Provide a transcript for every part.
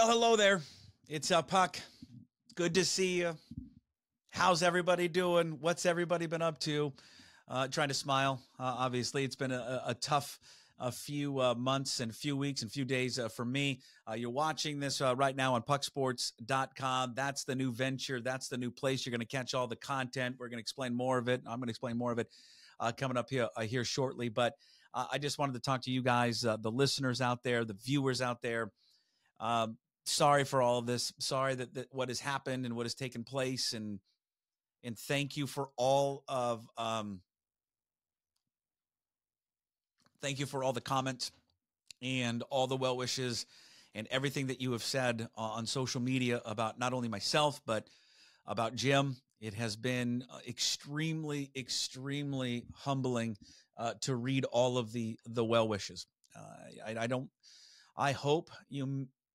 Well, hello there. It's Puck. Good to see you. How's everybody doing? What's everybody been up to? Trying to smile. Obviously, it's been a tough few months and few weeks and few days for me. You're watching this right now on pucksports.com. That's the new venture. That's the new place. You're going to catch all the content. We're going to explain more of it. I'm going to explain more of it coming up here shortly. But I just wanted to talk to you guys, the listeners out there, the viewers out there. Sorry for all of this. Sorry that what has happened and what has taken place, and thank you for all of thank you for all the comments and all the well wishes and everything that you have said on social media about not only myself but about Jim. It has been extremely, extremely humbling to read all of the well wishes. I hope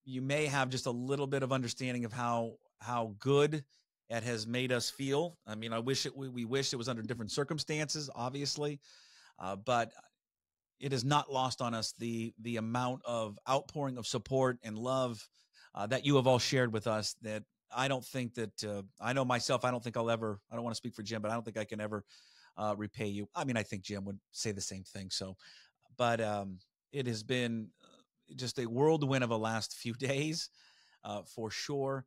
you may have just a little bit of understanding of how good it has made us feel. I mean, we wish it was under different circumstances, obviously, but it is not lost on us the amount of outpouring of support and love that you have all shared with us. That I don't think that I know myself. I don't think I don't want to speak for Jim, but I don't think I can ever repay you. I mean, I think Jim would say the same thing. So, but it has been just a whirlwind of the last few days, for sure.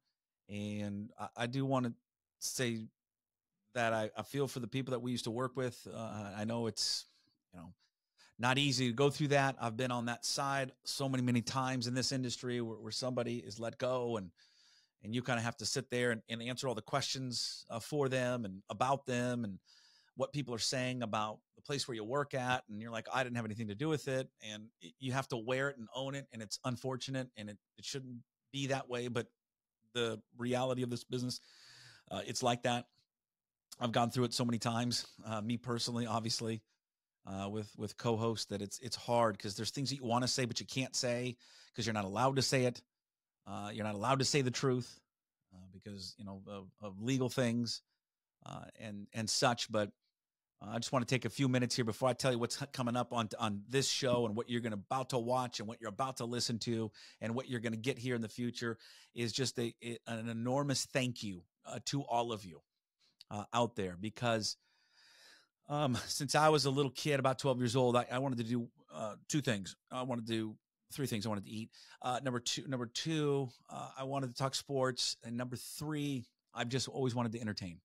And I do want to say that I feel for the people that we used to work with. I know it's, not easy to go through that. I've been on that side so many times in this industry where somebody is let go and you kind of have to sit there and answer all the questions for them and about them and what people are saying about the place where you work at. And you're like, I didn't have anything to do with it. And you have to wear it and own it. And it's unfortunate and it shouldn't be that way. But the reality of this business, it's like that. I've gone through it so many times, me personally, obviously, with co-hosts, that it's hard because there's things that you want to say, but you can't say because you're not allowed to say it. You're not allowed to say the truth because, of legal things and such. But I just want to take a few minutes here before I tell you what's coming up on this show and what you're about to watch and what you're about to listen to and what you're going to get here in the future is just an enormous thank you to all of you out there, because since I was a little kid, about 12 years old, I wanted to do two things. I wanted to do three things. I wanted to eat. Number two, I wanted to talk sports. And number three, I've just always wanted to entertain.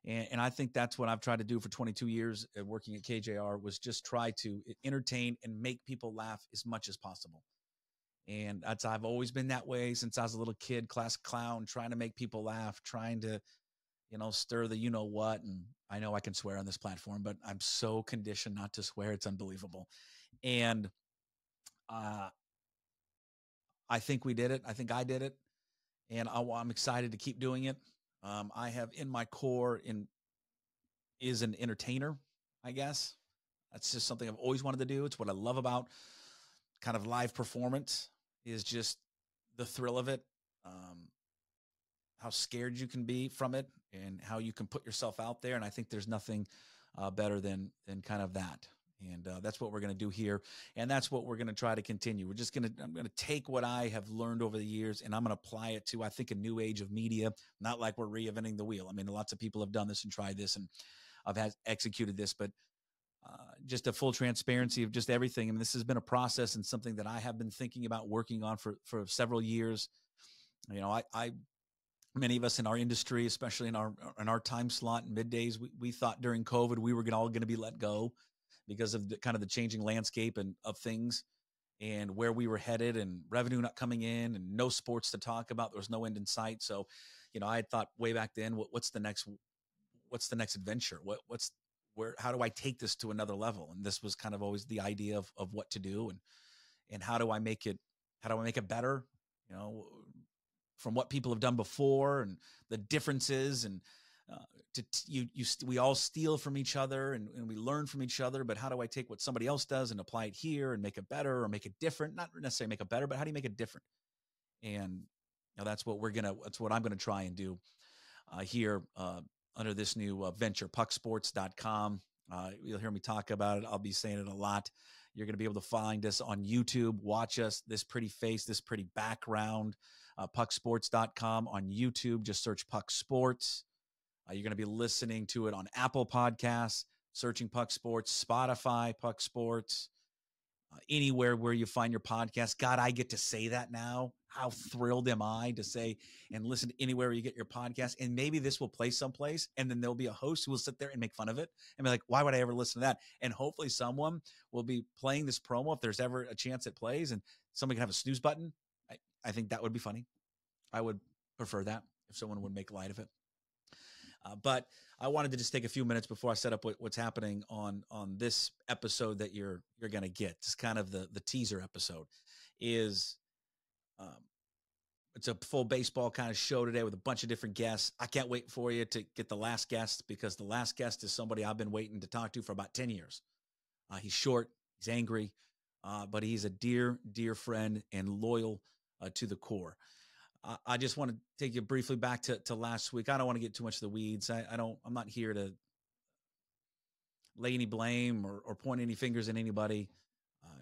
And I think that's what I've tried to do for 22 years working at KJR, was just try to entertain and make people laugh as much as possible. And I've always been that way since I was a little kid, class clown, trying to make people laugh, trying to, stir the you-know-what. And I know I can swear on this platform, but I'm so conditioned not to swear. It's unbelievable. And I think we did it. I think I did it. And I'm excited to keep doing it. I have in my core is an entertainer, I guess. That's just something I've always wanted to do. It's what I love about kind of live performance, is just the thrill of it. How scared you can be from it and how you can put yourself out there. And I think there's nothing better than kind of that. And that's what we're going to do here. And that's what we're going to try to continue. I'm going to take what I have learned over the years and I'm going to apply it to, I think, a new age of media. Not like we're reinventing the wheel. I mean, lots of people have done this and tried this and I've executed this, but just a full transparency of just everything. I mean, this has been a process and something that I have been thinking about working on for several years. Many of us in our industry, especially in our time slot and middays, we thought during COVID we were all going to be let go because of the changing landscape and of things and where we were headed and revenue not coming in and no sports to talk about. There was no end in sight. So, I had thought way back then, what's the next adventure? How do I take this to another level? And this was kind of always the idea of what to do and how do I make it better? From what people have done before and the differences and we all steal from each other and we learn from each other, but how do I take what somebody else does and apply it here and make it better or make it different? Not necessarily make it better, but how do you make it different? And that's what I'm going to try and do here under this new venture, pucksports.com. You'll hear me talk about it. I'll be saying it a lot. You're going to be able to find us on YouTube, watch us, this pretty face, this pretty background, pucksports.com. On YouTube, just search Puck Sports. You're going to be listening to it on Apple Podcasts, searching Puck Sports, Spotify, Puck Sports, anywhere where you find your podcast. God, I get to say that now. How thrilled am I to say and listen to anywhere you get your podcast. And maybe this will play someplace, and then there'll be a host who will sit there and make fun of it and be like, why would I ever listen to that? And hopefully someone will be playing this promo if there's ever a chance it plays, and somebody can have a snooze button. I think that would be funny. I would prefer that if someone would make light of it. But I wanted to just take a few minutes before I set up what's happening on this episode that you're going to get. Just kind of the teaser episode is it's a full baseball kind of show today with a bunch of different guests. I can't wait for you to get the last guest, because the last guest is somebody I've been waiting to talk to for about 10 years. He's short, he's angry, but he's a dear, dear friend and loyal to the core. I just want to take you briefly back to last week. I don't want to get too much of the weeds. I'm not here to lay any blame or point any fingers at anybody.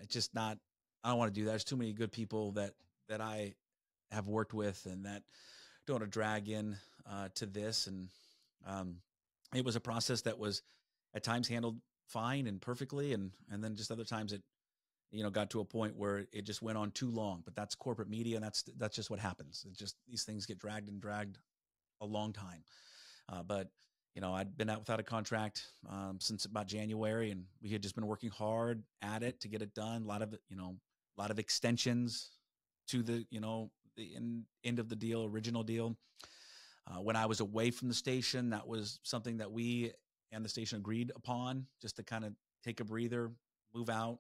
It's just not, I don't want to do that. There's too many good people that I have worked with and that don't want to drag in to this. And it was a process that was at times handled fine and perfectly. And then just other times it, got to a point where it just went on too long. But that's corporate media, and that's just what happens. It just, these things get dragged a long time. But I'd been out without a contract since about January, and we had just been working hard at it to get it done. A lot of extensions to the end of the deal, original deal. When I was away from the station, that was something that we and the station agreed upon, just to kind of take a breather, move out,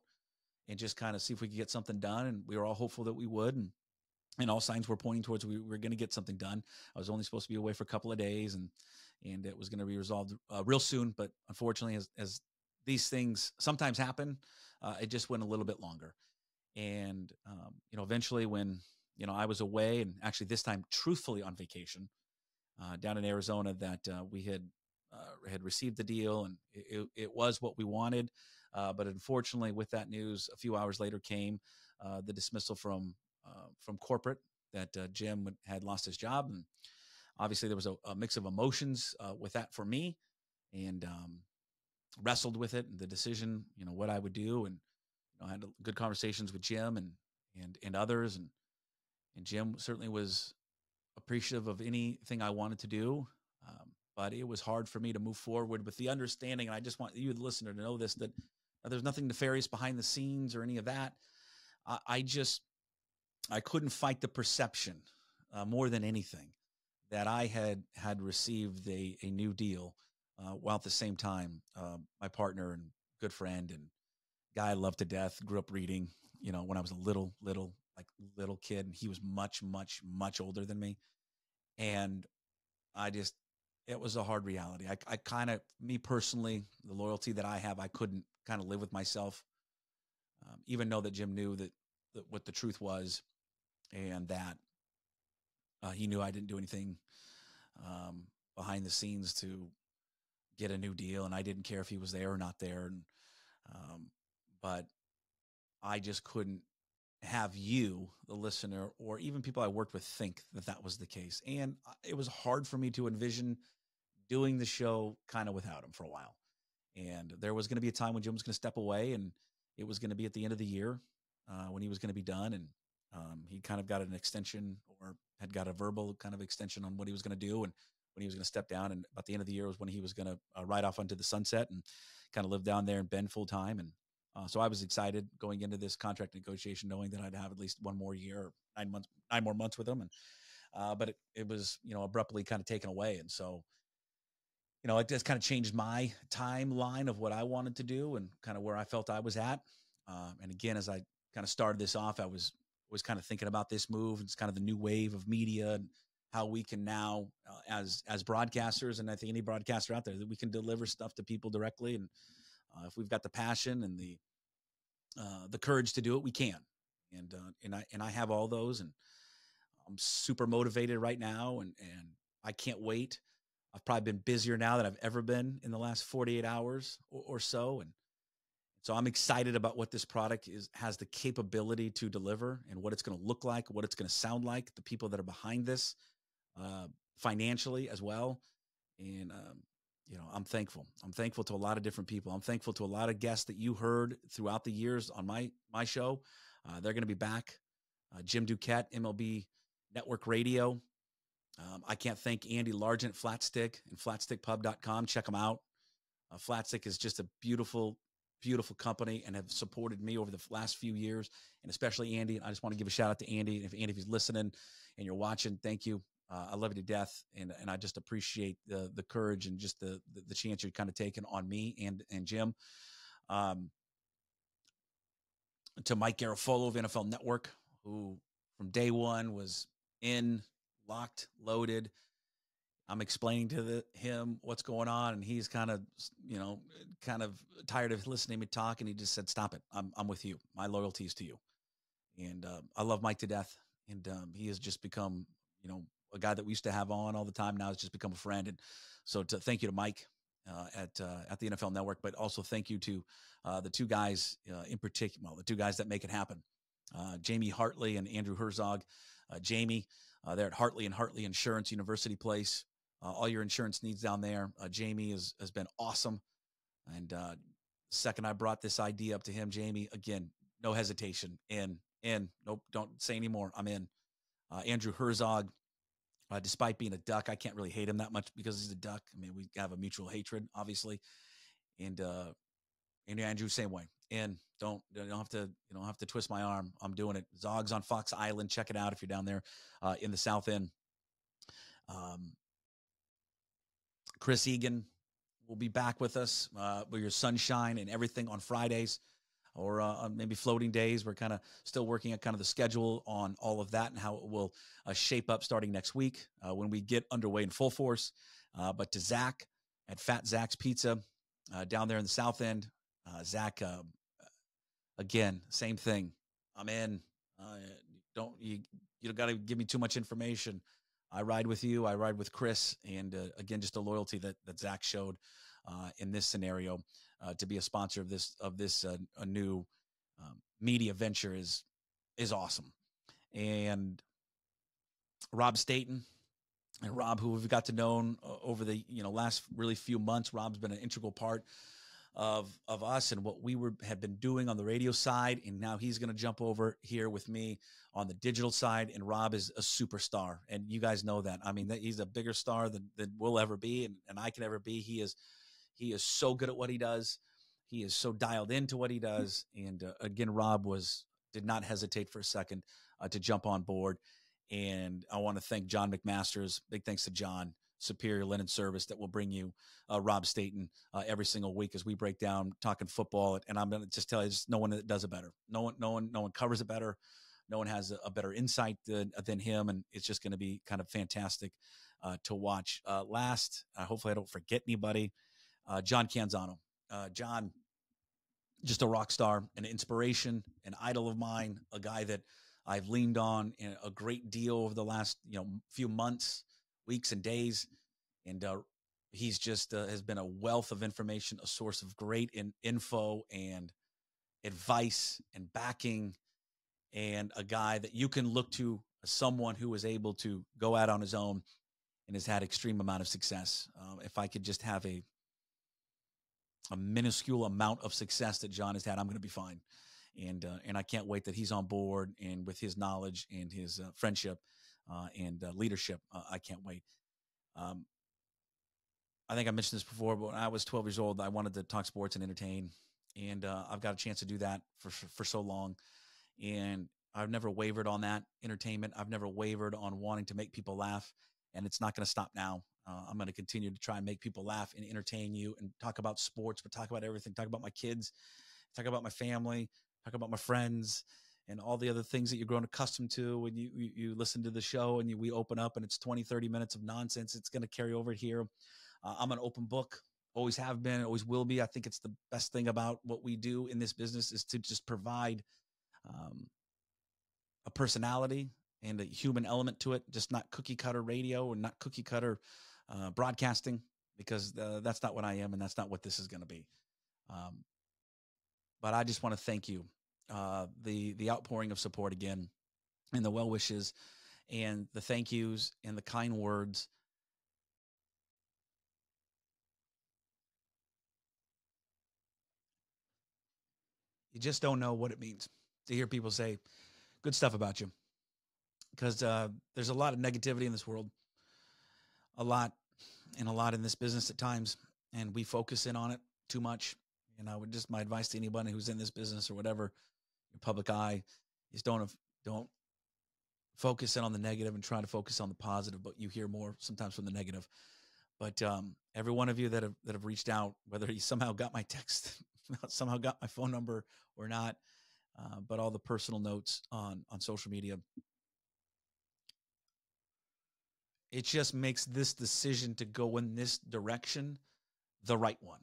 and just kind of see if we could get something done. And we were all hopeful that we would. And all signs were pointing towards we were going to get something done. I was only supposed to be away for a couple of days, and it was going to be resolved real soon. But unfortunately, as these things sometimes happen, it just went a little bit longer. And, eventually when, I was away, and actually this time truthfully on vacation down in Arizona, that we had received the deal, and it was what we wanted. But unfortunately, with that news, a few hours later came the dismissal from corporate that Jim had lost his job. And obviously there was a mix of emotions with that for me, and wrestled with it and the decision, what I would do. And I had good conversations with Jim and others. And Jim certainly was appreciative of anything I wanted to do. But it was hard for me to move forward with the understanding. And I just want you, the listener, to know this, that there's nothing nefarious behind the scenes or any of that. I couldn't fight the perception more than anything that I had received a new deal, while at the same time, my partner and good friend and guy I loved to death, grew up reading, when I was a little kid, and he was much, much, much older than me. And it was a hard reality. I kind of, me personally, the loyalty that I have, I couldn't kind of live with myself, even though that Jim knew that what the truth was, and that he knew I didn't do anything behind the scenes to get a new deal, and I didn't care if he was there or not there. And but I just couldn't have you, the listener, or even people I worked with, think that was the case. And it was hard for me to envision doing the show kind of without him for a while. And there was going to be a time when Jim was going to step away, and it was going to be at the end of the year when he was going to be done. And he kind of got an extension, or had got a verbal kind of extension on what he was going to do and when he was going to step down. And about the end of the year was when he was going to ride off onto the sunset and kind of live down there in Bend full time. And so I was excited going into this contract negotiation, knowing that I'd have at least one more year, 9 more months with him. And but it was, abruptly kind of taken away. And so, it just kind of changed my timeline of what I wanted to do and kind of where I felt I was at. And again, as I kind of started this off, I was kind of thinking about this move. It's kind of the new wave of media and how we can now, as broadcasters, and I think any broadcaster out there, that we can deliver stuff to people directly. And if we've got the passion and the courage to do it, we can. And I have all those, and I'm super motivated right now, and I can't wait. I've probably been busier now than I've ever been in the last 48 hours or so. And So I'm excited about what this product has the capability to deliver and what it's going to look like, what it's going to sound like, the people that are behind this financially as well. And, I'm thankful. I'm thankful to a lot of different people. I'm thankful to a lot of guests that you heard throughout the years on my show. They're going to be back. Jim Duquette, MLB Network Radio. I can't thank Andy Largent, Flatstick, and flatstickpub.com. Check them out. Flatstick is just a beautiful, beautiful company and have supported me over the last few years, and especially Andy. I just want to give a shout out to Andy. If Andy, if he's listening and you're watching, thank you. I love you to death, and I just appreciate the courage and just the chance you're kind of taking on me and Jim. To Mike Garofolo of NFL Network, who from day one was in, locked, loaded. I'm explaining to him what's going on, and he's kind of tired of listening to me talk, and he just said, "Stop it. I'm with you. My loyalty is to you." And I love Mike to death, and he has just become, a guy that we used to have on all the time. Now has just become a friend. And so thank you to Mike at the NFL Network, but also thank you to the two guys in particular, the two guys that make it happen, Jamie Hartley and Andrew Herzog. Jamie, they're at Hartley and Hartley Insurance, University Place. All your insurance needs down there. Jamie has been awesome. And the second I brought this idea up to him, Jamie, again, no hesitation. In. Nope, don't say anymore. I'm in. Andrew Herzog, despite being a Duck, I can't really hate him that much because he's a Duck. I mean, we have a mutual hatred, obviously. And Andrew, same way. And don't have to twist my arm. I'm doing it. Zog's on Fox Island. Check it out if you're down there in the South End. Chris Egan will be back with us with your sunshine and everything on Fridays, or maybe floating days. We're kind of still working at kind of the schedule on all of that and how it will shape up starting next week when we get underway in full force. But to Zach at Fat Zach's Pizza down there in the South End, Zach, again, same thing. I'm in. You don't got to give me too much information. I ride with you. I ride with Chris. And again, just the loyalty that Zach showed in this scenario to be a sponsor of this a new media venture is awesome. And Rob Staten, and Rob, who we've got to know over the last really few months. Rob's been an integral part of us and what we had been doing on the radio side, and now he's going to jump over here with me on the digital side. And Rob is a superstar, and you guys know that. I mean, he's a bigger star than we'll ever be, and I can ever be. He is so good at what he does. He is so dialed into what he does. And again, Rob did not hesitate for a second to jump on board. And I want to thank John McMasters. Big thanks to John, Superior Linen Service, that will bring you Rob Staten every single week as we break down talking football. And I'm going to just tell you, no one does it better. No one covers it better. No one has a better insight than him. And it's just going to be kind of fantastic to watch. Last, hopefully I don't forget anybody, John Canzano. John, just a rock star, an inspiration, an idol of mine, a guy that I've leaned on in a great deal over the last few months, weeks, and days. And he's just has been a wealth of information, a source of great info and advice and backing, and a guy that you can look to as someone who was able to go out on his own and has had extreme amount of success. If I could just have a minuscule amount of success that John has had, I'm going to be fine. And I can't wait that he's on board, and with his knowledge and his friendship and leadership, I can't wait. I think I mentioned this before, but when I was 12 years old, I wanted to talk sports and entertain, and I've got a chance to do that for so long. And I've never wavered on that entertainment. I've never wavered on wanting to make people laugh, and it's not going to stop now. I'm going to continue to try and make people laugh and entertain you and talk about sports, but talk about everything. Talk about my kids, talk about my family, talk about my friends, and all the other things that you're grown accustomed to when you listen to the show and we open up and it's 20, 30 minutes of nonsense. It's going to carry over here. I'm an open book, always have been, always will be. I think it's the best thing about what we do in this business is to just provide a personality and a human element to it, just not cookie cutter radio or not cookie cutter broadcasting, because that's not what I am, and that's not what this is going to be. but I just want to thank you. The outpouring of support again, and the well wishes, and the thank yous, and the kind words. You just don't know what it means to hear people say good stuff about you, because there's a lot of negativity in this world, a lot in this business at times, and we focus in on it too much. And I would just, my advice to anybody who's in this business or whatever, your public eye, is don't focus in on the negative and try to focus on the positive, but you hear more sometimes from the negative. But every one of you that have reached out, whether you somehow got my text, somehow got my phone number or not, but all the personal notes on social media, it just makes this decision to go in this direction the right one.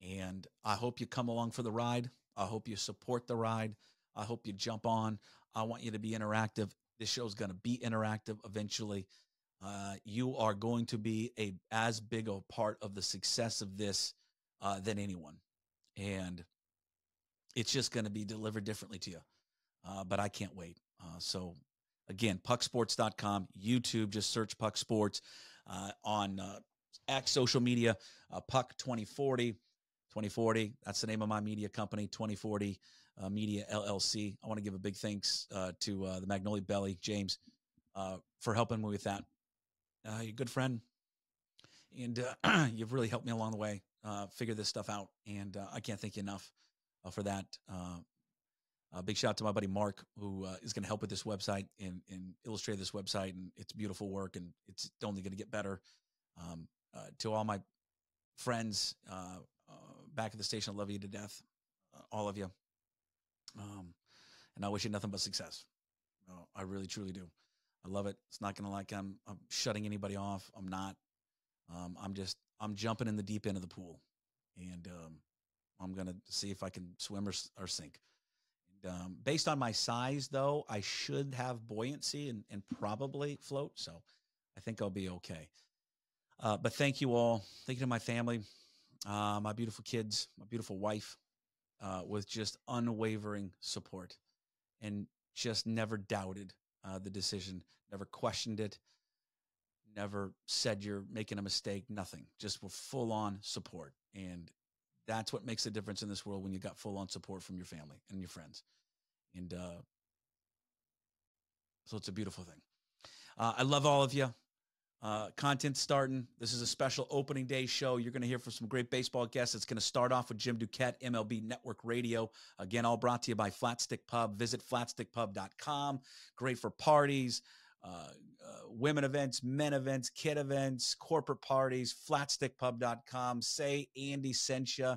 And I hope you come along for the ride. I hope you support the ride. I hope you jump on. I want you to be interactive. This show's going to be interactive eventually. You are going to be as big a part of the success of this than anyone. And it's just going to be delivered differently to you. But I can't wait. So again, pucksports.com, YouTube, just search Puck Sports, on X social media, Puck 2040, that's the name of my media company, 2040 Media LLC. I want to give a big thanks to the Magnolia Belly, James, for helping me with that. You're a good friend, and you've really helped me along the way figure this stuff out, and I can't thank you enough for that. A big shout out to my buddy Mark, who is going to help with this website and illustrate this website, and it's beautiful work, and it's only going to get better. To all my friends back at the station, I love you to death, all of you, and I wish you nothing but success. I really, truly do. I love it. It's not going to like I'm shutting anybody off. I'm not. I'm jumping in the deep end of the pool, and I'm going to see if I can swim or sink. Based on my size, though, I should have buoyancy and probably float. So I think I'll be okay. But thank you all. Thank you to my family, my beautiful kids, my beautiful wife, with just unwavering support, and just never doubted the decision, never questioned it, never said you're making a mistake, nothing. Just were full-on support. And that's what makes a difference in this world, when you got full-on support from your family and your friends. And so it's a beautiful thing. I love all of you. Content starting. This is a special opening day show. You're going to hear from some great baseball guests. It's going to start off with Jim Duquette, MLB Network Radio. Again, all brought to you by Flatstick Pub. Visit flatstickpub.com. Great for parties, women events, men events, kid events, corporate parties. Flatstickpub.com. Say Andy sent you.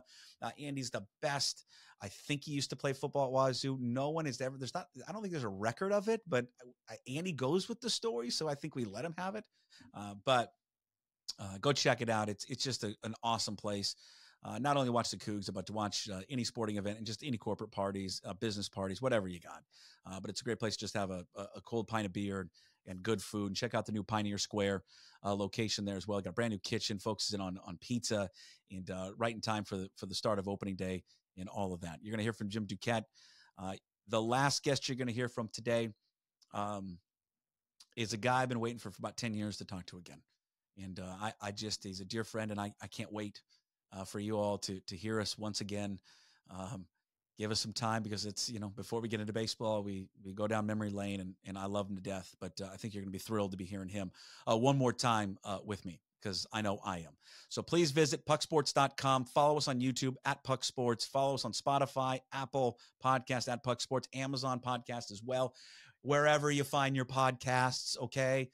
Andy's the best. I think he used to play football at Wazoo. No one is ever, I don't think there's a record of it, but Andy goes with the story, so I think we let him have it. But go check it out. It's just an awesome place. Not only watch the Cougs, but to watch any sporting event and just any corporate parties, business parties, whatever you got. But it's a great place to just have a cold pint of beer and good food. And check out the new Pioneer Square location there as well. Got a brand new kitchen, focuses in on pizza, and right in time for the start of opening day and all of that. You're going to hear from Jim Duquette. The last guest you're going to hear from today is a guy I've been waiting for about 10 years to talk to again. And he's a dear friend, and I can't wait for you all to hear us once again. Give us some time, because it's, before we get into baseball, we go down memory lane, and I love him to death, but I think you're going to be thrilled to be hearing him one more time with me, because I know I am. So please visit pucksports.com. Follow us on YouTube at Puck Sports. Follow us on Spotify, Apple Podcast at Puck Sports, Amazon Podcast as well, wherever you find your podcasts, okay?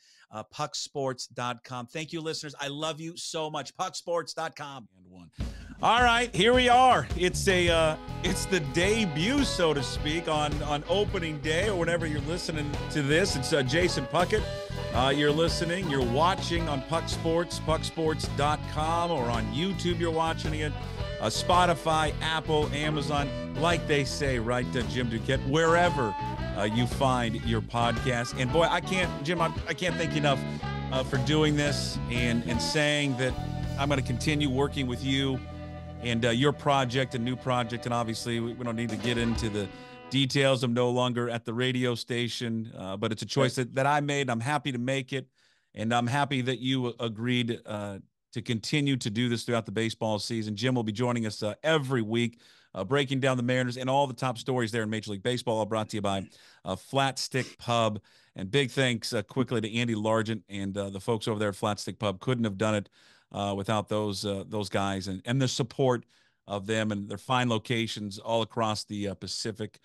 Pucksports.com. Thank you, listeners. I love you so much. Pucksports.com. And one. All right, here we are. It's the debut, so to speak, on opening day, or whenever you're listening to this. It's Jason Puckett. You're listening, you're watching on Puck Sports, pucksports.com, or on YouTube you're watching it, Spotify, Apple, Amazon, like they say, right, Jim Duquette, wherever you find your podcast. And boy, Jim, I can't thank you enough for doing this and saying that I'm going to continue working with you and your project, a new project. And obviously, we don't need to get into the details. I'm no longer at the radio station, but it's a choice that I made. I'm happy to make it, and I'm happy that you agreed to continue to do this throughout the baseball season. Jim will be joining us every week, breaking down the Mariners and all the top stories there in Major League Baseball, all brought to you by Flat Stick Pub. And big thanks quickly to Andy Largent and the folks over there at Flat Stick Pub. Couldn't have done it without those guys and the support of them and their fine locations all across the Pacific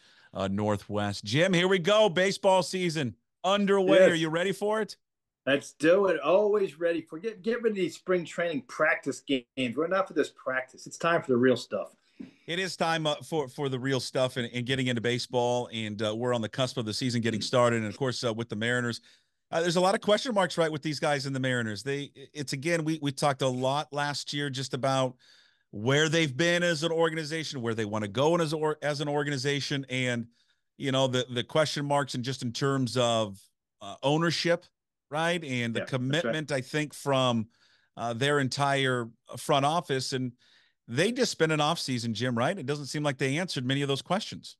Northwest. Jim, here we go. Baseball season underway. Yes. Are you ready for it? Let's do it. Always ready for get rid of these spring training practice games. We're not for this practice. It's time for the real stuff. It is time for the real stuff and getting into baseball, and we're on the cusp of the season getting started. And of course, with the Mariners, there's a lot of question marks, right, with these guys in the Mariners. It's again, we talked a lot last year just about where they've been as an organization, where they want to go as an organization, and the question marks and just in terms of ownership. Right. And the commitment, right. I think, from their entire front office. And they just spent an offseason, Jim, right? It doesn't seem like they answered many of those questions.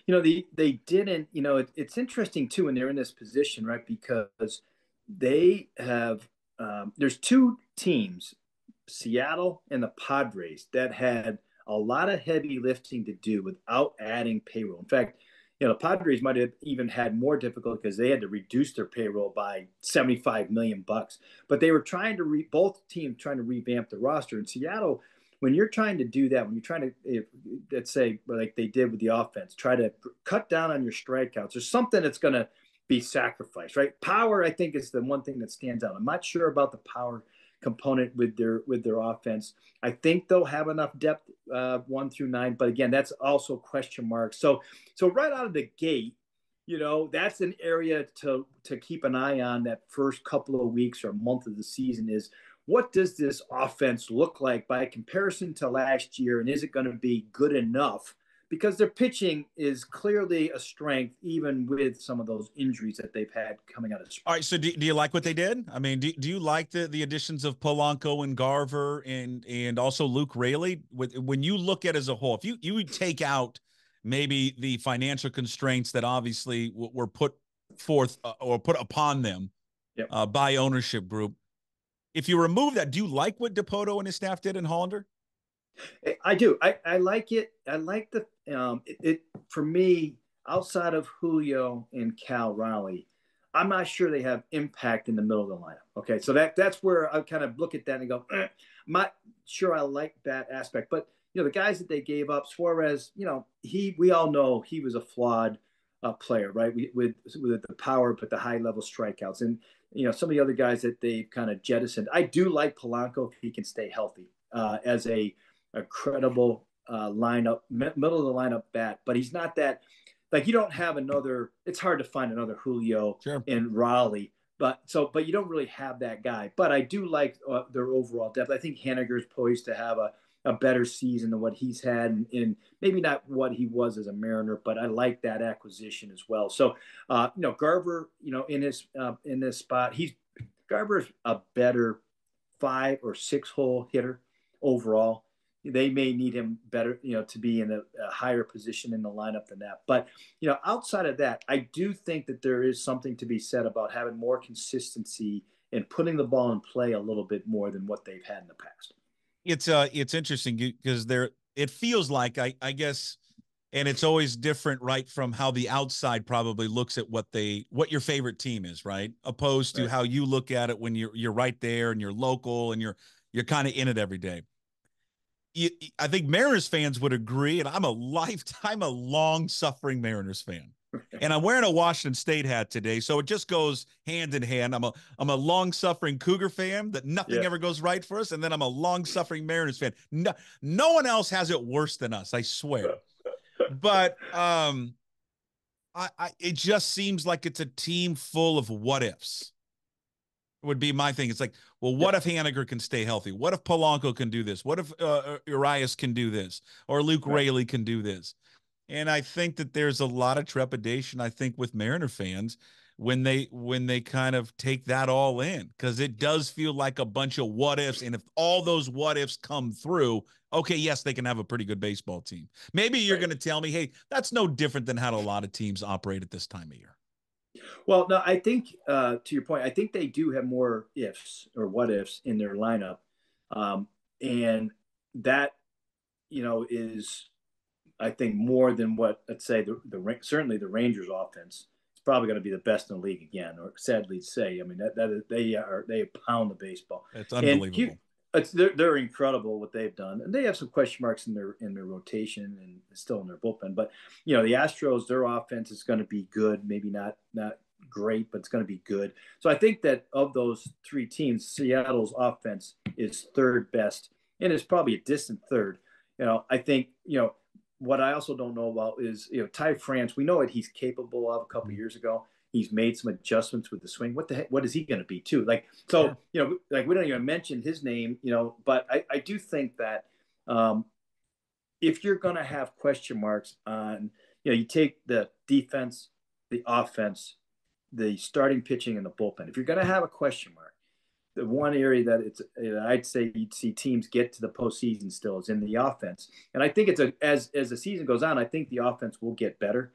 They didn't, it's interesting, too, when they're in this position, right? Because they have, there's two teams, Seattle and the Padres, that had a lot of heavy lifting to do without adding payroll. In fact, the Padres might have even had more difficulty because they had to reduce their payroll by $75 million. But they were trying to both teams trying to revamp the roster. In Seattle, when you're trying to do that, when you're trying to, let's say, like they did with the offense, try to cut down on your strikeouts, there's something that's going to be sacrificed, right? Power, I think, is the one thing that stands out. I'm not sure about the power component with their offense. I think they'll have enough depth 1 through 9, but again, that's also question marks. So right out of the gate, that's an area to keep an eye on that first couple of weeks or month of the season is what does this offense look like by comparison to last year, and is it going to be good enough? Because their pitching is clearly a strength, even with some of those injuries that they've had coming out of spring. All right, so do you like what they did? I mean, do you like the additions of Polanco and Garver and also Luke Raley? When you look at it as a whole, if you would take out maybe the financial constraints that obviously were put forth or put upon them by ownership group, if you remove that, do you like what Dipoto and his staff did in Hollander? I do. I like it. I like it for me, outside of Julio and Cal Raleigh, I'm not sure they have impact in the middle of the lineup. Okay. So that's where I kind of look at that and go, I'm not sure I like that aspect, but the guys that they gave up, Suarez, we all know he was a flawed player, right? With the power, but the high level strikeouts and, some of the other guys that they've kind of jettisoned. I do like Polanco if he can stay healthy as a credible lineup, middle of the lineup bat, but he's not that, like you don't have another, it's hard to find another Julio in Raleigh, but you don't really have that guy. But I do like their overall depth. I think Haniger is poised to have a better season than what he's had, and maybe not what he was as a Mariner, but I like that acquisition as well. So, Garver, in this spot, Garver's a better 5 or 6 hole hitter overall. They may need him better, to be in a higher position in the lineup than that. But, outside of that, I do think that there is something to be said about having more consistency and putting the ball in play a little bit more than what they've had in the past. It's interesting because it feels like I guess, and it's always different, right, from how the outside probably looks at what your favorite team is, right, opposed to how you look at it when you're right there and you're local and you're kind of in it every day. I think Mariners fans would agree, and I'm a long-suffering Mariners fan. And I'm wearing a Washington State hat today, so it just goes hand in hand. I'm a long-suffering Cougar fan that nothing ever goes right for us, and then I'm a long-suffering Mariners fan. No one else has it worse than us, I swear. But it just seems like it's a team full of what-ifs. Would be my thing. It's like, well, what if Haniger can stay healthy? What if Polanco can do this? What if Urias can do this? Or Luke Raley can do this? And I think that there's a lot of trepidation, I think, with Mariner fans when they kind of take that all in, because it does feel like a bunch of what ifs. And if all those what ifs come through, Okay, yes, they can have a pretty good baseball team. Maybe you're going to tell me, hey, that's no different than how a lot of teams operate at this time of year. Well, no, I think to your point, I think they do have more ifs or what ifs in their lineup, and that is, I think, more than what, let's say, certainly the Rangers offense is probably going to be the best in the league again, or sadly to say. I mean, they pound the baseball. It's unbelievable. They're incredible what they've done, and they have some question marks in their rotation and still in their bullpen. But the Astros, their offense is going to be good, maybe not great, but it's going to be good. So I think that of those three teams, Seattle's offense is third best, and it's probably a distant third. I think what I also don't know about is Ty France. We know what he's capable of. A couple of years ago, he's made some adjustments with the swing. What the heck? What is he going to be too? Like we don't even mention his name. But I do think that if you're going to have question marks on, you take the defense, the offense, the starting pitching, and the bullpen. If you're going to have a question mark, the one area that I'd say you'd see teams get to the postseason still is in the offense. And I think as the season goes on, I think the offense will get better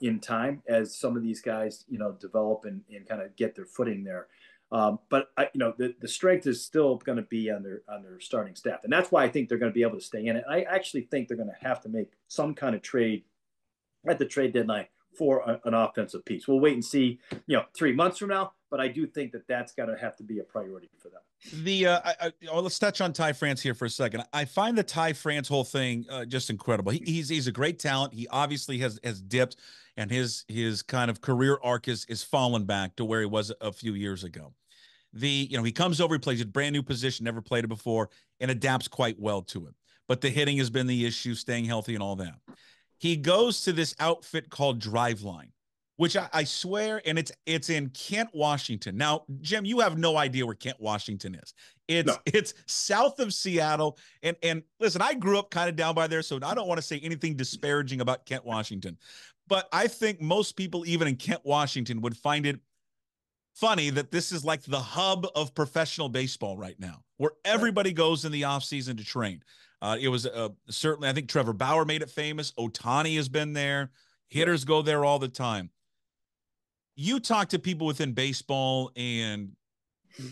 in time as some of these guys, develop and kind of get their footing there. But the strength is still going to be on their starting staff. And that's why I think they're going to be able to stay in it. I actually think they're going to have to make some kind of trade at the trade deadline for an offensive piece. We'll wait and see, 3 months from now, but I do think that that's got to have to be a priority for them. Let's touch on Ty France here for a second. I find the Ty France whole thing just incredible. He's a great talent. He obviously has dipped, and his kind of career arc is fallen back to where he was a few years ago. He comes over, he plays a brand new position, never played it before, and adapts quite well to it. But the hitting has been the issue, staying healthy and all that. He goes to this outfit called Driveline, which I swear, and it's in Kent, Washington. Now, Jim, you have no idea where Kent, Washington is. It's south of Seattle. And listen, I grew up kind of down by there, so I don't want to say anything disparaging about Kent, Washington. But I think most people, even in Kent, Washington, would find it funny that this is like the hub of professional baseball right now, where everybody goes in the offseason to train. It was certainly, I think Trevor Bauer made it famous. Ohtani has been there. Hitters go there all the time. You talk to people within baseball, and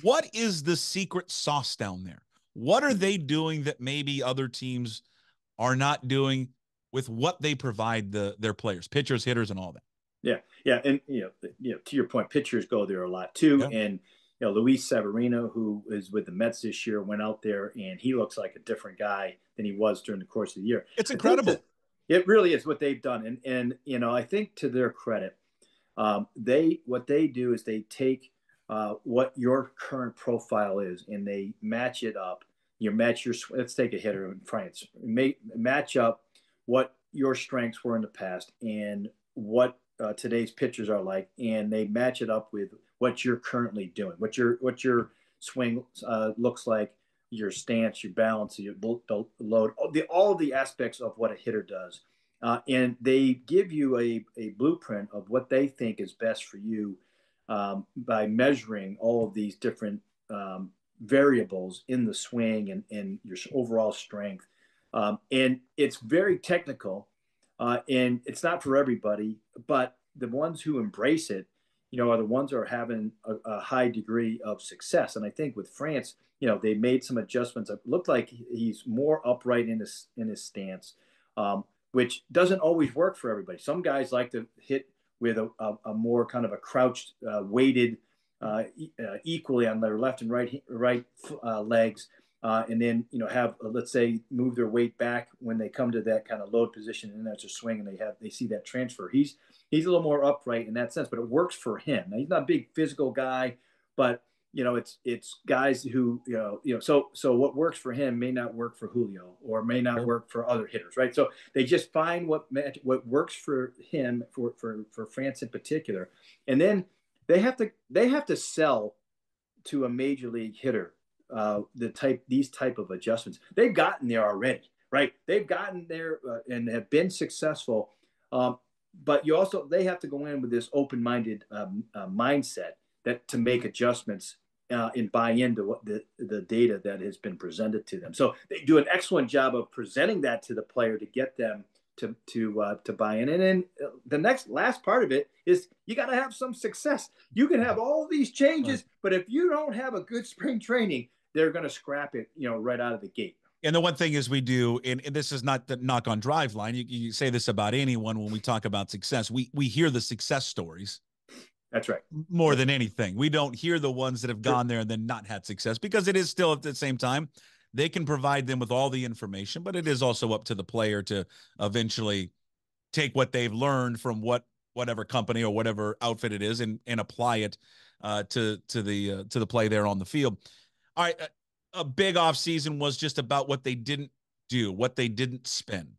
what is the secret sauce down there? What are they doing that maybe other teams are not doing with what they provide their players, pitchers, hitters, and all that? Yeah, and to your point, pitchers go there a lot too. Yeah. And Luis Severino, who is with the Mets this year, went out there, and he looks like a different guy than he was during the course of the year. It's incredible. It really is what they've done, and I think to their credit, what they do is they take what your current profile is, and they match it up. Let's take a hitter in France. Match up what your strengths were in the past and what today's pitchers are like, and they match it up with what you're currently doing, what your swing looks like, your stance, your balance, your load, all of the aspects of what a hitter does. And they give you a blueprint of what they think is best for you by measuring all of these different variables in the swing and your overall strength. And it's very technical, and it's not for everybody, but the ones who embrace it, are the ones that are having a high degree of success. And I think with France, they made some adjustments. It looked like he's more upright in his stance, which doesn't always work for everybody. Some guys like to hit with a more kind of a crouched, weighted equally on their left and right legs, and then have, let's say, move their weight back when they come to that kind of load position, and that's a swing, and they see that transfer. He's a little more upright in that sense, but it works for him. Now, he's not a big physical guy, but it's guys who so what works for him may not work for Julio or may not work for other hitters, right? So they just find what works for him, for France in particular, and then they have to sell to a major league hitter these type of adjustments. They've gotten there already, right? They've gotten there and have been successful, but they have to go in with this open-minded mindset that to make adjustments and buy into what the data that has been presented to them. So they do an excellent job of presenting that to the player to get them to buy in. And then the last part of it is you got to have some success. You can have all these changes, right, but if you don't have a good spring training, they're going to scrap it, right out of the gate. And the one thing is we do, and this is not the knock on Driveline. You say this about anyone when we talk about success. We hear the success stories. That's right. More than anything. We don't hear the ones that have gone there and then not had success, because it is still at the same time, they can provide them with all the information, but it is also up to the player to eventually take what they've learned from whatever company or whatever outfit it is and apply it to the play there on the field. All right. A big offseason was just about what they didn't do, what they didn't spend.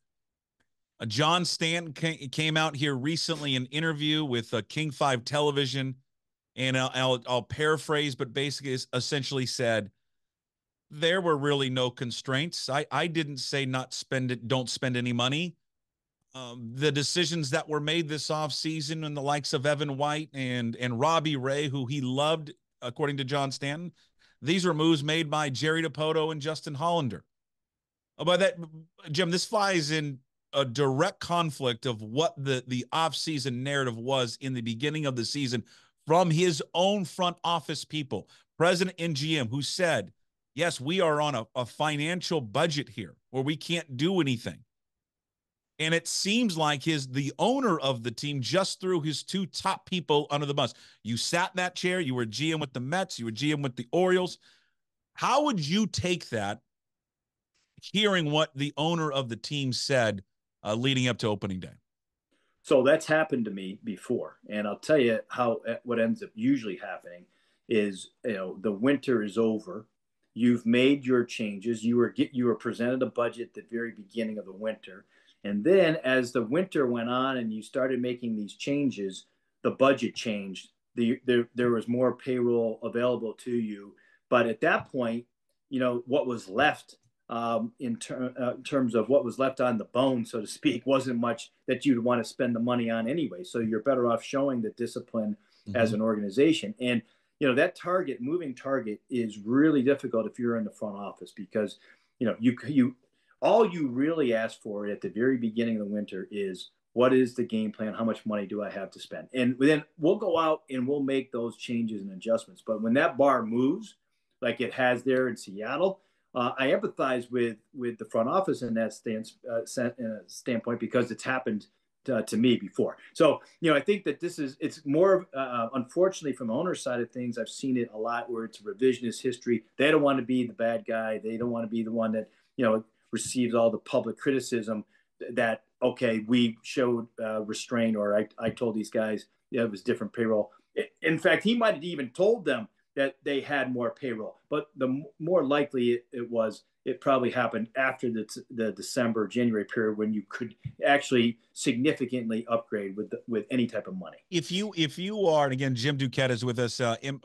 John Stanton came out here recently in an interview with King 5 Television, and I'll paraphrase, but basically essentially said there were really no constraints. I didn't say don't spend any money. The decisions that were made this offseason and the likes of Evan White and Robbie Ray, who he loved, according to John Stanton, these were moves made by Jerry Dipoto and Justin Hollander. By that, Jim, this flies in a direct conflict of what the offseason narrative was in the beginning of the season from his own front office people, president and GM, who said, yes, we are on a financial budget here where we can't do anything. And it seems like the owner of the team just threw his two top people under the bus. You sat in that chair. You were GM with the Mets. You were GM with the Orioles. How would you take that, hearing what the owner of the team said leading up to opening day? So that's happened to me before. And I'll tell you what ends up usually happening is, the winter is over. You've made your changes. You were presented a budget at the very beginning of the winter. And then as the winter went on and you started making these changes, the budget changed. There was more payroll available to you. But at that point, what was left in terms of what was left on the bone, so to speak, wasn't much that you'd want to spend the money on anyway. So you're better off showing the discipline as an organization. And, that moving target is really difficult if you're in the front office, because, all you really ask for at the very beginning of the winter is, what is the game plan? How much money do I have to spend? And then we'll go out and we'll make those changes and adjustments. But when that bar moves, like it has there in Seattle, I empathize with the front office in that standpoint, because it's happened to me before. So, I think that it's more, unfortunately, from the owner's side of things, I've seen it a lot where it's revisionist history. They don't want to be the bad guy. They don't want to be the one that, receives all the public criticism that, okay, we showed restraint, or I told these guys it was different payroll. In fact, he might have even told them that they had more payroll, but the more likely it probably happened after the December, January period, when you could actually significantly upgrade with any type of money. If you are, and again, Jim Duquette is with us,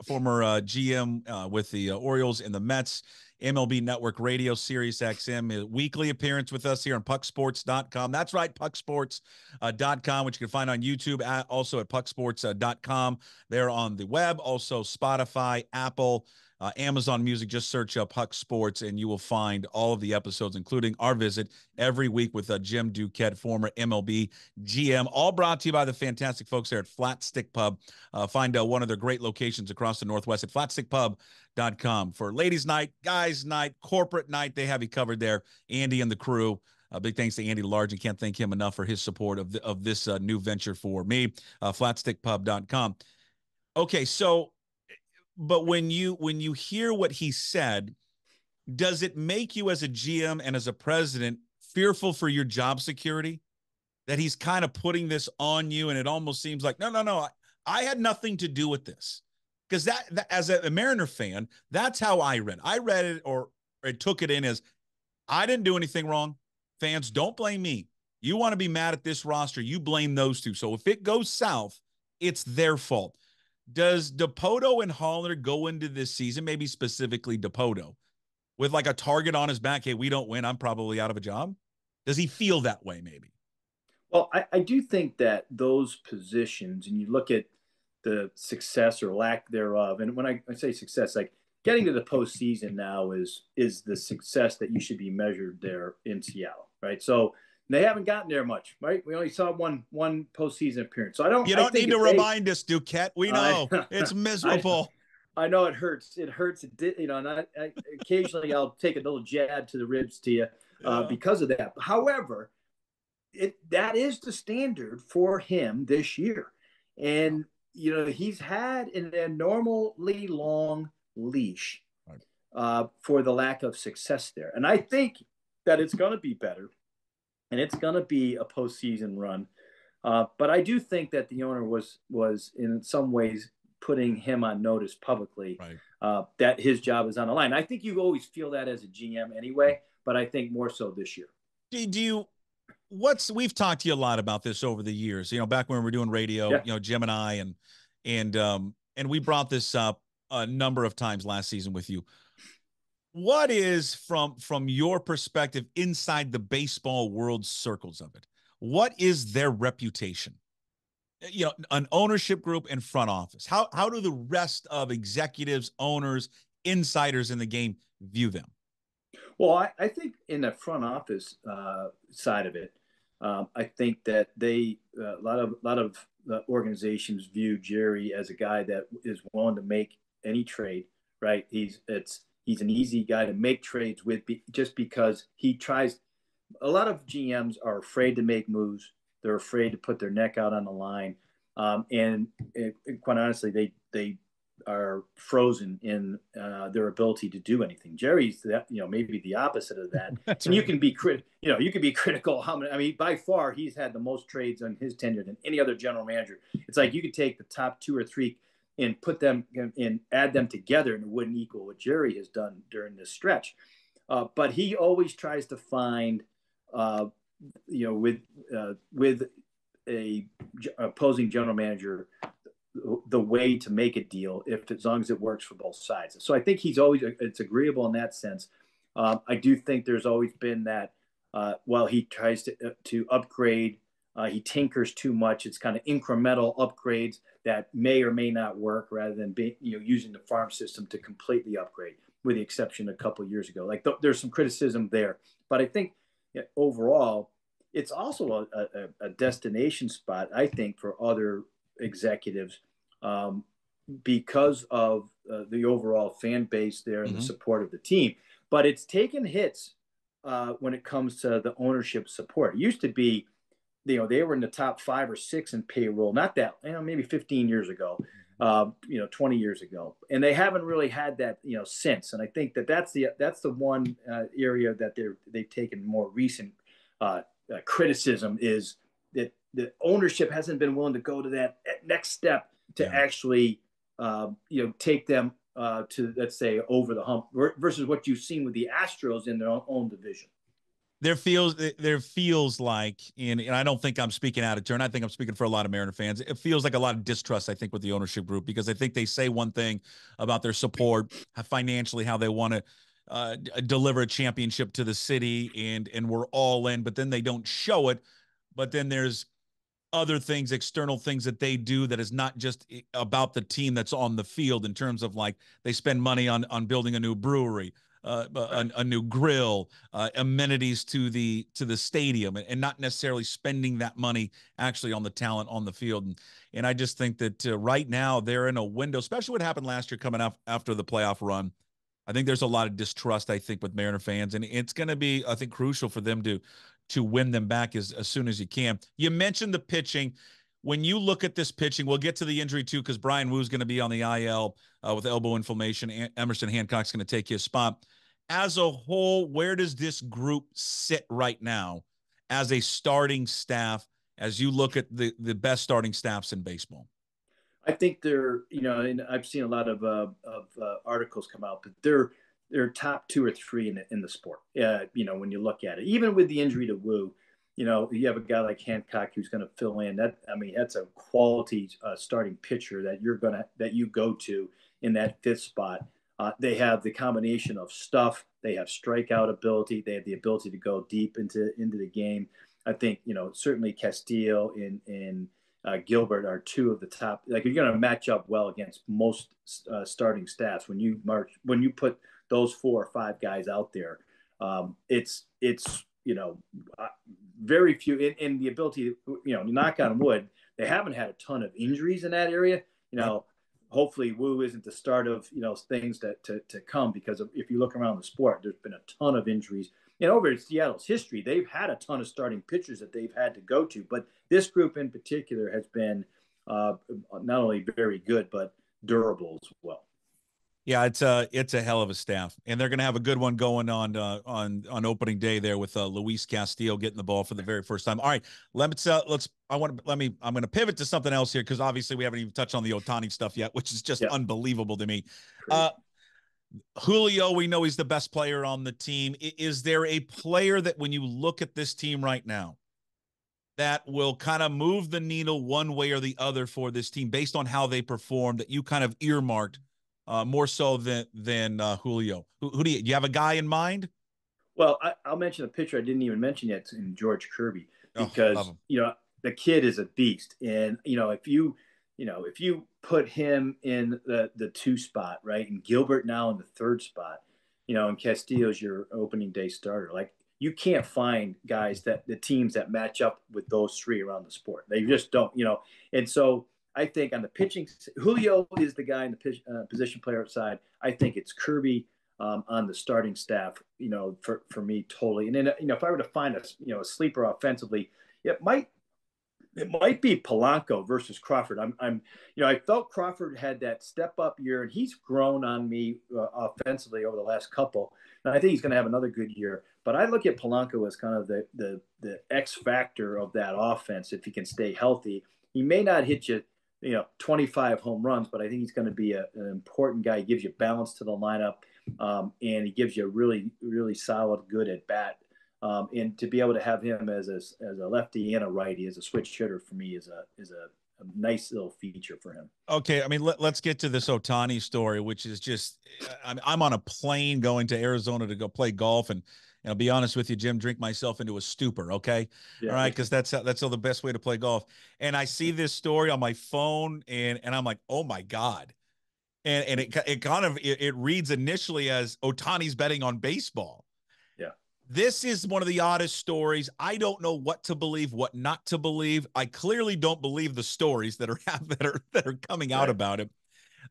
former GM with the Orioles and the Mets, MLB Network Radio, Sirius XM, a weekly appearance with us here on pucksports.com. That's right, pucksports.com, which you can find on YouTube, also at pucksports.com. They're on the web, also Spotify, Apple, Amazon Music. Just search up Puck Sports and you will find all of the episodes, including our visit every week with Jim Duquette, former MLB GM, all brought to you by the fantastic folks there at Flat Stick Pub. Find one of their great locations across the Northwest at flatstickpub.com for ladies night, guys night, corporate night. They have you covered there. Andy and the crew. Big thanks to Andy Large, and can't thank him enough for his support of this new venture for me. Flatstickpub.com. Okay, so but when you hear what he said, does it make you as a GM and as a president fearful for your job security, that he's kind of putting this on you? And it almost seems like, no, I had nothing to do with this. Because that as a Mariner fan, that's how I read it. I read it, or it took it in as, I didn't do anything wrong. Fans, don't blame me. You want to be mad at this roster, you blame those two. So if it goes south, it's their fault. Does Dipoto and Hollander go into this season, maybe specifically Dipoto, with like a target on his back? Hey, we don't win, I'm probably out of a job. Does he feel that way maybe? Well, I do think that those positions, and you look at the success or lack thereof. And when I say success, like getting to the postseason now is the success that you should be measured there in Seattle, right? So they haven't gotten there much, right? We only saw one postseason appearance. So You don't need to remind us, Duquette. We know it's miserable. I know it hurts. It hurts. And I occasionally I'll take a little jab to the ribs to you because of that. However, that is the standard for him this year. And, he's had an abnormally long leash for the lack of success there. And I think that it's going to be better and it's going to be a postseason run. But I do think that the owner was in some ways putting him on notice publicly that his job is on the line. I think you always feel that as a GM anyway, but I think more so this year. We've talked to you a lot about this over the years, back when we were doing radio, Jim and I, and we brought this up a number of times last season with you. What is from your perspective inside the baseball world circles of it? What is their reputation? An ownership group and front office. How do the rest of executives, owners, insiders in the game view them? Well, I think in the front office side of it, I think that a lot of organizations view Jerry as a guy that is willing to make any trade. Right? He's an easy guy to make trades with, just because he tries. A lot of GMs are afraid to make moves. They're afraid to put their neck out on the line, and quite honestly, they are frozen in their ability to do anything. Jerry's maybe the opposite of that. That's and right. you can be critical. How many? I mean, by far, he's had the most trades on his tenure than any other general manager. It's like you could take the top 2 or 3 and put them and add them together, and it wouldn't equal what Jerry has done during this stretch. But he always tries to find, with a opposing general manager, the way to make a deal as long as it works for both sides. So I think it's agreeable in that sense. I do think there's always been that while he tries to upgrade, he tinkers too much. It's kind of incremental upgrades that may or may not work, rather than using the farm system to completely upgrade, with the exception a couple of years ago. Like there's some criticism there, but I think overall, it's also a destination spot, I think, for other executives because of the overall fan base there and the support of the team. But it's taken hits when it comes to the ownership support. It used to be, they were in the top 5 or 6 in payroll, not that, maybe 15 years ago, 20 years ago. And they haven't really had that, since. And I think that's the one area that they've taken more recent criticism, is that the ownership hasn't been willing to go to that next step to actually, take them to, let's say, over the hump, versus what you've seen with the Astros in their own division. There feels like, and I don't think I'm speaking out of turn. I think I'm speaking for a lot of Mariner fans. It feels like a lot of distrust, I think, with the ownership group, because I think they say one thing about their support, financially, how they want to deliver a championship to the city, and we're all in, but then they don't show it. But then there's other things, external things that they do that is not just about the team that's on the field, in terms of, like, they spend money on building a new brewery, a new grill, amenities to the stadium, and not necessarily spending that money actually on the talent on the field. And I just think that right now they're in a window, especially what happened last year coming up after the playoff run. I think there's a lot of distrust, I think, with Mariner fans, and it's going to be, I think, crucial for them to win them back as soon as you can. You mentioned the pitching. When you look at this pitching, we'll get to the injury too, because Brian Woo's going to be on the IL with elbow inflammation. Emerson Hancock's going to take his spot. As a whole, where does this group sit right now as a starting staff, as you look at the best starting staffs in baseball? I think they're, and I've seen a lot of articles come out, but they're top 2 or 3 in the sport. When you look at it, even with the injury to Woo, you have a guy like Hancock who's going to fill in. That's a quality starting pitcher that you go to in that 5th spot. They have the combination of stuff. They have strikeout ability. They have the ability to go deep into the game. I think, certainly Castillo and Gilbert are two of the top. Like, you're going to match up well against most starting staffs when you put those 4 or 5 guys out there. It's very few in the ability. Knock on wood, they haven't had a ton of injuries in that area. Hopefully Wu isn't the start of things to come, because if you look around the sport, there's been a ton of injuries. And over in Seattle's history, they've had a ton of starting pitchers that they've had to go to. But this group in particular has been not only very good, but durable as well. Yeah, it's a hell of a staff, and they're going to have a good one going on opening day there with Luis Castillo getting the ball for the very first time. All right, I'm going to pivot to something else here, because obviously we haven't even touched on the Ohtani stuff yet, which is just unbelievable to me. Julio, we know he's the best player on the team. Is there a player that, when you look at this team right now, that will kind of move the needle one way or the other for this team based on how they perform, that you kind of earmarked more so than Julio? Who do you have a guy in mind? Well, I'll mention a pitcher I didn't even mention yet, in George Kirby, because the kid is a beast, and if you put him in the 2 spot, right, and Gilbert now in the 3rd spot, and Castillo's your opening day starter, like, you can't find guys the teams that match up with those 3 around the sport. They just don't, and so I think on the pitching, Julio is the guy in the position player side. I think it's Kirby on the starting staff, for me, totally. And then, if I were to find a sleeper offensively, it might be Polanco versus Crawford. I felt Crawford had that step up year, and he's grown on me offensively over the last couple. And I think he's going to have another good year. But I look at Polanco as kind of the X factor of that offense if he can stay healthy. He may not hit you 25 home runs, but I think he's going to be an important guy. He gives you balance to the lineup, and he gives you a really, really solid, good at bat. And to be able to have him as a lefty and a righty, as a switch hitter, for me is a nice little feature for him. Okay, I mean, let's get to this Ohtani story, which is just, I'm on a plane going to Arizona to go play golf, and I'll be honest with you, Jim, drink myself into a stupor, okay? Yeah. All right, because that's all the best way to play golf. And I see this story on my phone, and I'm like, oh my God. And it kind of reads initially as Ohtani's betting on baseball. Yeah. This is one of the oddest stories. I don't know what to believe, what not to believe. I clearly don't believe the stories that are coming out about it.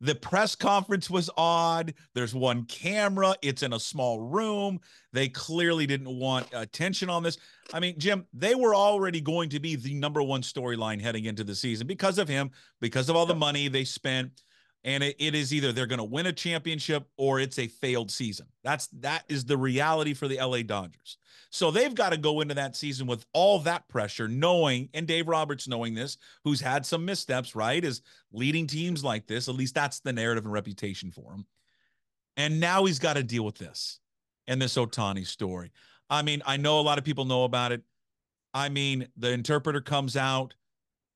The press conference was odd. There's one camera. It's in a small room. They clearly didn't want attention on this. I mean, Jim, they were already going to be the number 1 storyline heading into the season because of him, because of all the money they spent. And it is either they're going to win a championship or it's a failed season. That is the reality for the LA Dodgers. So they've got to go into that season with all that pressure, knowing, and Dave Roberts knowing this, who's had some missteps, right, is leading teams like this. At least that's the narrative and reputation for him. And now he's got to deal with this and this Ohtani story. I mean, I know a lot of people know about it. I mean, the interpreter comes out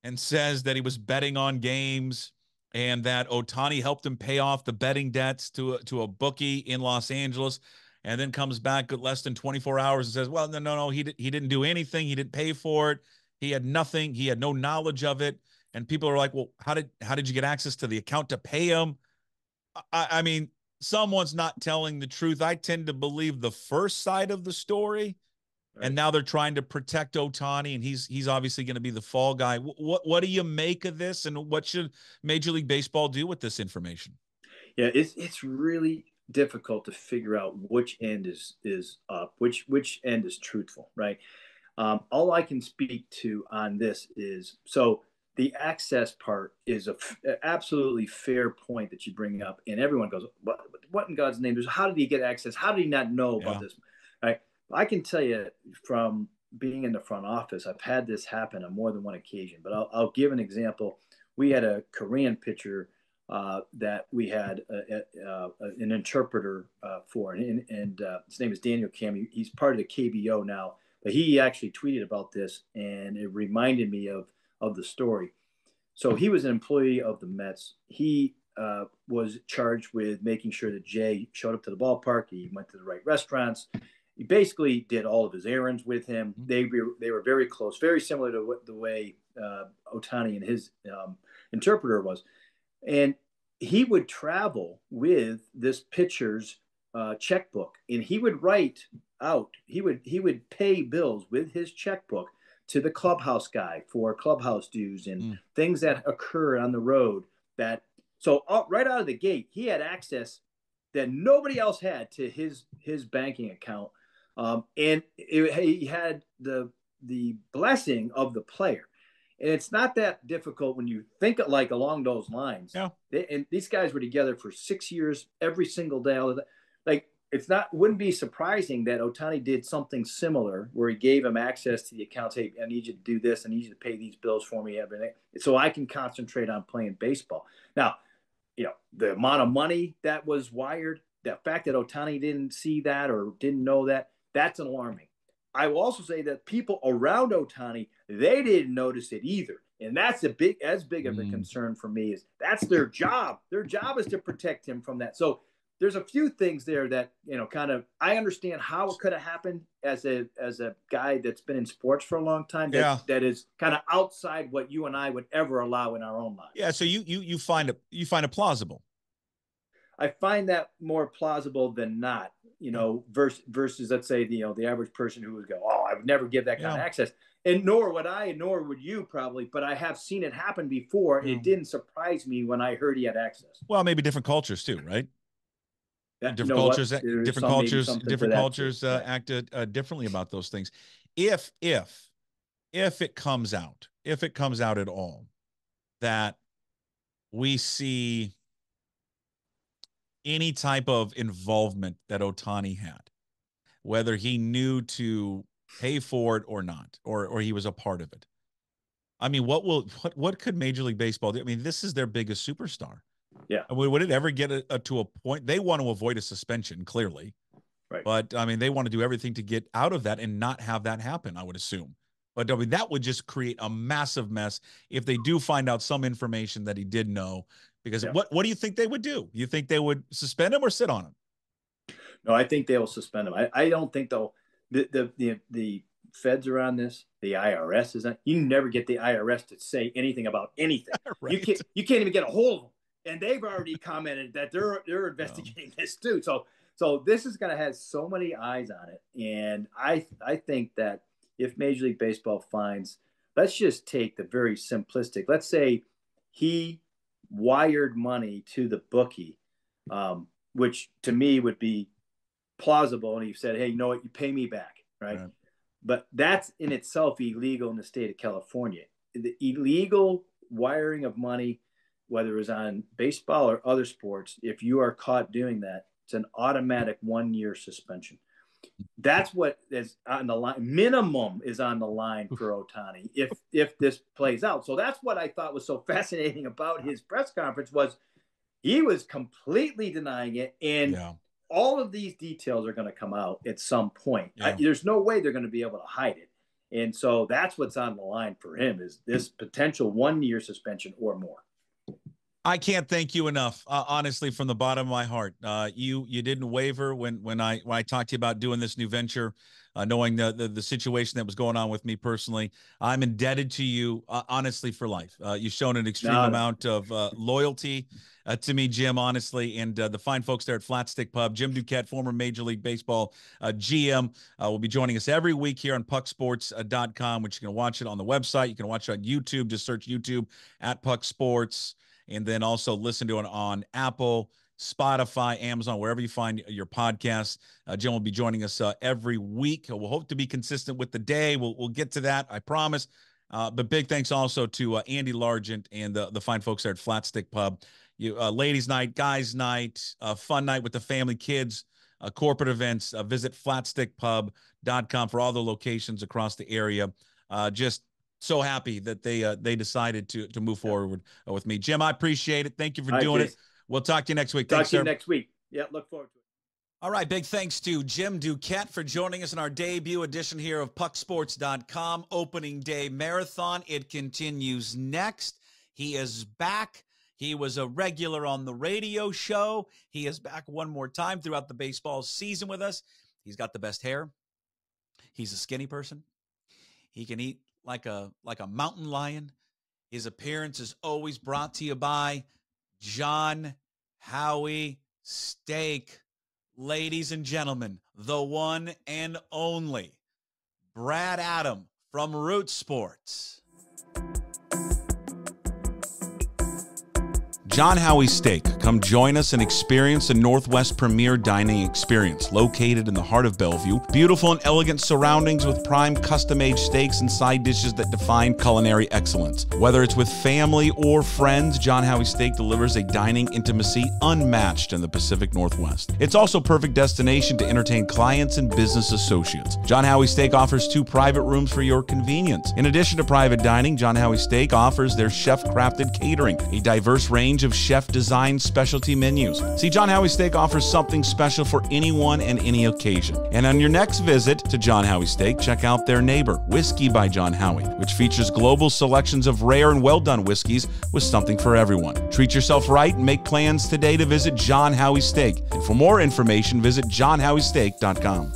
and says that he was betting on games, and that Ohtani helped him pay off the betting debts to a bookie in Los Angeles, and then comes back less than 24 hours and says, well, no, he didn't do anything. He didn't pay for it. He had nothing. He had no knowledge of it. And people are like, well, how did you get access to the account to pay him? I mean, someone's not telling the truth. I tend to believe the first side of the story. Right. And now they're trying to protect Ohtani, and he's obviously going to be the fall guy. What do you make of this, and what should Major League Baseball do with this information? Yeah, it's really difficult to figure out which end is up, which end is truthful, right? All I can speak to on this is, so the access part is a absolutely fair point that you bring up, and everyone goes, what in God's name? How did he get access? How did he not know about this? Right? I can tell you from being in the front office, I've had this happen on more than one occasion, but I'll give an example. We had a Korean pitcher that we had an interpreter for, and his name is Daniel Kim. He's part of the KBO now, but he actually tweeted about this, and it reminded me of the story. So he was an employee of the Mets. He was charged with making sure that Jay showed up to the ballpark. He went to the right restaurants. he basically did all of his errands with him. Mm-hmm. They were very close, very similar to the way Ohtani and his interpreter was. And he would travel with this pitcher's checkbook, and he would write out. He would pay bills with his checkbook to the clubhouse guy for clubhouse dues and things that occur on the road. So right out of the gate, he had access that nobody else had to his banking account, and he had the blessing of the player. And it's not that difficult when you think it like along those lines. Yeah. And these guys were together for 6 years, every single day. Like, wouldn't be surprising that Ohtani did something similar where he gave him access to the accounts. Hey, I need you to do this. I need you to pay these bills for me every day so I can concentrate on playing baseball. Now, the amount of money that was wired, the fact that Ohtani didn't see that or didn't know that, that's alarming. I will also say that people around Ohtani, they didn't notice it either. And that's as big of a concern for me. Is that's their job. Their job is to protect him from that. So there's a few things there that, kind of, I understand how it could have happened as a guy that's been in sports for a long time. That is kind of outside what you and I would ever allow in our own lives. Yeah. So you find it plausible. I find that more plausible than not, versus let's say, the average person who would go, oh, I would never give that kind of access. And nor would I, and nor would you probably, but I have seen it happen before. And it didn't surprise me when I heard he had access. Well, maybe different cultures too, right? Different cultures acted differently about those things. If it comes out at all that we see any type of involvement that Ohtani had, whether he knew to pay for it or not, or he was a part of it, I mean, what could Major League Baseball do? I mean, this is their biggest superstar. Yeah. Would it ever get to a point? They want to avoid a suspension, clearly. Right. But, I mean, they want to do everything to get out of that and not have that happen, I would assume. But, I mean, that would just create a massive mess if they do find out some information that he did know. Because what do you think they would do? You think they would suspend him or sit on him? No, I think they will suspend him. I don't think they'll – the feds are on this. The IRS is on. You never get the IRS to say anything about anything. Right. You can't even get a hold of them. And they've already commented that they're investigating this too. So this is going to have so many eyes on it. And I think that if Major League Baseball finds, let's just take the very simplistic, let's say he wired money to the bookie, which to me would be plausible. And he said, hey, you know what, you pay me back, right? But that's in itself illegal in the state of California. The illegal wiring of money, whether it's on baseball or other sports, if you are caught doing that, it's an automatic 1-year suspension. That's what is on the line. Minimum is on the line for Ohtani if this plays out. So that's what I thought was so fascinating about his press conference was he was completely denying it. And all of these details are going to come out at some point. There's no way they're going to be able to hide it. And so that's what's on the line for him is this potential 1-year suspension or more. I can't thank you enough, honestly, from the bottom of my heart. You didn't waver when I talked to you about doing this new venture, knowing the situation that was going on with me personally. I'm indebted to you, honestly, for life. You've shown an extreme amount of loyalty to me, Jim, honestly, and the fine folks there at Flat Stick Pub. Jim Duquette, former Major League Baseball GM, will be joining us every week here on pucksports.com, which you can watch it on the website. You can watch it on YouTube. Just search YouTube at Puck Sports. And then also listen to it on Apple, Spotify, Amazon, wherever you find your podcasts. Jim will be joining us every week. We'll hope to be consistent with the day. We'll get to that, I promise. But big thanks also to Andy Largent and the fine folks there at Flat Stick Pub. Ladies' night, guys' night, fun night with the family, kids, corporate events. Visit flatstickpub.com for all the locations across the area. Just so happy that they decided to move forward with me. Jim, I appreciate it. Thank you for doing it. We'll talk to you next week. Talk to you next week. Yeah, look forward to it. All right, big thanks to Jim Duquette for joining us in our debut edition here of pucksports.com opening day marathon. It continues next. He is back. He was a regular on the radio show. He is back one more time throughout the baseball season with us. He's got the best hair. He's a skinny person. He can eat like a mountain lion. His appearance is always brought to you by John Howie Steak. Ladies and gentlemen, the one and only Brad Adam from Root Sports. John Howie Steak. Come join us and experience the Northwest Premier Dining Experience, located in the heart of Bellevue. Beautiful and elegant surroundings with prime custom-made steaks and side dishes that define culinary excellence. Whether it's with family or friends, John Howie Steak delivers a dining intimacy unmatched in the Pacific Northwest. It's also a perfect destination to entertain clients and business associates. John Howie Steak offers 2 private rooms for your convenience. In addition to private dining, John Howie Steak offers their chef-crafted catering, a diverse range of chef-designed specialty menus. See, John Howie Steak offers something special for anyone and any occasion. And on your next visit to John Howie Steak, check out their neighbor, Whiskey by John Howie, which features global selections of rare and well-done whiskeys with something for everyone. Treat yourself right and make plans today to visit John Howie Steak. And for more information, visit johnhowiesteak.com.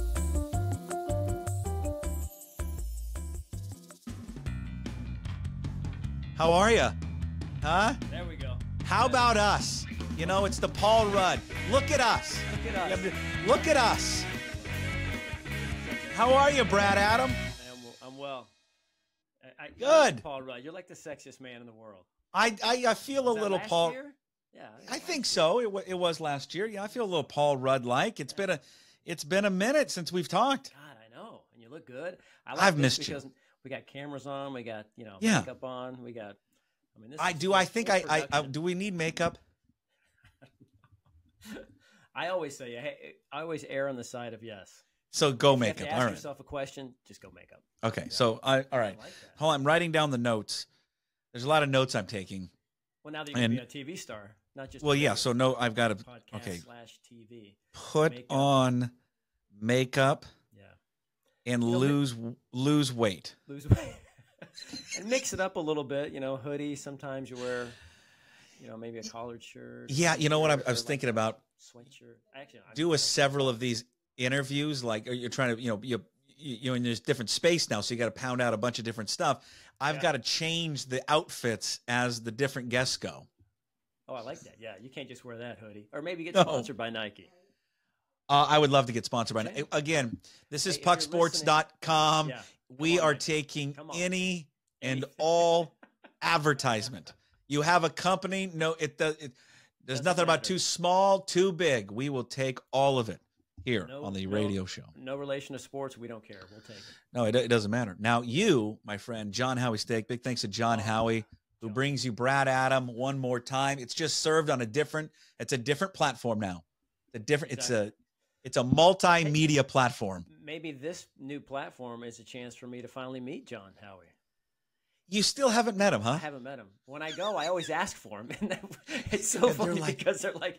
How are you? Huh? There we go. How about us? You know, it's the Paul Rudd. Look at us. Look at us. Look at us. How are you, Brad Adam? I'm well. Good. Paul Rudd, you're like the sexiest man in the world. I feel a little last Paul. Year? Yeah. I think so. It was last year. Yeah, I feel a little Paul Rudd-like. It's been a minute since we've talked. God, I know. And you look good. I've missed you. Because we got cameras on. We got makeup on. We got. I mean, do we need makeup? I always say, hey, I always err on the side of yes. So go if makeup. You have to all ask right. yourself a question. Just go makeup. Okay. Yeah. So all right. I like that. Hold on. I'm writing down the notes. There's a lot of notes I'm taking. Well, now that you're going to be a TV star, not just. Well, yeah. So no, I've got to. Podcast / TV. Put makeup. On makeup. Yeah. And lose weight. Lose weight. And mix it up a little bit, hoodie. Sometimes you wear, maybe a collared shirt. Yeah, you know what I was thinking about? Sweatshirt. Actually, several of these interviews, like you're trying to, and there's different space now, so you got to pound out a bunch of different stuff. I've got to change the outfits as the different guests go. Oh, I like that. Yeah, you can't just wear that hoodie, or maybe get sponsored by Nike. I would love to get sponsored by Nike. Again, this is pucksports.com. Yeah. We are taking any and all advertisement. You have a company, there's nothing about too small, too big. We will take all of it here on the radio show. No relation to sports. We don't care. We'll take it. No, it doesn't matter. Now, you, my friend, John Howie Steak, big thanks to John Howie, who brings you Brad Adam one more time. It's just served on a different platform now. It's a multimedia platform. Maybe this new platform is a chance for me to finally meet John Howie. You still haven't met him, huh? I haven't met him. When I go, I always ask for him. And it's so funny because they're like,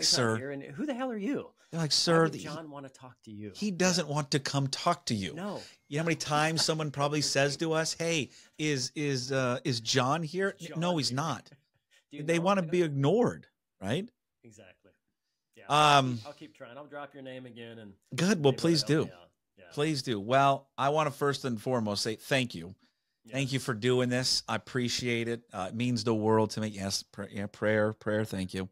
sir. And who the hell are you? They're like, sir. Why would John want to talk to you? He doesn't want to come talk to you. No. You know how many times someone probably says to us, hey, is John here? No, he's not. They want to be ignored, right? Exactly. Yeah, I'll keep trying. I'll drop your name again. And good. Well, please do. Yeah. Please do. Well, I want to first and foremost say thank you. Yeah. Thank you for doing this. I appreciate it. It means the world to me. Yes, prayer. Thank you.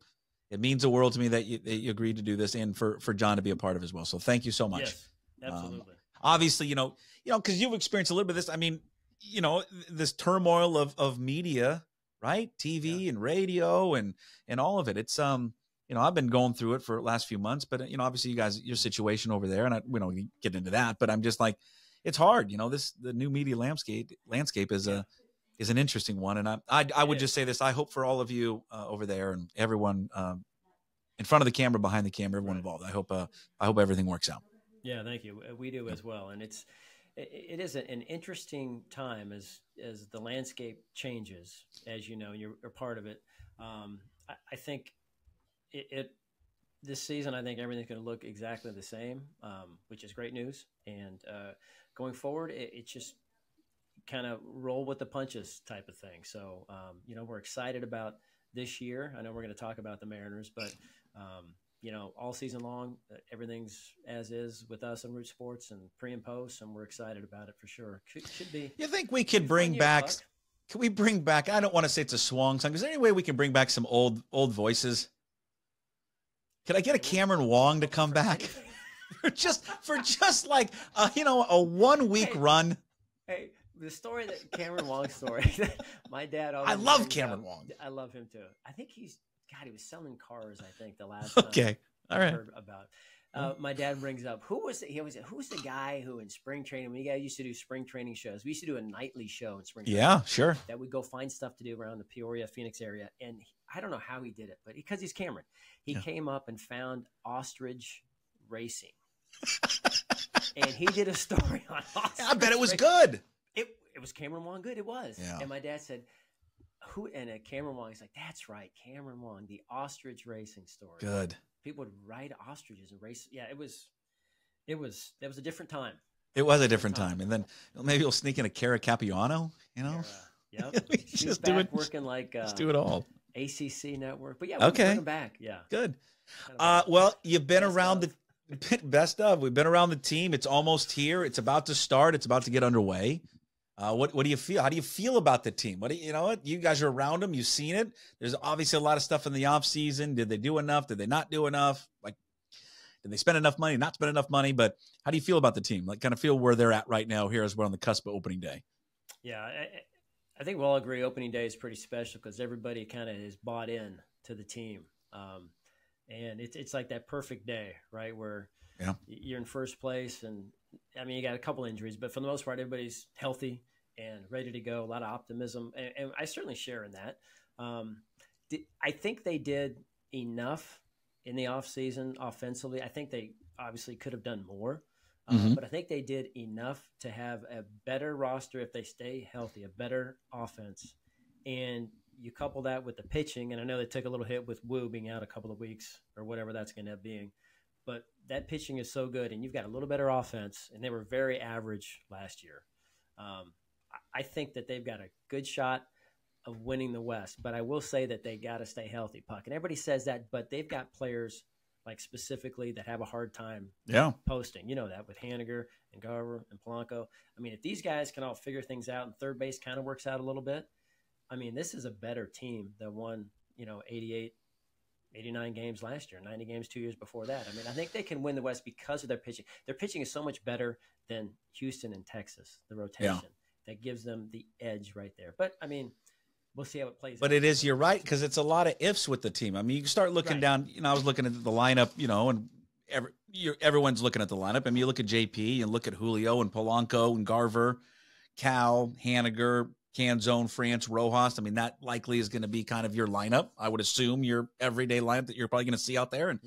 It means the world to me that you agreed to do this and for John to be a part of it as well. So thank you so much. Yes, absolutely. Obviously, because you've experienced a little bit of this. I mean, this turmoil of media, right? TV and radio and all of it. It's I've been going through it for the last few months, but obviously you guys, your situation over there, and we don't get into that, but I'm just like, it's hard. The new media landscape is an interesting one. And I would just say this. I hope for all of you over there and everyone in front of the camera, behind the camera, everyone involved. I hope everything works out. Yeah, thank you. We do as well. And it is an interesting time as the landscape changes, as you know, you're a part of it. I think this season, I think everything's going to look exactly the same, which is great news. And going forward, it's just kind of roll with the punches type of thing. So, we're excited about this year. I know we're going to talk about the Mariners, but all season long, everything's as is with us in Root Sports and pre and post, and we're excited about it for sure. Should be. You think we could bring back? Can we bring back? I don't want to say it's a swan song. Is there any way we can bring back some old voices? Could I get a Cameron Wong to come back for just like a 1 week run? Hey, the story that Cameron Wong story. My dad. I love Cameron Wong. I love him too. I think he was selling cars. I think the last time okay, all right. I heard about. My dad brings up who's the guy who in spring training, when you guys used to do spring training shows, we used to do a nightly show in spring training. Yeah, sure. That we'd go find stuff to do around the Peoria, Phoenix area. And I don't know how he did it, but because he's Cameron, he came up and found ostrich racing. And he did a story on ostrich I bet it was racing. good. It was Cameron Wong good. It was. Yeah. And my dad said, Cameron Wong, he's like, that's right, Cameron Wong, the ostrich racing story. Good. People would ride ostriches and race. Yeah, that was a different time. It was a different time. And then maybe we'll sneak in a Cara Capuano, Yep. Just do it. Working like just do it all. ACC network. But yeah, we'll bring them back. Yeah. Good. Well, you've been around the best of. We've been around the team. It's almost here. It's about to start. It's about to get underway. What do you feel? How do you feel about the team? You guys are around them. You've seen it. There's obviously a lot of stuff in the off season. Did they do enough? Did they not do enough? Did they spend enough money? Not spend enough money? But how do you feel about the team? Kind of feel where they're at right now here as we're on the cusp of opening day. Yeah, I think we'll all agree opening day is pretty special because everybody kind of is bought in to the team. And it's like that perfect day, right? Where you're in first place. And I mean, you got a couple injuries, but for the most part, everybody's healthy and ready to go. A lot of optimism. And I certainly share in that. I think they did enough in the offseason offensively. I think they obviously could have done more. But I think they did enough to have a better roster if they stay healthy, a better offense. And you couple that with the pitching, and I know they took a little hit with Wu being out a couple of weeks or whatever that's going to end up being. But that pitching is so good, and you've got a little better offense, and they were very average last year. I think that they've got a good shot of winning the West, but I will say that they got to stay healthy, Puck. And everybody says that, but they've got players – like specifically that have a hard time posting. You know that with Haniger and Garver and Polanco. I mean, if these guys can all figure things out and third base kind of works out a little bit, I mean, this is a better team that won, 88, 89 games last year, 90 games 2 years before that. I mean, I think they can win the West because of their pitching. Their pitching is so much better than Houston and Texas, the rotation. That gives them the edge right there. But, I mean, we'll see how it plays out. But it is, you're right, because it's a lot of ifs with the team. I mean, you start looking down, I was looking at the lineup, and everyone's looking at the lineup. I mean, you look at JP and look at Julio and Polanco and Garver, Cal, Haniger, Canzone, France, Rojas. I mean, that likely is going to be kind of your lineup. I would assume your everyday lineup that you're probably going to see out there. And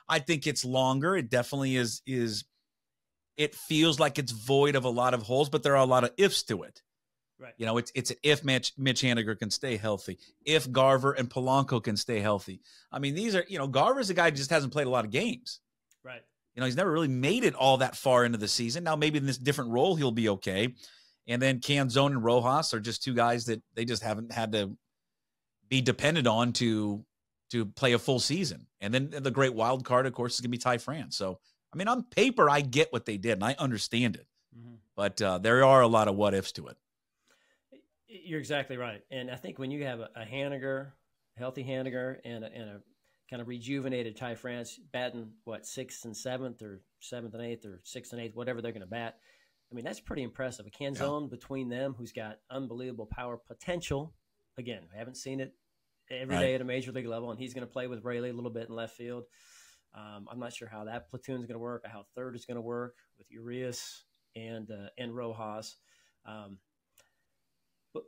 I think it's longer. It definitely is. It feels like it's void of a lot of holes, but there are a lot of ifs to it. Right. It's an if Mitch Haniger can stay healthy, if Garver and Polanco can stay healthy. I mean, these are, Garver's a guy who just hasn't played a lot of games. Right. He's never really made it all that far into the season. Now, maybe in this different role, he'll be okay. And then Canzone and Rojas are just two guys that they just haven't had to be dependent on to play a full season. And then the great wild card, of course, is going to be Ty France. So, I mean, on paper, I get what they did, and I understand it. But there are a lot of what-ifs to it. You're exactly right. And I think when you have a Haniger, healthy Haniger, and a kind of rejuvenated Ty France batting, 6th and 7th or 7th and 8th or 6th and 8th, whatever they're going to bat, I mean, that's pretty impressive. A Canzone between them who's got unbelievable power potential. Again, we haven't seen it every day at a major league level, and he's going to play with Rayleigh a little bit in left field. I'm not sure how that platoon is going to work, or how third is going to work with Urias and Rojas.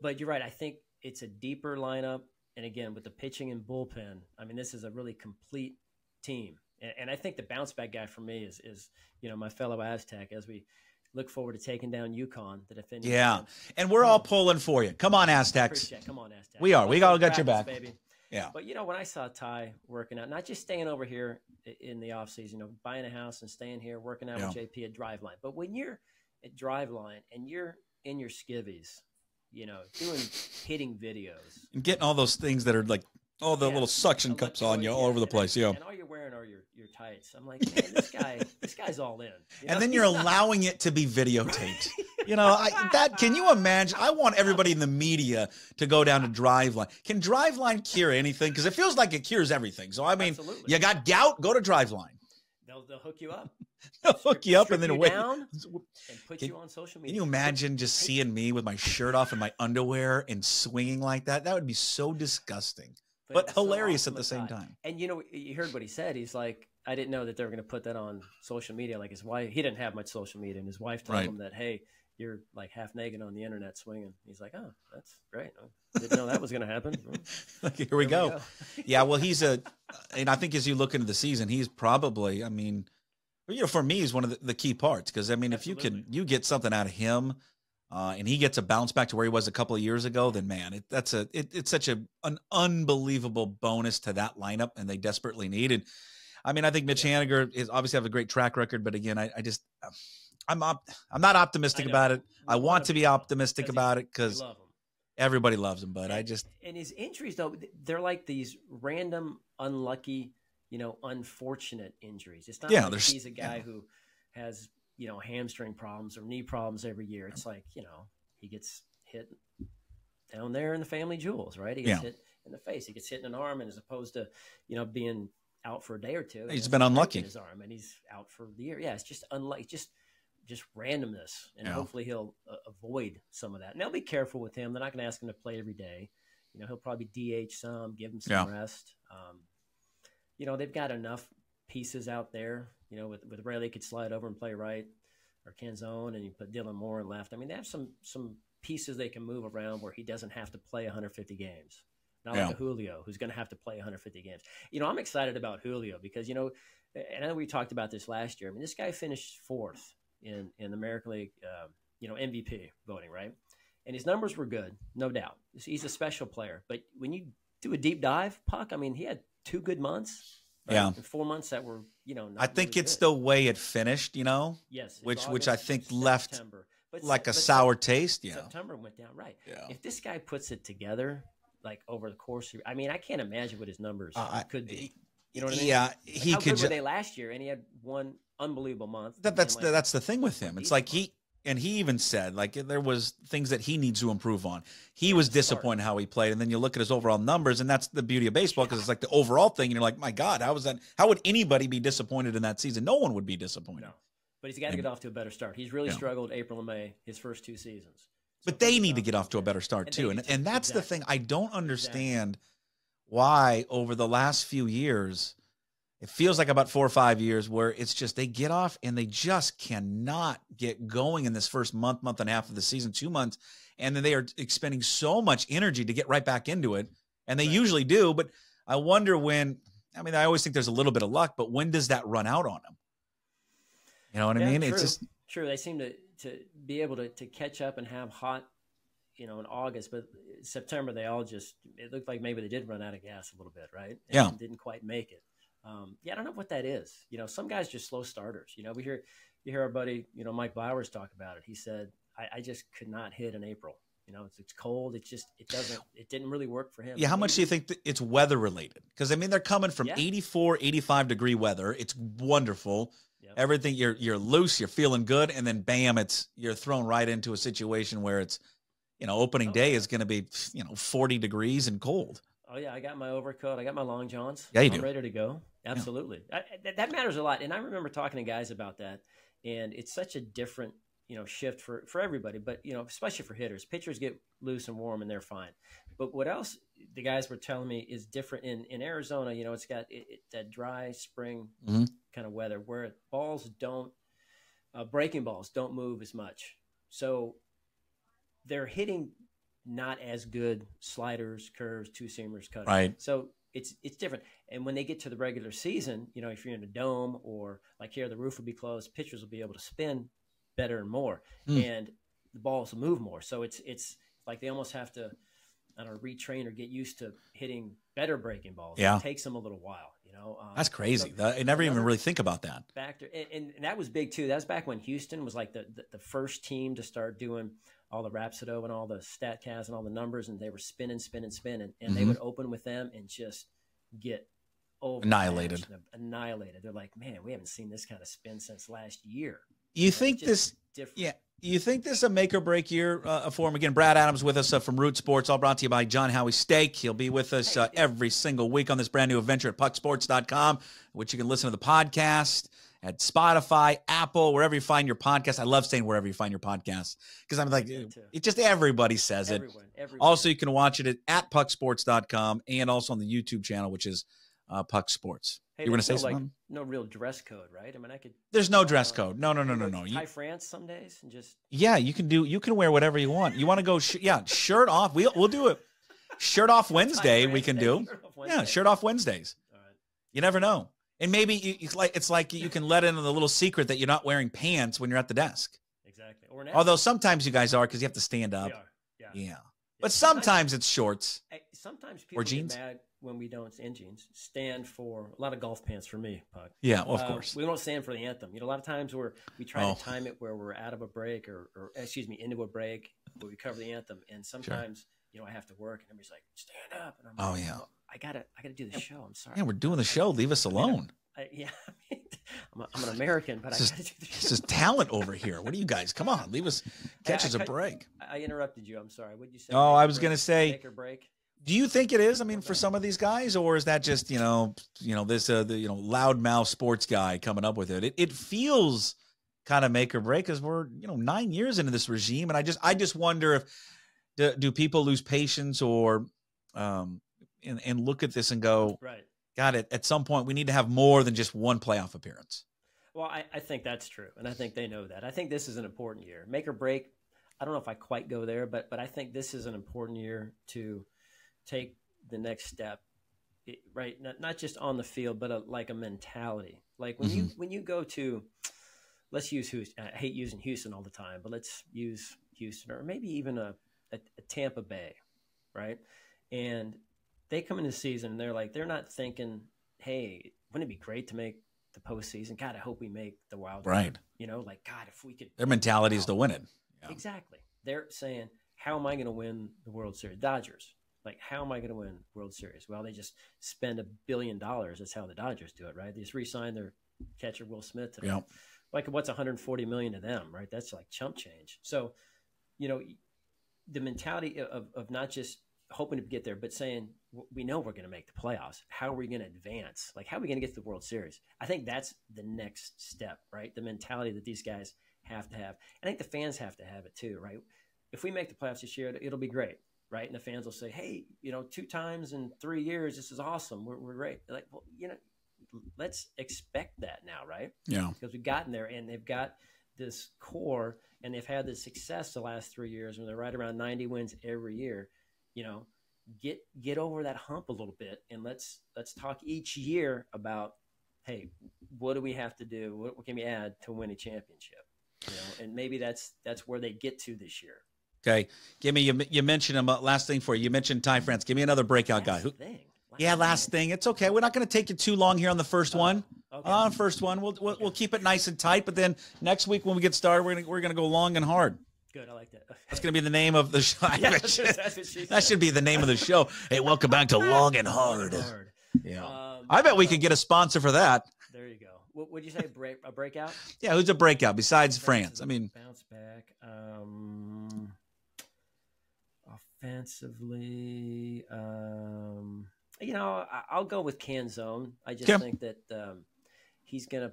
But you're right. I think it's a deeper lineup. And again, with the pitching and bullpen, I mean, this is a really complete team. And I think the bounce back guy for me is my fellow Aztec as we look forward to taking down UConn. The defending champs. And we're all pulling for you. Come on, Aztecs. Come on, Aztecs. We are. We all got your back. Baby. Yeah. But, when I saw Ty working out, not just staying over here in the offseason, buying a house and staying here, working out with JP at Driveline. But when you're at Driveline and you're in your skivvies, doing hitting videos and getting all those things that are like Oh, the little suction cups on you all over the place. Yeah. And all you're wearing are your tights. I'm like, man, this guy's all in. And then you're allowing it to be videotaped. Can you imagine? I want everybody in the media to go down to Driveline. Can Driveline cure anything? Because it feels like it cures everything. So, I mean, Absolutely. You got gout, go to Driveline. They'll hook you up. They'll hook you up and then wait. Down and put you on social media. Can you imagine just seeing me with my shirt off and my underwear and swinging like that? That would be so disgusting. But hilarious so awesome at the same time. And you heard what he said. He's like, I didn't know that they were going to put that on social media. Like his wife, he didn't have much social media, and his wife told him that, hey, you're like half naked on the internet swinging. He's like, oh, that's great. I didn't know that was going to happen. Here we go. Yeah, well, and I think as you look into the season, he's probably, I mean, for me, he's one of the key parts. Because, I mean, Absolutely. If you get something out of him, and he gets a bounce back to where he was a couple of years ago, then man, it's such an unbelievable bonus to that lineup, and they desperately needed. I mean, I think Mitch Haniger is obviously have a great track record, but again, I'm not optimistic about it. I want to be optimistic about it because everybody loves him, but and his injuries though, they're like these random, unlucky, unfortunate injuries. It's not like he's a guy who has hamstring problems or knee problems every year. It's like, he gets hit down there in the family jewels, right? He gets hit in the face. He gets hit in an arm, and as opposed to, being out for a day or two, he's been unlucky. His arm, and he's out for the year. Yeah, it's just unlucky, just randomness, and hopefully he'll avoid some of that. And they'll be careful with him. They're not going to ask him to play every day. He'll probably DH some, give him some rest. They've got enough pieces out there. With Rayleigh could slide over and play right, or Canzone, and you put Dylan Moore in left. I mean, they have some pieces they can move around where he doesn't have to play 150 games. Not like a Julio, who's going to have to play 150 games. I'm excited about Julio because, and I know we talked about this last year. I mean, this guy finished 4th in the American League, MVP voting, right? And his numbers were good, no doubt. He's a special player. But when you do a deep dive, Puck, I mean, he had 2 good months. Right? Yeah. And 4 months that were, not I think really it's good. the way it finished, Yes. Which I think left like a sour taste. Yeah. September went down, right. Yeah. If this guy puts it together, like over the course of, I mean, I can't imagine what his numbers could be. You know what I mean? Yeah. How good were they last year? And he had one unbelievable month. That's the thing with him. It's like he even said, like, there was things that he needs to improve on. He was disappointed how he played. And then you look at his overall numbers, and that's the beauty of baseball, because it's like the overall thing. And you're like, my God, how would anybody be disappointed in that season? No one would be disappointed. No. But he's got to get off to a better start. He's really struggled April and May, his first 2 seasons. But they need to get off to a better start too. And that's the thing. I don't understand why over the last few years, it feels like about 4 or 5 years, where it's just they get off and they just cannot get going in this first month and a half of the season, 2 months. And then they are expending so much energy to get right back into it. And they usually do. But I wonder when, I mean, I always think there's a little bit of luck, but when does that run out on them? You know what I mean? True. It's just true. They seem to be able to catch up and have hot, in August, but September, they all it looked like maybe they did run out of gas a little bit, right? And didn't quite make it. I don't know what that is. Some guys just slow starters. You hear our buddy, Mike Bowers talk about it. He said, I just could not hit in April. It's cold. It didn't really work for him. Yeah. How much do you think that it's weather related? Because I mean, they're coming from 84, 85 degree weather. It's wonderful. Yep. Everything you're loose, you're feeling good. And then bam, you're thrown right into a situation where it's, opening day is going to be, 40 degrees and cold. Oh yeah. I got my overcoat. I got my long johns. Yeah, I'm ready to go. Absolutely. Yeah. That matters a lot. And I remember talking to guys about that, and it's such a different, shift for everybody, but, especially for hitters. Pitchers get loose and warm and they're fine. But what else the guys were telling me is different in Arizona, it's got that dry spring kind of weather where breaking balls don't move as much. So they're hitting not as good sliders, curves, 2-seamers, cutters. Right. So it's different. And when they get to the regular season, if you're in a dome or like here, the roof will be closed, pitchers will be able to spin better and more, and the balls will move more. So it's like they almost have to, retrain or get used to hitting better breaking balls. Yeah. It takes them a little while, That's crazy. I never even really think about that. Factor, and that was big too. That was back when Houston was like the first team to start doing all the Rapsodo and all the StatCast and all the numbers, and they were spinning, and they would open with them and just get annihilated. They're like, man, we haven't seen this kind of spin since last year. You think this? Different. Yeah. You think this is a make or break year for him? Again, Brad Adams with us from Root Sports, all brought to you by John Howie Steak. He'll be with us every single week on this brand new adventure at pucksports.com, which you can listen to the podcast at Spotify, Apple, wherever you find your podcast. I love saying wherever you find your podcast because I'm like, it just everybody says it. Everyone. Also, you can watch it at pucksports.com and also on the YouTube channel, which is Puck Sports. Hey, you want to say something? Like, no real dress code, right? I mean, I could. There's no dress code. No. Thai France some days and just. Yeah, you can wear whatever you want. You want to go? Shirt off. We'll do it. Shirt off Wednesday. We can do. Shirt off Wednesdays. All right. You never know, and maybe it's like you can let in the little secret that you're not wearing pants when you're at the desk. Exactly. Although sometimes you guys are because you have to stand up. We are. Yeah. But sometimes it's shorts. Sometimes people or jeans. Get mad when we don't, in jeans, stand for a lot of golf pants for me, Puck. Yeah, well, of course. We don't stand for the anthem. You know, a lot of times we try to time it where we're out of a break or into a break where we cover the anthem. And sometimes, I have to work and everybody's like, stand up. And I'm like, well, I gotta do the show. I'm sorry. Yeah, we're doing the show. Leave us alone. I'm an American, but I got to do the show. This is talent over here. What do you guys? Come on, leave us, catch us a break. I interrupted you. I'm sorry. What did you say? Oh, I was going to say, make or break. Do you think it is? I mean, for some of these guys, or is that just this loudmouth sports guy coming up with it? It feels kind of make or break because we're 9 years into this regime, and I just wonder if do people lose patience or and look at this and go, right, got it. At some point, we need to have more than just one playoff appearance. Well, I think that's true, and I think they know that. I think this is an important year, make or break. I don't know if I quite go there, but I think this is an important year to take the next step, right? Not just on the field, but like a mentality. Like when you go to, let's use Houston. I hate using Houston all the time, but let's use Houston or maybe even a Tampa Bay, right? And they come into the season and they're not thinking, hey, wouldn't it be great to make the postseason? God, I hope we make the wild card. Right. God, if we could. Their mentality is to win it. Yeah. Exactly. They're saying, how am I going to win the World Series? Dodgers. Like, how am I going to win World Series? Well, they just spend $1 billion. That's how the Dodgers do it, right? They just re-signed their catcher, Will Smith, today. Yep. Like, what's $140 million to them, right? That's like chump change. So, the mentality of not just hoping to get there, but saying, we know we're going to make the playoffs. How are we going to advance? Like, how are we going to get to the World Series? I think that's the next step, right? The mentality that these guys have to have. I think the fans have to have it too, right? If we make the playoffs this year, it'll be great. Right. And the fans will say, hey, 2 times in 3 years, this is awesome. We're great. They're like, well, let's expect that now. Right. Yeah. Because we've gotten there and they've got this core and they've had this success the last 3 years when they're right around 90 wins every year. Get over that hump a little bit. And let's talk each year about, hey, what do we have to do? What can we add to win a championship? And maybe that's where they get to this year. Okay, give me. You mentioned him. Last thing for you. You mentioned Ty France. Give me another breakout guy. Last thing. It's okay. We're not going to take you too long here on the first one. Okay. First one. We'll keep it nice and tight. But then next week when we get started, we're gonna go long and hard. Good. I like that. Okay. That's going to be the name of the show. That should be the name of the show. Hey, welcome back to Long and Hard. Yeah. I bet we could get a sponsor for that. There you go. What would you say? A breakout? Yeah. Who's a breakout besides France? I mean, bounce back. Offensively, I'll go with Canzone. I just think that he's gonna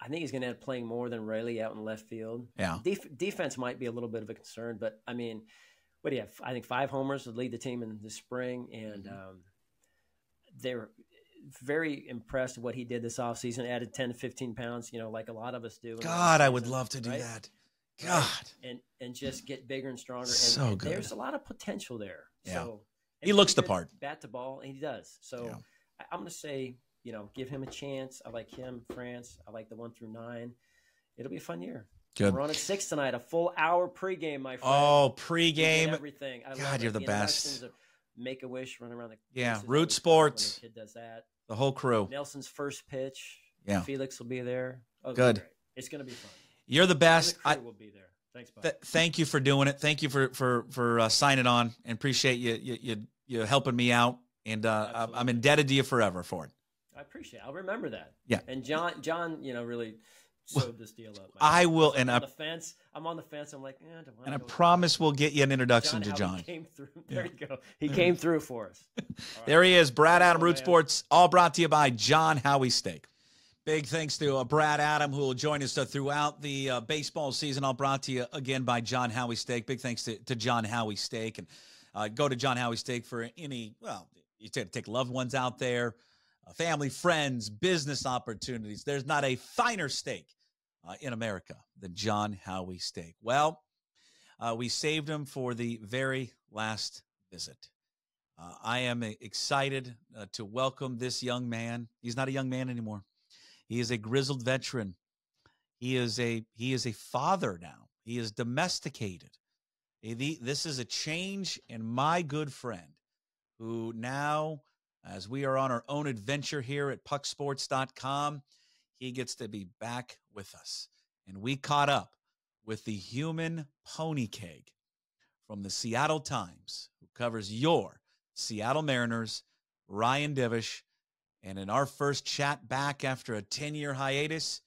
end up playing more than Rayleigh out in left field. Yeah, defense might be a little bit of a concern, but I mean, what do you have? I think 5 homers would lead the team in the spring, and they're very impressed with what he did this offseason. Added 10 to 15 pounds, like a lot of us do. God, I would love to do that. God, and just get bigger and stronger. And good. There's a lot of potential there. Yeah. So he looks the part. Bat to ball, and he does. So I'm going to say, give him a chance. I like him, France. I like the 1 through 9. It'll be a fun year. Good. We're on at 6 tonight. A full hour pregame, my friend. Oh, pregame! Everything. God, you're the best. Make a wish, run around the Root Sports. The kid does that. The whole crew. Nelson's first pitch. Yeah. Felix will be there. Oh, good. It's going to be fun. You're the best. The crew will be there. Thanks, Bob. Thank you for doing it. Thank you for signing on, and appreciate you helping me out. And I'm indebted to you forever for it. I appreciate it. I'll remember that. Yeah. And John, really sewed this deal up. I will. And I'm on the fence. I'm like, I promise we'll get you an introduction to John. He came through. There you go. He came through for us. There he is, Brad Adam, Root Sports, all brought to you by John Howie Steak. Big thanks to Brad Adam, who will join us throughout the baseball season, all brought to you again by John Howie Steak. Big thanks to John Howie Steak. And go to John Howie Steak for any, you take loved ones out there, family, friends, business opportunities. There's not a finer steak in America than John Howie Steak. Well, we saved him for the very last visit. I am excited to welcome this young man. He's not a young man anymore. He is a grizzled veteran. He is a father now. He is domesticated. This is a change in my good friend, who now, as we are on our own adventure here at pucksports.com, he gets to be back with us. And we caught up with the human pony keg from the Seattle Times, who covers your Seattle Mariners, Ryan Divish. And in our first chat back after a 10-year hiatus,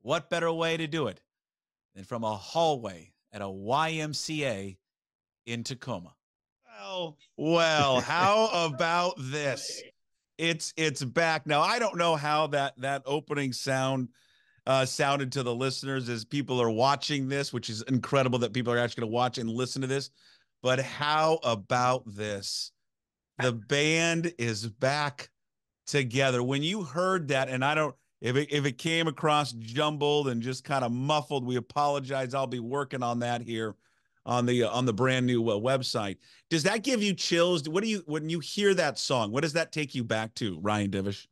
what better way to do it than from a hallway at a YMCA in Tacoma? Well, how about this? It's back. Now, I don't know how that opening sounded to the listeners as people are watching this, which is incredible that people are actually going to watch and listen to this. But how about this? The band is back together. When you heard that, and I don't, if it came across jumbled and just kind of muffled, we apologize. I'll be working on that here on the brand new website. Does that give you chills? When you hear that song, what does that take you back to, Ryan Divish?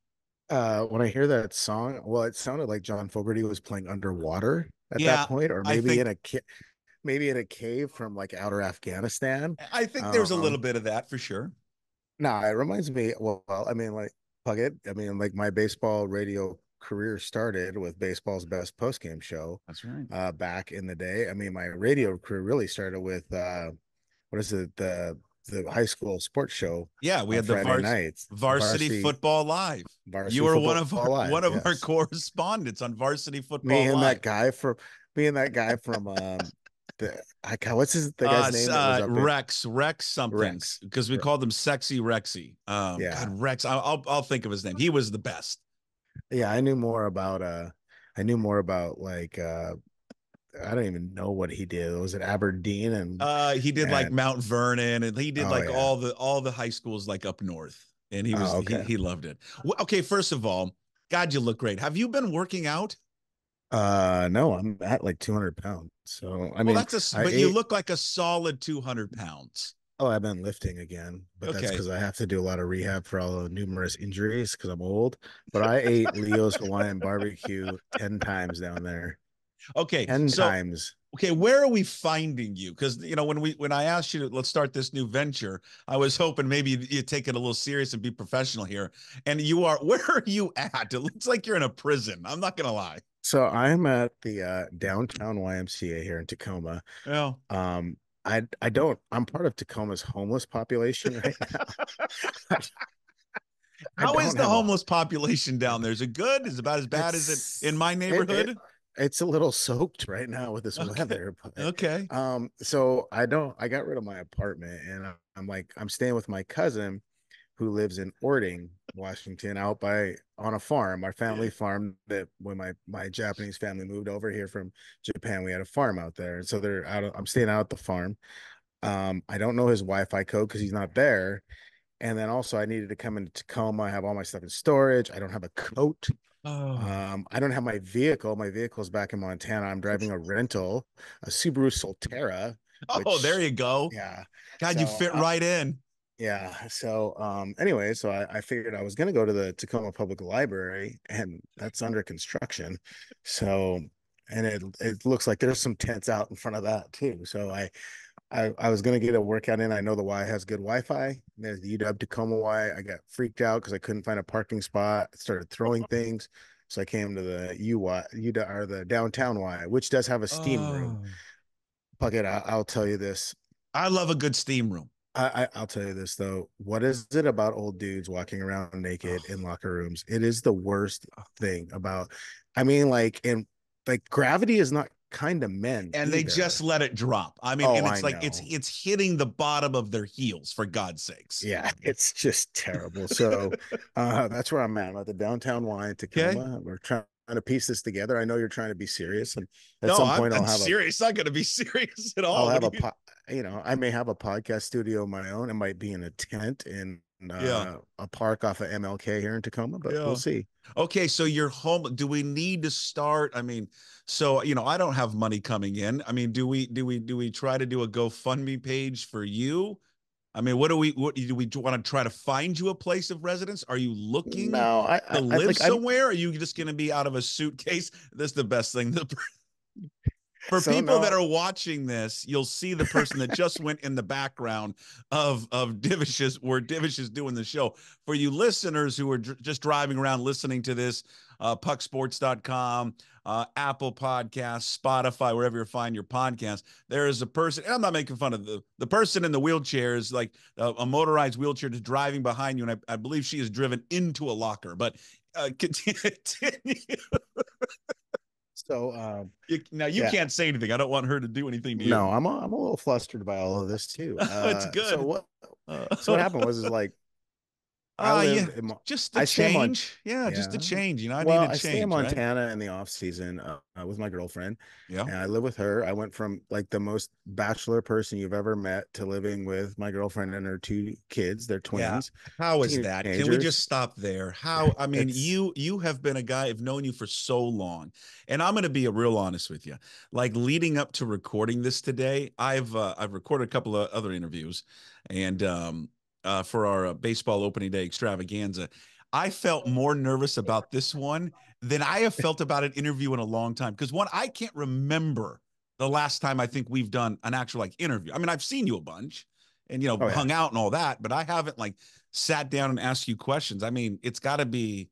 When I hear that song, well, it sounded like John Fogerty was playing underwater at that point, or maybe in a cave from like outer Afghanistan. I think there's a little bit of that for sure. No, it reminds me. Well, I mean, like Puckett. I mean, like my baseball radio career started with baseball's best postgame show. That's right. Back in the day. I mean, my radio career really started with what is it? The high school sports show. Yeah, we had the Varsity Football Live. You were one of our correspondents on Varsity Football Live. Me and that guy from what's the guy's name? Rex something, because we called him Sexy Rexy. God, Rex. I'll think of his name. He was the best. Yeah, I knew more about like I don't even know what he did. Was it Aberdeen? And he did like Mount Vernon, and he did all the high schools like up north, and he was he loved it. Well, okay, first of all, God, you look great. Have you been working out? No, I'm at like 200 pounds. So I mean, you look like a solid 200 pounds. Oh, I've been lifting again, but that's because I have to do a lot of rehab for all the numerous injuries because I'm old. But I ate Leo's Hawaiian barbecue 10 times down there. Okay, 10 times. Okay, where are we finding you? Because when I asked you let's start this new venture, I was hoping maybe you take it a little serious and be professional here. And where are you at? It looks like you're in a prison. I'm not gonna lie. So I'm at the downtown YMCA here in Tacoma. Yeah. I'm part of Tacoma's homeless population right now. How is the homeless population down there? Is it good? Is it about as bad as it in my neighborhood? It's a little soaked right now with this weather. But, so I got rid of my apartment, and I'm staying with my cousin who lives in Orting, Washington, on a farm, our family farm that when my Japanese family moved over here from Japan, we had a farm out there. And so I'm staying out at the farm. I don't know his Wi-Fi code because he's not there. And then also I needed to come into Tacoma. I have all my stuff in storage. I don't have a coat. I don't have my vehicle. My vehicle's back in Montana. I'm driving a rental, a Subaru Solterra. There you go. Yeah. God, you fit right in. Yeah. So anyway, so I figured I was going to go to the Tacoma Public Library, and that's under construction. So, and it looks like there's some tents out in front of that too. So I was going to get a workout in. I know the Y has good Wi-Fi. There's the UW Tacoma Y. I got freaked out because I couldn't find a parking spot. I started throwing things. So I came to the the downtown Y, which does have a steam room. Puckett, I'll tell you this. I love a good steam room. I'll tell you this though. What is it about old dudes walking around naked in locker rooms? It is the worst thing about. I mean, like gravity is not kind of men, and either. They just let it drop. I mean, and it's like it's hitting the bottom of their heels, for God's sakes. Yeah, it's just terrible. So that's where I'm at the downtown Y in Tacoma. Okay. We're trying to piece this together. I know you're trying to be serious, and at some point I'm serious. I'm not going to be serious at all. I'll have I may have a podcast studio of my own. It might be in a tent in a park off of MLK here in Tacoma, but we'll see. Okay, so you're home. Do we need to start? I mean, so I don't have money coming in. I mean, do we try to do a GoFundMe page for you? I mean, what do we want to try to find you a place of residence? Are you looking to live somewhere? Or are you just going to be out of a suitcase? That's the best thing. For people that are watching this, you'll see the person that just went in the background of Divish's, where Divish is doing the show. For you listeners who are just driving around listening to this, pucksports.com, Apple Podcasts, Spotify, wherever you find your podcast, there is a person, and I'm not making fun of the person in the wheelchair is like a motorized wheelchair just driving behind you, and I believe she is driven into a locker, but continue. So you can't say anything. I don't want her to do anything to you. No, I'm a little flustered by all of this too. It's good. So what happened was like just the change. Just the change. I need a change. I stay in Montana in the off season with my girlfriend. Yeah, and I live with her. I went from like the most bachelor person you've ever met to living with my girlfriend and her 2 kids. They're twins. Yeah. How is that? Can we just stop there? How? I mean, you have been a guy. I've known you for so long, and I'm going to be real honest with you. Like leading up to recording this today, I've recorded a couple of other interviews, and for our baseball opening day extravaganza, I felt more nervous about this one than I have felt about an interview in a long time. Because I can't remember the last time I think we've done an actual interview. I mean, I've seen you a bunch and, hung out and all that, but I haven't sat down and asked you questions. I mean, it's got to be,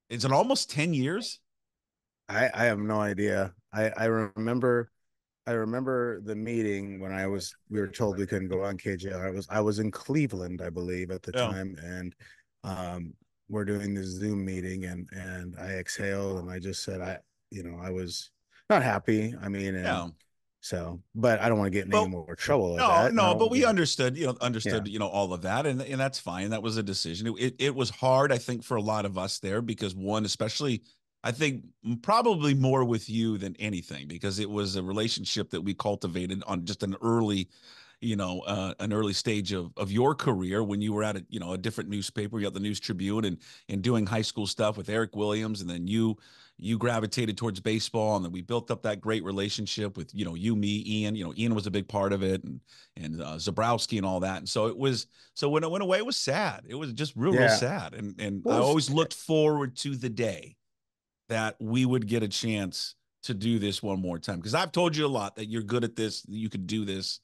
is it almost 10 years? I have no idea. I remember the meeting when we were told we couldn't go on KJR. I was in Cleveland, I believe, at the time, and we're doing this Zoom meeting, and I exhaled and I just said I was not happy. I mean, so, but I don't want to get in any more trouble with that. No, but we understood, all of that, and that's fine. That was a decision. It was hard, I think, for a lot of us there because one, especially, I think probably more with you than anything, because it was a relationship that we cultivated on just an early stage of your career when you were at a different newspaper. You got the News Tribune and doing high school stuff with Eric Williams. And then you gravitated towards baseball, and then we built up that great relationship with, you, me, Ian. Ian was a big part of it, and Zabrowski and all that. And so when it went away, it was sad. It was just real sad. And I always looked forward to the day that we would get a chance to do this one more time. Because I've told you a lot that you're good at this, that you could do this.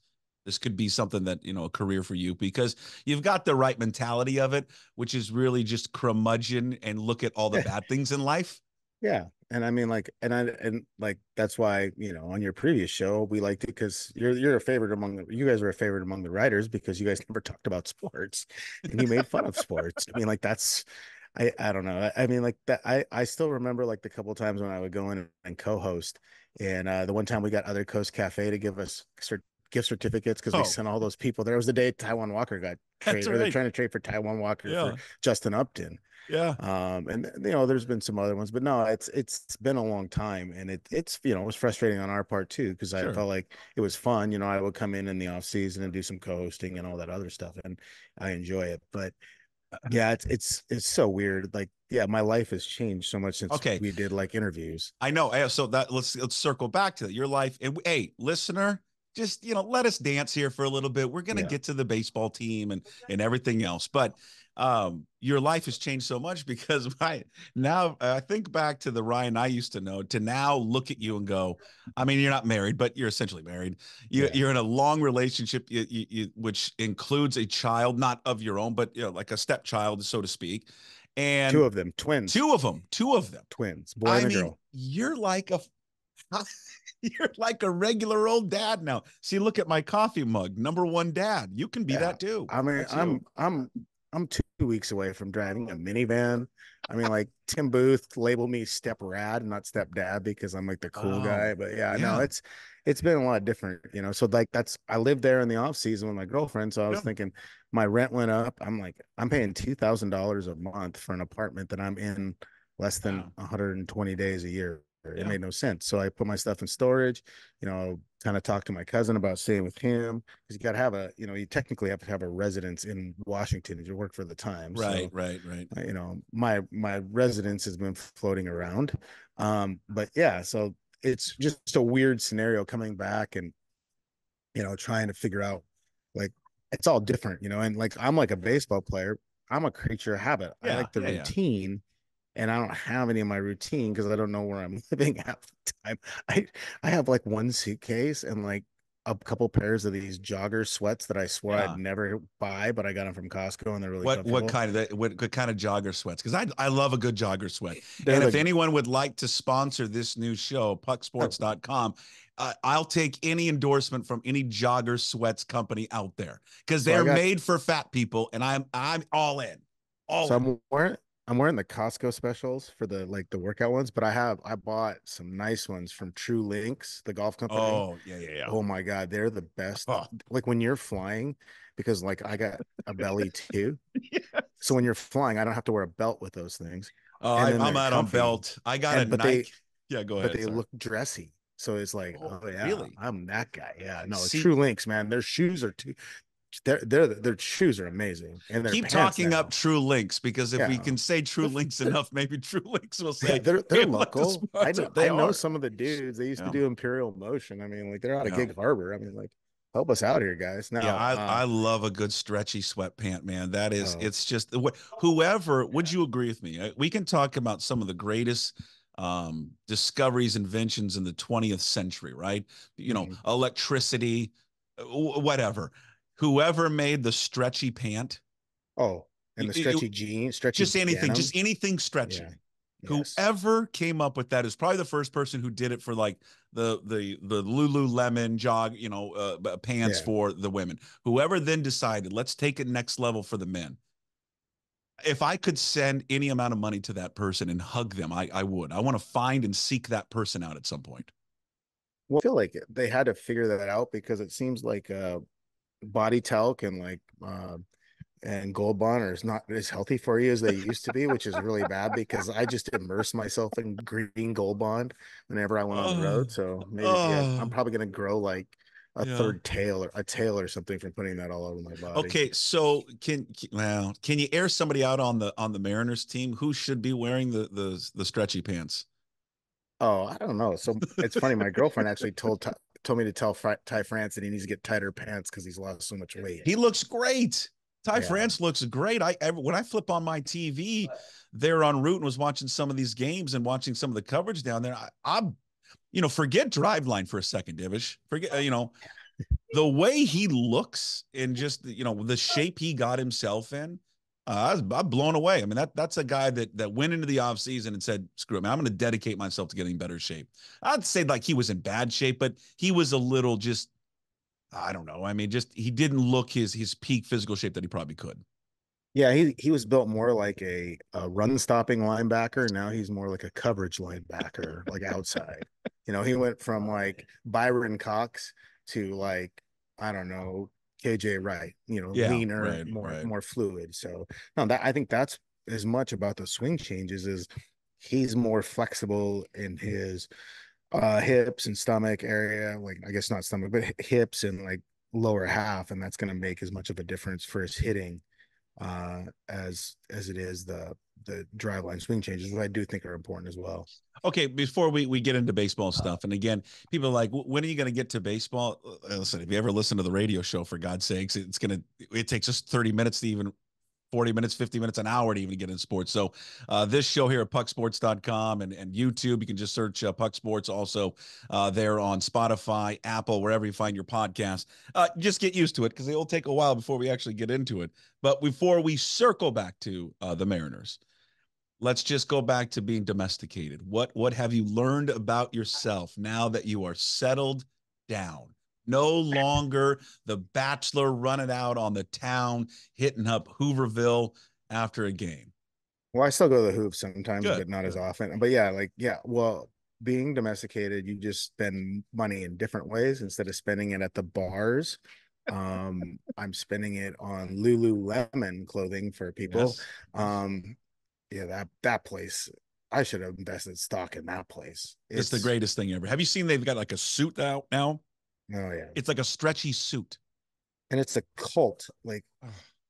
This could be something that, a career for you, because you've got the right mentality of it, which is really just curmudgeon and look at all the bad things in life. Yeah. And I mean, that's why, on your previous show, we liked it because you're a favorite you guys were a favorite among the writers because you guys never talked about sports and you made fun of sports. I mean, I don't know. I mean, I still remember the couple of times when I would go in and co-host, and the one time we got Other Coast Cafe to give us gift certificates because we sent all those people. There was the day Taiwan Walker got traded. Right. They're trying to trade for Taiwan Walker for Justin Upton. Yeah. And there's been some other ones, but no, it's been a long time, and it was frustrating on our part too, because I felt like it was fun. I would come in the off season and do some co-hosting and all that other stuff, and I enjoy it, but. Yeah, it's so weird. My life has changed so much since we did interviews. I know. So let's circle back to that. Your life. And hey, listener, just let us dance here for a little bit. We're gonna get to the baseball team and everything else, but your life has changed so much because now I think back to the Ryan I used to know to now look at you and go, I mean, you're not married, but you're essentially married. You're in a long relationship, which includes a child, not of your own, but like a stepchild, so to speak. And 2 of them, twins. 2 of them, twins, boy and a girl. You're like a You're like a regular old dad now. See, look at my coffee mug. #1 dad. You can be that too. I mean, I'm 2 weeks away from driving a minivan. I mean, like Tim Booth labeled me step rad, not step dad, because I'm like the cool guy. But no, it's been a lot different, So like I lived there in the off season with my girlfriend. So I was thinking my rent went up. I'm like, I'm paying $2,000 a month for an apartment that I'm in less than 120 days a year. It made no sense. So I put my stuff in storage, kind of talked to my cousin about staying with him, because you got to have you technically have to have a residence in Washington if you work for the Times. Right. My residence has been floating around. But yeah, so it's just a weird scenario coming back and, trying to figure out, like, it's all different, and like, I'm like a baseball player. I'm a creature of habit. I like the routine. And I don't have any of my routine because I don't know where I'm living half the time. I have like one suitcase and like a couple pairs of these jogger sweats that I swore I'd never buy, but I got them from Costco and they're really comfortable. What kind of jogger sweats? Because I love a good jogger sweat. And if anyone would like to sponsor this new show, pucksports.com, I'll take any endorsement from any jogger sweats company out there, because they're made for fat people, and I'm all in. I'm wearing the Costco specials for the workout ones, but I bought some nice ones from True Links, the golf company. Oh, yeah. Oh my God, they're the best. Like when you're flying, because like I got a belly too. Yes. So when you're flying, I don't have to wear a belt with those things. Oh, I'm out on belt. I got a Nike. Yeah, go ahead. But they look dressy. So it's like, really? I'm that guy. Yeah, no, True Links, man. Their shoes are their shoes are amazing. And keep talking up True Links, because if we can say True Links enough, maybe True Links will say they're local. I know some of the dudes. They used to do Imperial Motion. I mean, like, they're out of Gig Harbor. I mean, like, help us out here, guys. Now, I love a good stretchy sweatpant, man. That is, it's just whoever. Would you agree with me? We can talk about some of the greatest discoveries, inventions in the 20th century, right? Electricity, whatever. Whoever made the stretchy pant. Oh, and the stretchy jeans, just anything stretchy. Yeah. Yes. Whoever came up with that is probably the first person who did it for like the Lululemon pants for the women. Whoever then decided, let's take it next level for the men. If I could send any amount of money to that person and hug them, I would. I want to find and seek that person out at some point. Well, I feel like they had to figure that out, because it seems like body talc and Gold Bond are not as healthy for you as they used to be, which is really bad, because I just immerse myself in green Gold Bond whenever I went on the road. So maybe I'm probably going to grow like a third tail or a tail or something from putting that all over my body. Okay, so can you air somebody out on the Mariners team? Who should be wearing the stretchy pants? Oh, I don't know. So it's funny. My girlfriend actually told me to tell Ty France that he needs to get tighter pants because he's lost so much weight. He looks great. Ty France looks great. When I flip on my TV there en route and was watching some of these games and watching some of the coverage down there, I'm forget Driveline for a second, Divish. Forget, the way he looks and just, the shape he got himself in. I'm blown away. I mean, that's a guy that went into the offseason and said, screw it, man, I'm going to dedicate myself to getting better shape. I'd say like he was in bad shape, but he was a little just, I don't know. I mean, just he didn't look his peak physical shape that he probably could. Yeah, he was built more like a run stopping linebacker. Now he's more like a coverage linebacker, like outside. He went from like Byron Cox to like, I don't know, KJ Wright, leaner, more fluid. So no, I think that's as much about the swing changes as he's more flexible in his hips and stomach area, like I guess not stomach, but hips and like lower half, and that's going to make as much of a difference for his hitting as it is the driveline swing changes, which I do think are important as well. Okay, before we get into baseball stuff, and again, people are like, when are you going to get to baseball? Listen, if you ever listen to the radio show, for God's sakes, it takes us 30 minutes to even 40 minutes, 50 minutes, an hour to even get in sports. So this show here at pucksports.com and YouTube, you can just search Puck Sports, also there on Spotify, Apple, wherever you find your podcast. Just get used to it, because it will take a while before we actually get into it. But before we circle back to the Mariners, let's just go back to being domesticated. What have you learned about yourself now that you are settled down? No longer the bachelor running out on the town, hitting up Hooverville after a game. Well, I still go to the hoop sometimes, Good, but not good. as often. But yeah, well, being domesticated, you just spend money in different ways instead of spending it at the bars. I'm spending it on Lululemon clothing for people. Yes. Yeah, that place. I should have invested stock in that place. It's the greatest thing ever. Have you seen they've got like a suit out now? Oh yeah. It's like a stretchy suit. And it's a cult. Like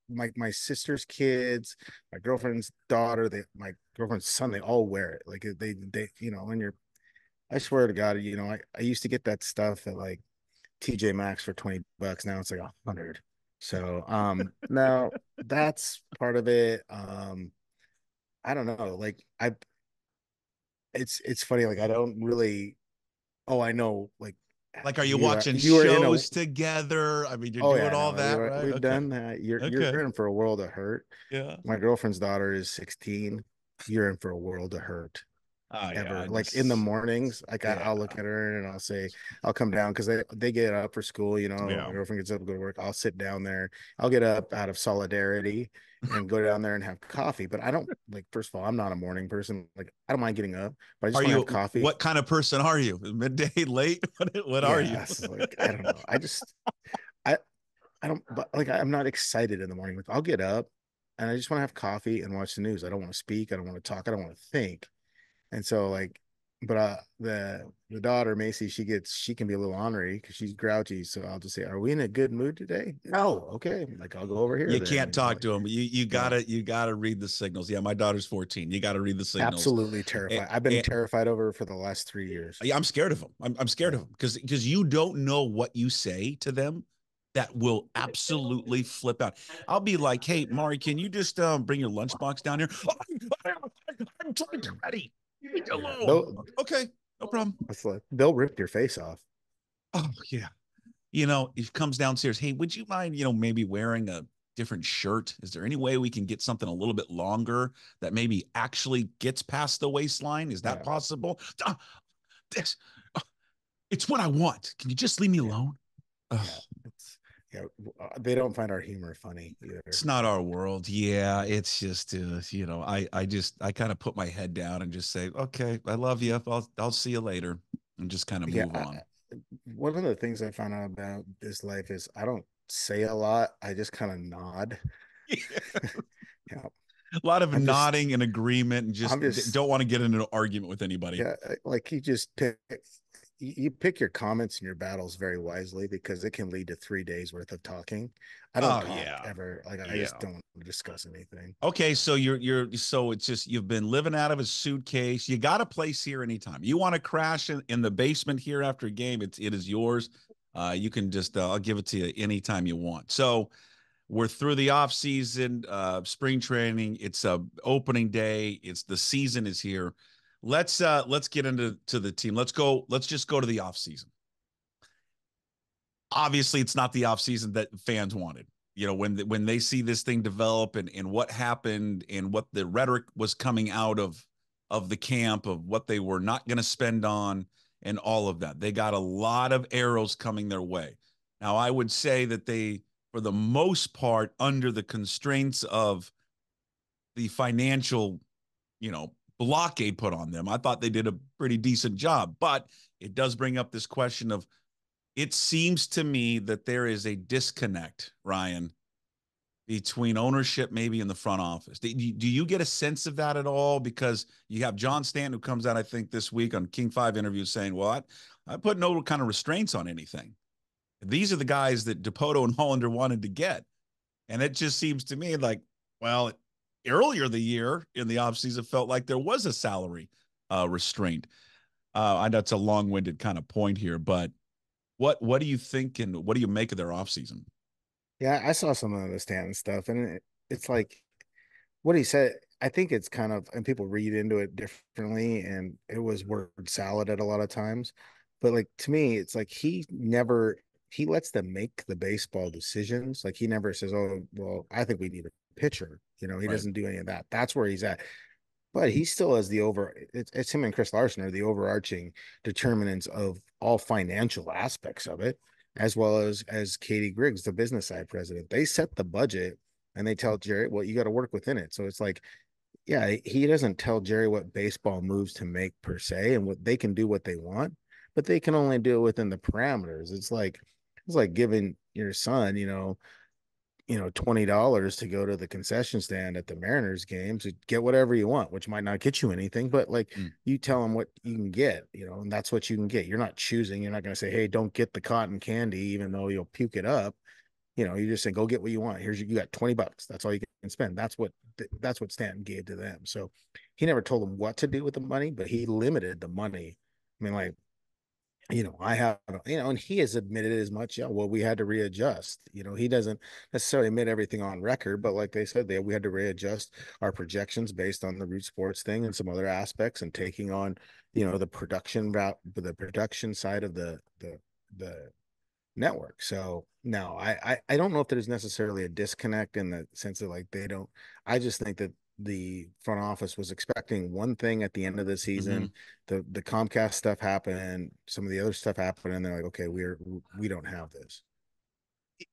my sister's kids, my girlfriend's daughter, my girlfriend's son, they all wear it. Like they when you're, I swear to God, I used to get that stuff at like TJ Maxx for $20. Now it's like 100. So now that's part of it. I don't know. Like it's funny. Like I don't really. Oh, I know. Like, are you watching you are shows together? I mean, you're doing all that, right? We've done that. You're in for a world of hurt. Yeah. My girlfriend's daughter is 16. You're in for a world of hurt. Ever. Yeah, like in the mornings, like I'll look at her and I'll say, I'll come down because they get up for school, my girlfriend gets up to go to work. I'll sit down there. I'll get up out of solidarity and go down there and have coffee. But I don't first of all, I'm not a morning person. Like I don't mind getting up, but I just want to have coffee. What kind of person are you? Midday, late? What are you? I don't know. I don't, but I'm not excited in the morning. Like I'll get up and I just want to have coffee and watch the news. I don't want to speak. I don't want to talk. I don't want to think. And so but the daughter Macy, she can be a little ornery because she's grouchy. So I'll just say, "Are we in a good mood today?" No, okay. I'll go over here. You can't talk to him. You gotta read the signals. Yeah, my daughter's 14. You gotta read the signals. Absolutely terrified. I've been terrified over her for the last 3 years. Yeah, I'm scared of him. I'm scared of him because you don't know what you say to them that will absolutely flip out. I'll be like, "Hey, Mari, can you just bring your lunchbox down here?" I'm trying to ready. Okay, no problem. They'll rip your face off. Oh yeah. If it comes downstairs, hey, would you mind, maybe wearing a different shirt? Is there any way we can get something a little bit longer that maybe actually gets past the waistline? Is that possible? It's what I want. Can you just leave me alone? They don't find our humor funny either. It's not our world. Yeah, it's just I kind of put my head down and just say, okay, I love you. I'll see you later, and just kind of move on. One of the things I found out about this life is I don't say a lot. I just kind of nod. Yeah. A lot of nodding and agreement, and just don't want to get into an argument with anybody. Yeah, like you pick your comments and your battles very wisely because it can lead to 3 days worth of talking. I don't talk ever. I just don't discuss anything. Okay, so so it's just you've been living out of a suitcase. You got a place here anytime. You want to crash in the basement here after a game, it is yours. You can just I'll give it to you anytime you want. So we're through the off season, spring training. It's opening day. The season is here. Let's get into the team. Let's just go to the off season. Obviously, it's not the off season that fans wanted. When they see this thing develop and what happened and what the rhetoric was coming out of the camp of what they were not going to spend on and all of that. They got a lot of arrows coming their way. Now, I would say that they, for the most part, under the constraints of the financial, blockade put on them, I thought they did a pretty decent job. But it does bring up this question of, it seems to me that there is a disconnect, Ryan, between ownership maybe in the front office. Do you get a sense of that at all? Because you have John Stanton, who comes out, I think, this week on King 5 interview saying, well, I put no kind of restraints on anything. These are the guys that Dipoto and Hollander wanted to get. And it just seems to me like, well, earlier the year in the offseason felt like there was a salary restraint. I know it's a long-winded kind of point here, but what do you think and what do you make of their offseason? Yeah, I saw some of the Stanton stuff, and it's like what he said. I think it's kind of, and people read into it differently, and it was word salad at a lot of times. But to me, it's like he lets them make the baseball decisions. Like he never says, "Oh, well, I think we need a pitcher." He doesn't do any of that. That's where he's at. but he still has it's him and Chris Larson are the overarching determinants of all financial aspects of it, as well as Katie Griggs, the business side president. They set the budget and they tell Jerry, well, you got to work within it. So it's like, yeah, he doesn't tell Jerry what baseball moves to make per se, and what they can do what they want, but they can only do it within the parameters. It's like giving your son, $20 to go to the concession stand at the Mariners game to get whatever you want, which might not get you anything, but like you tell them what you can get, and that's what you can get. You're not choosing. You're not going to say, hey, don't get the cotton candy, even though you'll puke it up. You just say, go get what you want. You got $20. That's all you can spend. That's what Stanton gave to them. So he never told them what to do with the money, but he limited the money. I mean, like, I have, and he has admitted as much. Yeah, well, we had to readjust. He doesn't necessarily admit everything on record, but like they said, we had to readjust our projections based on the root sports thing and some other aspects, and taking on, the production route, the production side of the network. So no, I don't know if there's necessarily a disconnect in the sense that like they don't. I just think that the front office was expecting one thing at the end of the season. The Comcast stuff happened, some of the other stuff happened, and they're like, okay, we don't have this.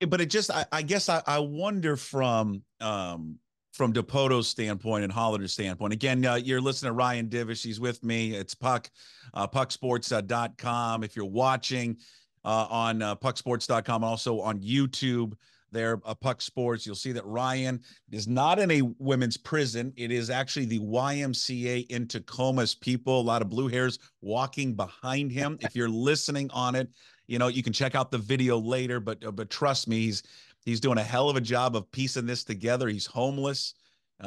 But it just, I guess I wonder from Dipoto's standpoint and Hollander's standpoint. Again, you're listening to Ryan Divish. He's with me. It's Puck, pucksports.com. If you're watching on pucksports.com, also on YouTube there, Puck Sports, you'll see that Ryan is not in a women's prison. It is actually the YMCA in Tacoma's people. A lot of blue hairs walking behind him. If you're listening on it, you can check out the video later, but trust me, he's doing a hell of a job of piecing this together. He's homeless.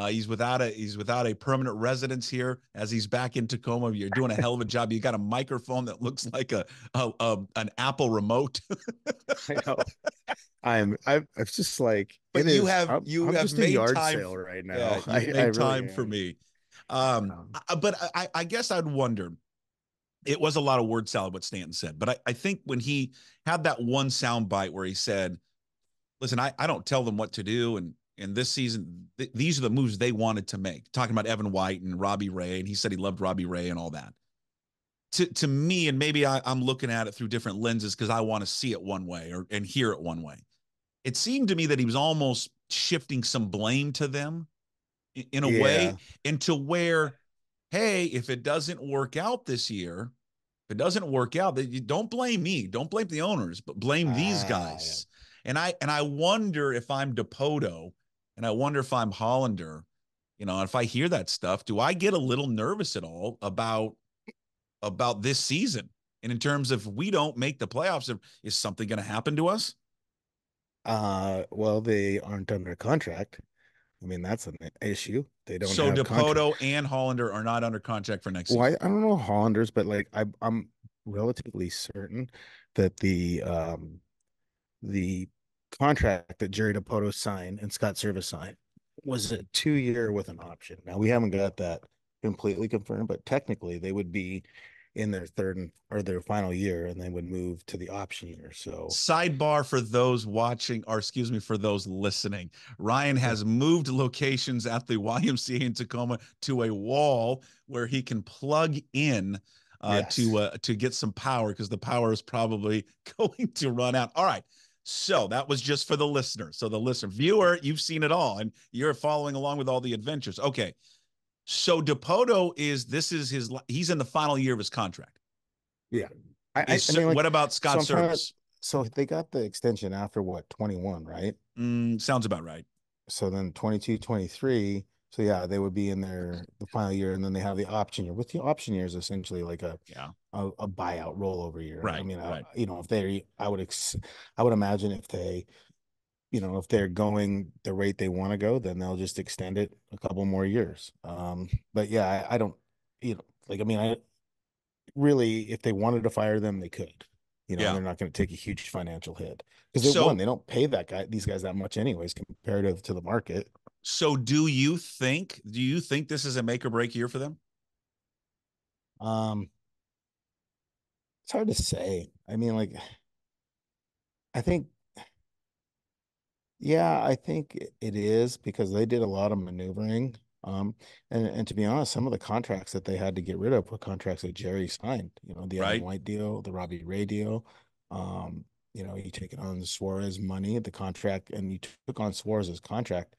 He's without a permanent residence here as he's back in Tacoma. You're doing a hell of a job. You got a microphone that looks like an Apple remote. I know. I'm just like, but you have I'm just made a yard time sale right now. Yeah, you made time for me. But I guess I'd wonder. It was a lot of word salad what Stanton said, but I think when he had that one sound bite where he said, "Listen, I don't tell them what to do, and in this season, these are the moves they wanted to make." Talking about Evan White and Robbie Ray, and he said he loved Robbie Ray and all that. To me, and maybe I'm looking at it through different lenses because I want to see it one way and hear it one way. It seemed to me that he was almost shifting some blame to them in a way, into where, hey, if it doesn't work out this year, if it doesn't work out, you don't blame me, don't blame the owners, but blame these guys. Yeah. And I wonder if I'm Dipoto, and I wonder if I'm Hollander, if I hear that stuff, do I get a little nervous at all about this season? And in terms of, if we don't make the playoffs, is something going to happen to us? Well, they aren't under contract. I mean, that's an issue. They don't. So Dipoto and Hollander are not under contract for next season. Well, I don't know Hollanders, but like I'm relatively certain that the contract that Jerry Dipoto signed and Scott Servais signed was a 2-year with an option. Now we haven't got that completely confirmed, but technically they would be in their their final year, and they would move to the option year. So, sidebar for those watching, or excuse me, for those listening, Ryan has moved locations at the YMCA in Tacoma to a wall where he can plug in to get some power, because the power is probably going to run out. All right. So that was just for the listener. So the viewer, you've seen it all, and you're following along with all the adventures. Okay. So Dipoto he's in the final year of his contract. Yeah. I mean, like, what about Scott Servais? So they got the extension after 21, right? Sounds about right. So then 22, 23. So yeah, they would be in the final year, and then they have the option year. With the option year is essentially like a buyout rollover year. Right. I mean, if I would imagine if they, if they're going the rate they want to go, then they'll just extend it a couple more years. But yeah, I don't, I really, if they wanted to fire them, they could, they're not going to take a huge financial hit, because they don't pay these guys that much anyways, comparative to the market. So do you think this is a make or break year for them? It's hard to say. I mean, like, I think it is, because they did a lot of maneuvering And to be honest, some of the contracts that they had to get rid of were contracts that Jerry signed, the Evan White deal, the Robbie Ray deal. You take on Suarez money, the contract, and you took on Suarez's contract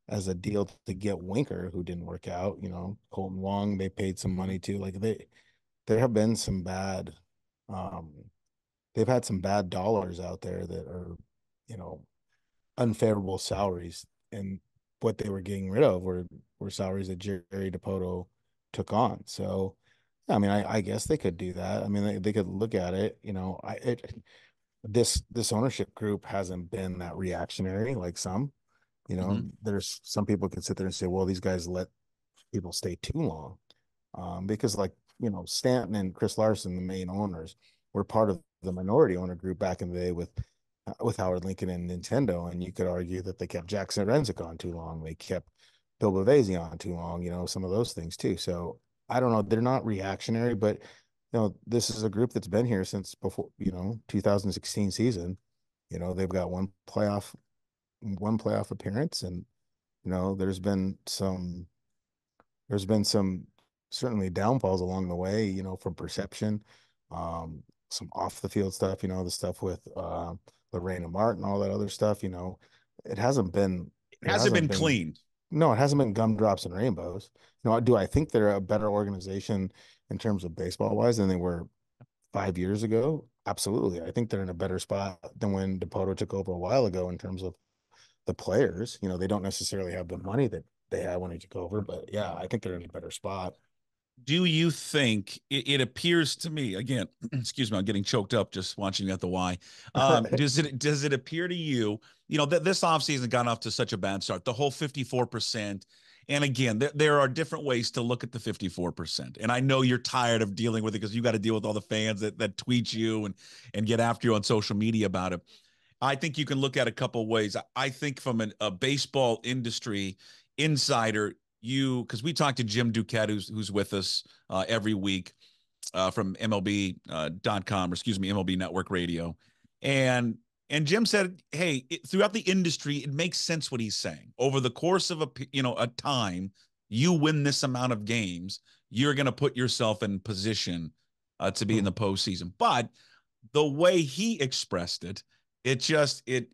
as a deal to get Winker, who didn't work out. Colton Wong, they paid some money to. Like there have been some bad, they've had some bad dollars out there that are, unfavorable salaries, and what they were getting rid of were salaries that Jerry Dipoto took on. So, I mean, I guess they could do that. I mean, they could look at it. This ownership group hasn't been that reactionary like some. There's some people could sit there and say, well, these guys let people stay too long, because Stanton and Chris Larson, the main owners, were part of the minority owner group back in the day with Howard Lincoln and Nintendo, and you could argue that they kept Jackson Renzick on too long. They kept Bill Bavasi on too long. Some of those things too. So I don't know. They're not reactionary, but this is a group that's been here since before 2016 season. They've got one playoff appearance, and there's been some certainly downfalls along the way. From perception, some off the field stuff. The stuff with Lorena Martin, all that other stuff. It hasn't been cleaned. No, it hasn't been gumdrops and rainbows. Do I think they're a better organization in terms of baseball wise than they were 5 years ago? Absolutely. I think they're in a better spot than when Dipoto took over a while ago in terms of the players. They don't necessarily have the money that they had when he took over, but yeah, I think they're in a better spot. Do you think it appears to me, again, excuse me, I'm getting choked up just watching at the Y. Does it appear to you, that this offseason got off to such a bad start, the whole 54%. And again, there are different ways to look at the 54%. And I know you're tired of dealing with it because you got to deal with all the fans that tweet you and get after you on social media about it. I think you can look at a couple of ways. I think from a baseball industry insider, because we talked to Jim Duquette, who's with us every week from MLB.com, or excuse me, MLB Network Radio. And Jim said, hey, throughout the industry, it makes sense what he's saying. Over the course of a time, you win this amount of games, you're going to put yourself in position to be in the postseason. But the way he expressed it, it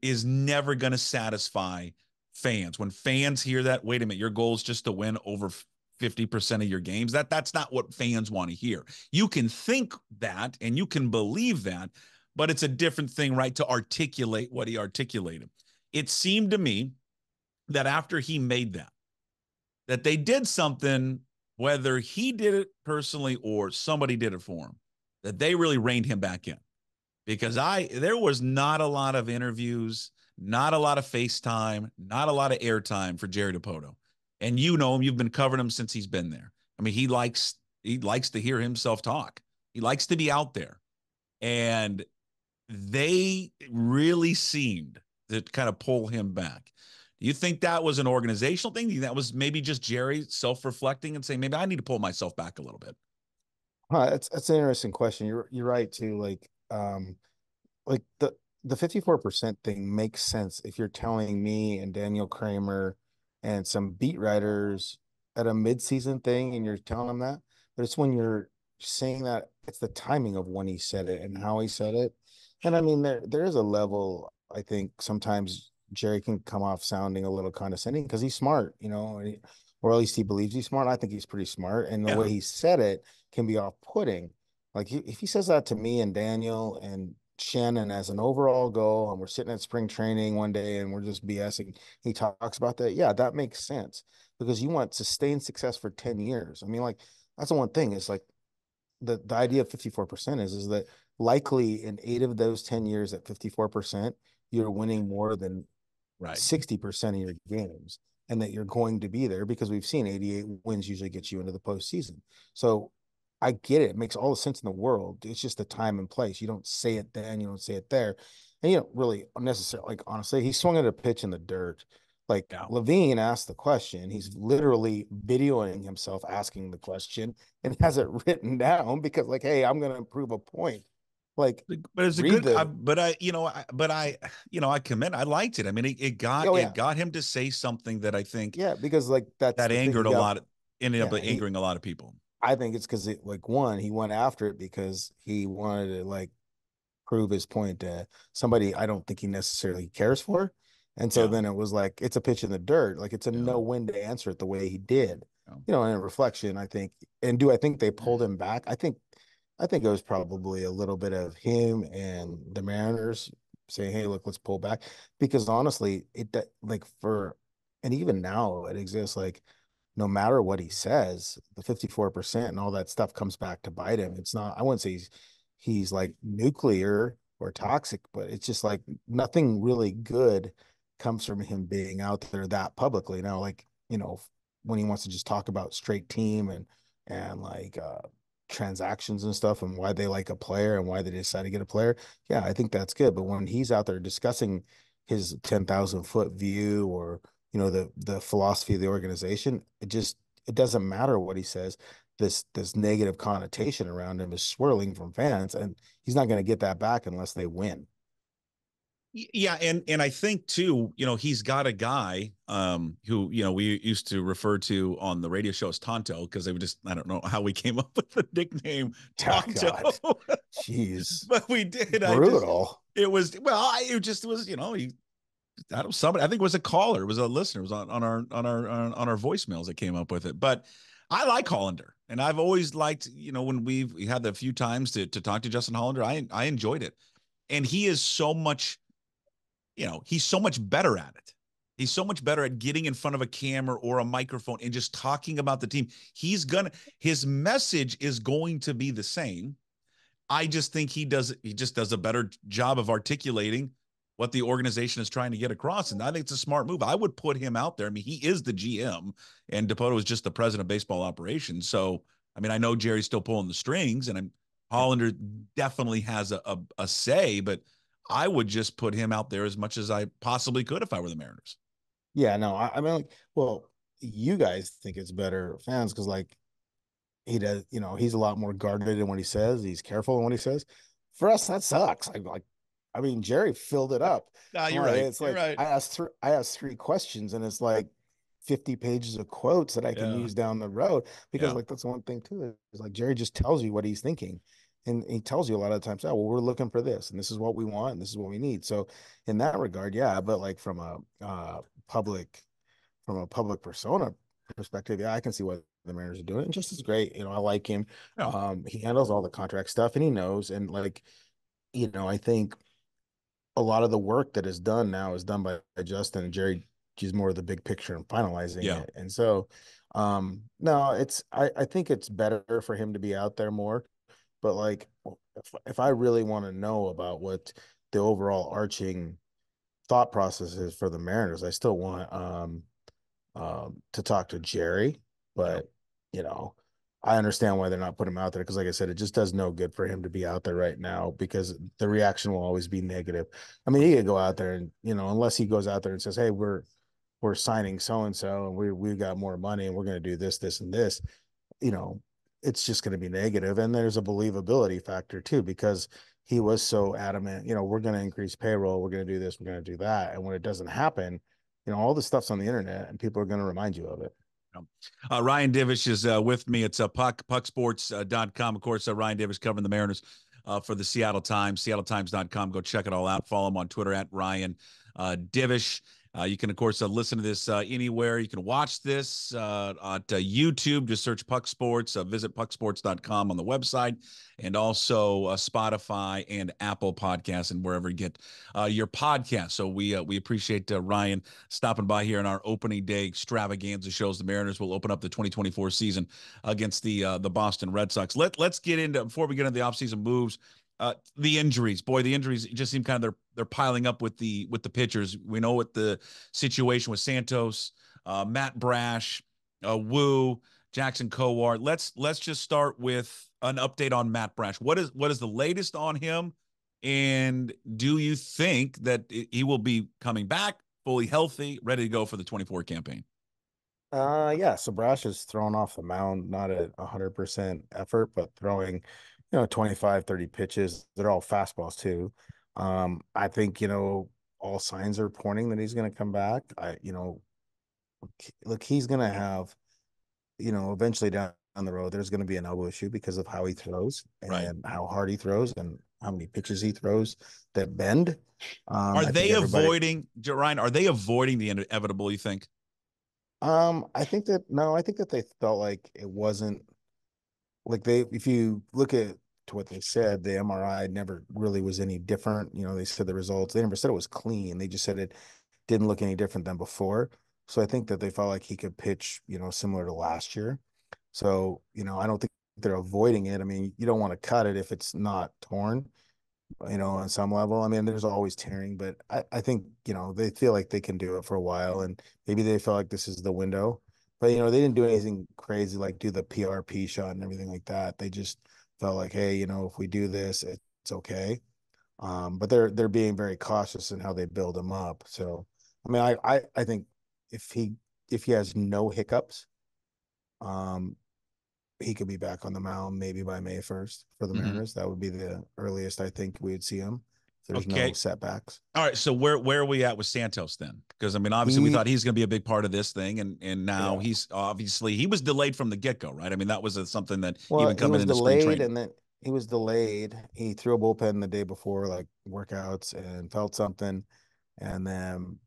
is never going to satisfy fans. When fans hear that, wait a minute, your goal is just to win over 50% of your games. That's not what fans want to hear. You can think that and you can believe that, but it's a different thing, right, to articulate what he articulated. It seemed to me that after he made that they did something, whether he did it personally or somebody did it for him, that they really reined him back in. Because there was not a lot of interviews, not a lot of FaceTime, not a lot of airtime for Jerry Dipoto. And him, you've been covering him since he's been there. I mean, he likes to hear himself talk. He likes to be out there. And they really seemed to kind of pull him back. Do you think that was an organizational thing? Do you think that was maybe just Jerry self-reflecting and saying, maybe I need to pull myself back a little bit? That's an interesting question. You're right too. Like the 54% thing makes sense if you're telling me and Daniel Kramer and some beat writers at a midseason thing and you're telling them that. But it's when you're saying that, it's the timing of when he said it and how he said it. And I mean, there is a level, I think sometimes Jerry can come off sounding a little condescending because he's smart, or at least he believes he's smart. I think he's pretty smart. And the way he said it can be off-putting. Like if he says that to me and Daniel and Shannon as an overall goal, and we're sitting at spring training one day and we're just BSing, he talks about that. Yeah, that makes sense because you want sustained success for 10 years. I mean, like that's the one thing. It's like the idea of 54% is that likely in 8 of those 10 years at 54%, you're winning more than 60% of your games, and that you're going to be there because we've seen 88 wins usually get you into the postseason. So I get it. It makes all the sense in the world. It's just the time and place. You don't say it then, you don't say it there. And you don't really unnecessarily, like, honestly, he swung at a pitch in the dirt. Like Levine asked the question. He's literally videoing himself asking the question and has it written down because like, hey, I'm going to prove a point. Like, but it's a good, I commend, I liked it. I mean, it got him to say something that I think, because like that angered ended up angering a lot of people. I think it's because like one, he went after it because he wanted to like prove his point to somebody I don't think he necessarily cares for. And so then it was like, it's a pitch in the dirt. Like it's a no win to answer it the way he did, in reflection, I think. And do I think they pulled him back? I think it was probably a little bit of him and the Mariners saying, hey, look, let's pull back. Because honestly, and even now it exists, like, no matter what he says, the 54% and all that stuff comes back to bite him. It's not, I wouldn't say he's like nuclear or toxic, but it's just like nothing really good comes from him being out there that publicly. Now, like, when he wants to just talk about straight team and like transactions and stuff and why they like a player and why they decide to get a player, I think that's good. But when he's out there discussing his 10,000-foot view or the philosophy of the organization, it doesn't matter what he says. This negative connotation around him is swirling from fans, and he's not going to get that back unless they win. Yeah, and I think too, he's got a guy who, we used to refer to on the radio show as Tonto, because they would just, I don't know how we came up with the nickname Tonto. Oh, jeez. But we did. Brutal. It was somebody, I think it was a caller, it was a listener, it was on our voicemails that came up with it. But I like Hollander, and I've always liked, when we had the few times to talk to Justin Hollander, I enjoyed it. And he is so much, he's so much better at it. He's so much better at getting in front of a camera or a microphone and just talking about the team. His message is going to be the same. I just think he just does a better job of articulating what the organization is trying to get across. And I think it's a smart move. I would put him out there. I mean, he is the GM and Dipoto is just the president of baseball operations. So, I mean, I know Jerry's still pulling the strings, and Hollander definitely has a say, but I would just put him out there as much as I possibly could if I were the Mariners. Yeah, no, I mean, like, well, you guys think it's better, fans, because like he does, he's a lot more guarded in what he says. He's careful in what he says. For us, that sucks. I mean, Jerry filled it up. You're right. It's like, right. I asked three questions, and it's like 50 pages of quotes that I can use down the road, because like that's one thing too. Is like Jerry just tells you what he's thinking. And he tells you a lot of times, well, we're looking for this, and this is what we want, and this is what we need. So in that regard, but like from a public persona perspective, I can see what the Mariners are doing. And just as great, I like him. He handles all the contract stuff, and he knows. And like, I think a lot of the work that is done now is done by Justin, and Jerry is more of the big picture and finalizing it. And so, no, I think it's better for him to be out there more. But like, if I really want to know about what the overall arching thought process is for the Mariners, I still want to talk to Jerry. But I understand why they're not putting him out there, because like I said, it just does no good for him to be out there right now, because the reaction will always be negative. I mean, he could go out there and unless he goes out there and says, hey, we're signing so and so, and we've got more money, and we're going to do this, this, and this, it's just going to be negative. And there's a believability factor too, because he was so adamant, we're going to increase payroll, we're going to do this, we're going to do that. And when it doesn't happen, all this stuff's on the internet, and people are going to remind you of it. Ryan Divish is with me. It's pucksports.com. Of course, Ryan Divish covering the Mariners for the Seattle Times, seattletimes.com. Go check it all out. Follow him on Twitter at Ryan Divish. You can, of course, listen to this anywhere. You can watch this at YouTube. Just search Puck Sports. Visit pucksports.com on the website, and also Spotify and Apple Podcasts, and wherever you get your podcast. So we appreciate Ryan stopping by here in our opening day extravaganza shows. The Mariners will open up the 2024 season against the Boston Red Sox. Let's get into, before we get into the offseason moves, the injuries. Boy, the injuries just seem kind of they're piling up with the pitchers. We know what the situation with Santos, Matt Brash, Wu, Jackson Kowar. Let's just start with an update on Matt Brash. What is the latest on him? And do you think that he will be coming back fully healthy, ready to go for the 24 campaign? So Brash is thrown off the mound, not at 100% effort, but throwing 25, 30 pitches. They're all fastballs too. I think, all signs are pointing that he's going to come back. Look, he's going to have, eventually down the road, there's going to be an elbow issue because of how he throws and how hard he throws and how many pitches he throws that bend. Are they avoiding, Ryan, are they avoiding the inevitable, you think? I think that they felt like it wasn't like if you look at to what they said, the MRI never really was any different. They said the results, they never said it was clean. They just said it didn't look any different than before. So I think that they felt like he could pitch, similar to last year. So, I don't think they're avoiding it. I mean, you don't want to cut it if it's not torn, on some level. I mean, there's always tearing, but I think, they feel like they can do it for a while, and maybe they feel like this is the window. But, they didn't do anything crazy like do the PRP shot and everything like that. They just felt like, hey, if we do this, it's okay. But they're being very cautious in how they build him up. So, I mean, I think if he has no hiccups, he could be back on the mound maybe by May 1st for the Mariners. That would be the earliest I think we would see him if there's no setbacks. All right. So where are we at with Santos then? Because I mean, obviously we thought he's going to be a big part of this thing, and now he's obviously he was delayed from the get-go, right? I mean, that was something that even coming into spring training. And then he was delayed. He threw a bullpen the day before, like workouts, and felt something, and then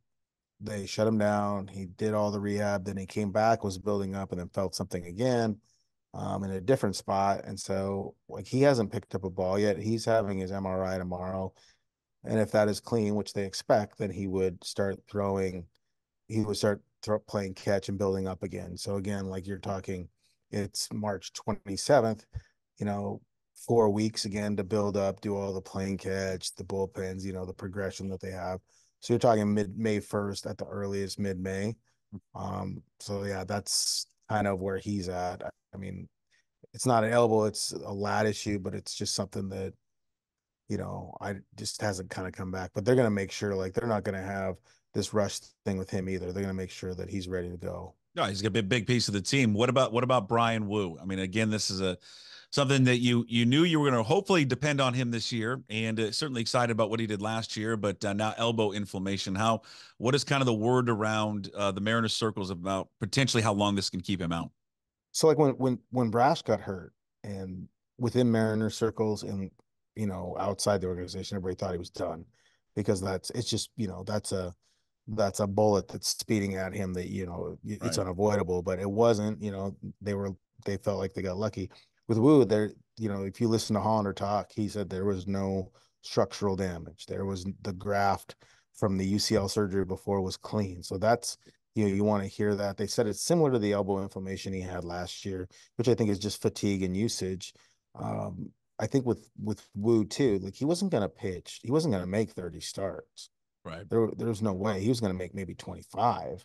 they shut him down. He did all the rehab. Then he came back, was building up, and then felt something again. In a different spot. And so like he hasn't picked up a ball yet. He's having his MRI tomorrow. And if that is clean, which they expect, then he would start playing catch and building up again. So again, like you're talking, it's March 27th, 4 weeks again to build up, do all the playing catch, the bullpens, the progression that they have. So you're talking May 1st at the earliest, mid-May. So yeah, that's kind of where he's at. I mean, it's not an elbow, it's a lat issue, but it's just something that, I just hasn't kind of come back. But they're going to make sure, like, they're not going to have this rush thing with him either. They're going to make sure that he's ready to go. No, he's going to be a big piece of the team. What about Brian Wu? I mean, again, this is something that you knew you were going to hopefully depend on him this year, and certainly excited about what he did last year, but now elbow inflammation. What is kind of the word around the Mariners circles about potentially how long this can keep him out? So like when Brash got hurt, and within Mariners circles and, outside the organization, everybody thought he was done because that's a bullet that's speeding at him that, it's unavoidable, but it wasn't. They felt like they got lucky. With Wu, there, if you listen to Hollander talk, he said there was no structural damage. There was the graft from the UCL surgery before was clean. So that's, you want to hear that. They said it's similar to the elbow inflammation he had last year, which I think is just fatigue and usage. I think with Wu too, like he wasn't going to pitch. He wasn't going to make 30 starts. Right. There's no way. He was going to make maybe 25,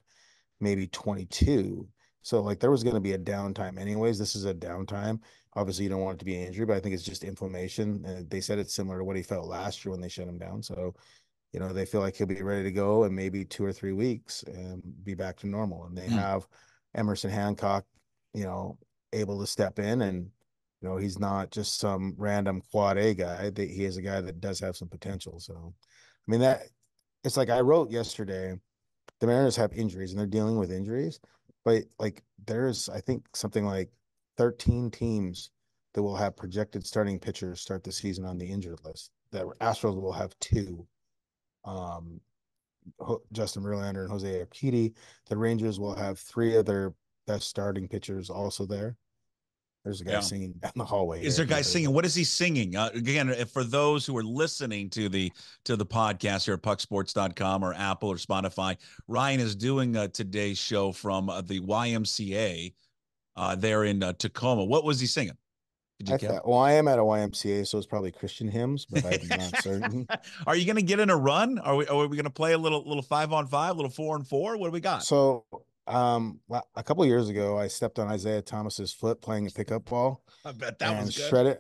maybe 22. So like there was going to be a downtime anyways. This is a downtime. Obviously you don't want it to be an injury, but I think it's just inflammation. And they said it's similar to what he felt last year when they shut him down. So, they feel like he'll be ready to go in maybe 2 or 3 weeks and be back to normal. And they have Emerson Hancock, able to step in, and, he's not just some random quad A guy. He is a guy that does have some potential. So, I mean, it's like I wrote yesterday, the Mariners have injuries and they're dealing with injuries, but like there's, I think, something like 13 teams that will have projected starting pitchers start the season on the injured list. The Astros will have 2. Justin Verlander and Jose Urquidy. The Rangers will have 3 of their best starting pitchers also there. There's a guy singing down the hallway. Is there a guy singing? What is he singing? Again, for those who are listening to the podcast here at pucksports.com or Apple or Spotify, Ryan is doing today's show from the YMCA there in Tacoma. What was he singing? I am at a YMCA, so it's probably Christian hymns, but I'm not certain. Are you going to get in a run? Are we going to play a little 5-on-5, a little 4-on-4? What do we got? So, a couple of years ago, I stepped on Isaiah Thomas's foot playing a pickup ball. I bet that was good. Shredded,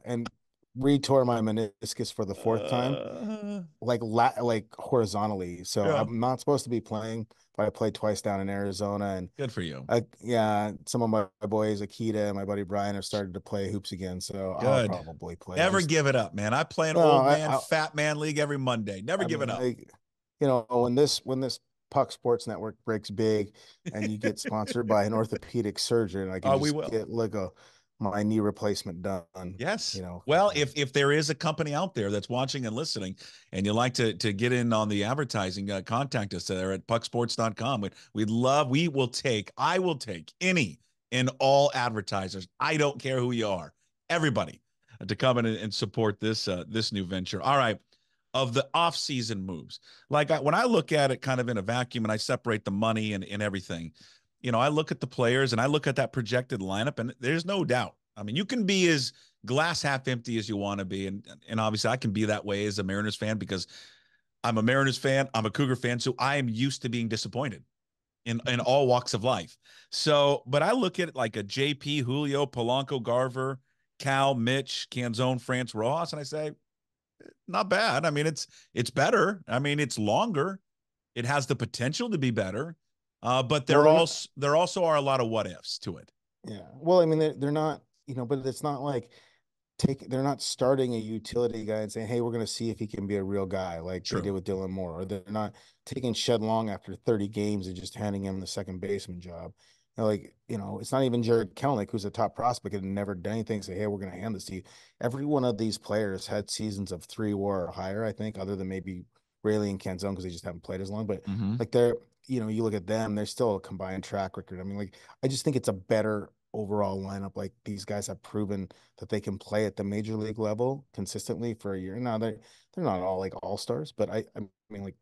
and retore my meniscus for the 4th time, like horizontally. So I'm not supposed to be playing, but I played twice down in Arizona, and good for you. Yeah, some of my boys, Akita and my buddy Brian, have started to play hoops again, so Good. I'll probably play. Never give it up, man. I play an fat man league every Monday. Never give it up. Like, when this Puck Sports Network breaks big, and you get sponsored by an orthopedic surgeon, I can get like my knee replacement done. Yes. Well, if there is a company out there that's watching and listening, and you'd like to get in on the advertising, contact us there at pucksports.com. I will take any and all advertisers. I don't care who you are, everybody, to come in and support this new venture. All right. Of the off-season moves, when I look at it kind of in a vacuum and I separate the money and everything, I look at the players and I look at that projected lineup, and there's no doubt. I mean, you can be as glass half empty as you want to be. And obviously I can be that way as a Mariners fan, because I'm a Mariners fan. I'm a Cougar fan. So I am used to being disappointed in all walks of life. So, but I look at it like a JP, Julio, Polanco, Garver, Cal, Mitch, Canzone, France, Rojas, and I say, not bad. I mean, it's better. I mean, it's longer. It has the potential to be better. But there also are a lot of what ifs to it. Yeah. Well, I mean, they're not, but it's not like they're not starting a utility guy and saying, hey, we're going to see if he can be a real guy like they did with Dylan Moore, or they're not taking Shed Long after 30 games and just handing him the second baseman job. It's not even Jared Kelenic, who's a top prospect and never done anything, say, hey, we're going to hand this to you. Every one of these players had seasons of 3 WAR or higher, I think, other than maybe Rayleigh and Canzone, because they just haven't played as long. But they're, you look at them, they're still a combined track record. I mean, I just think it's a better overall lineup. Like, these guys have proven that they can play at the major league level consistently for a year. Now they're not all like all-stars, but I mean, like,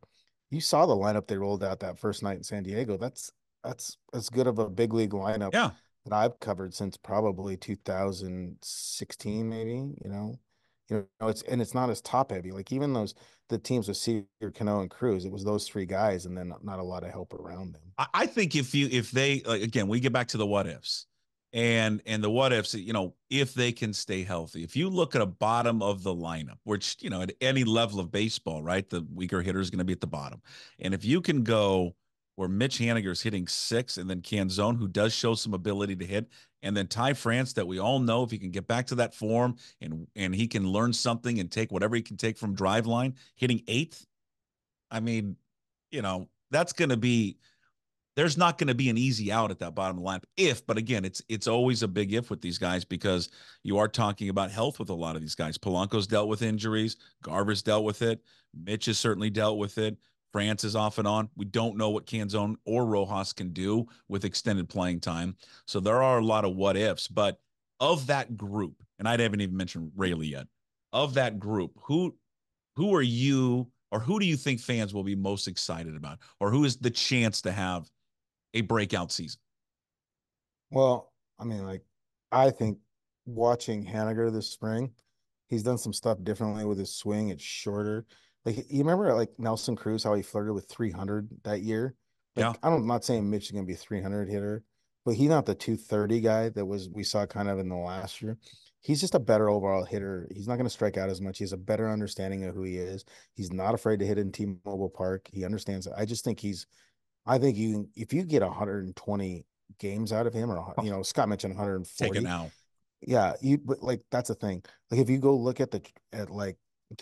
you saw the lineup they rolled out that first night in San Diego. That's as good of a big league lineup that I've covered since probably 2016, maybe. It's not as top heavy. Like, even the teams with Seager, Cano, and Cruz, it was those 3 guys, and then not a lot of help around them. I think if they again, we get back to the what ifs, and the what ifs, if they can stay healthy. If you look at a bottom of the lineup, which at any level of baseball, right, the weaker hitter is going to be at the bottom, and if you can go where Mitch Haniger is hitting 6, and then Canzone, who does show some ability to hit, and then Ty France, that we all know if he can get back to that form and he can learn something and take whatever he can take from drive line, hitting 8th. I mean, that's going to be, there's not going to be an easy out at that bottom of the lineup. But again, it's always a big if with these guys, because you are talking about health with a lot of these guys. Polanco's dealt with injuries. Garver's dealt with it. Mitch has certainly dealt with it. France is off and on. We don't know what Canzone or Rojas can do with extended playing time. So there are a lot of what ifs. But of that group, and I haven't even mentioned Rayleigh yet, of that group, who are you, or who do you think fans will be most excited about, or who is the chance to have a breakout season? Well, I mean, I think watching Haniger this spring, he's done some stuff differently with his swing. It's shorter. Like, you remember Nelson Cruz, how he flirted with 300 that year? I'm not saying Mitch is going to be a 300 hitter, but he's not the 230 guy that we saw kind of in the last year. He's just a better overall hitter. He's not going to strike out as much. He has a better understanding of who he is. He's not afraid to hit in T-Mobile Park. He understands it. I just think if you get 120 games out of him, or Scott mentioned 140. Take it now. Yeah, but that's the thing. Like, if you go look at the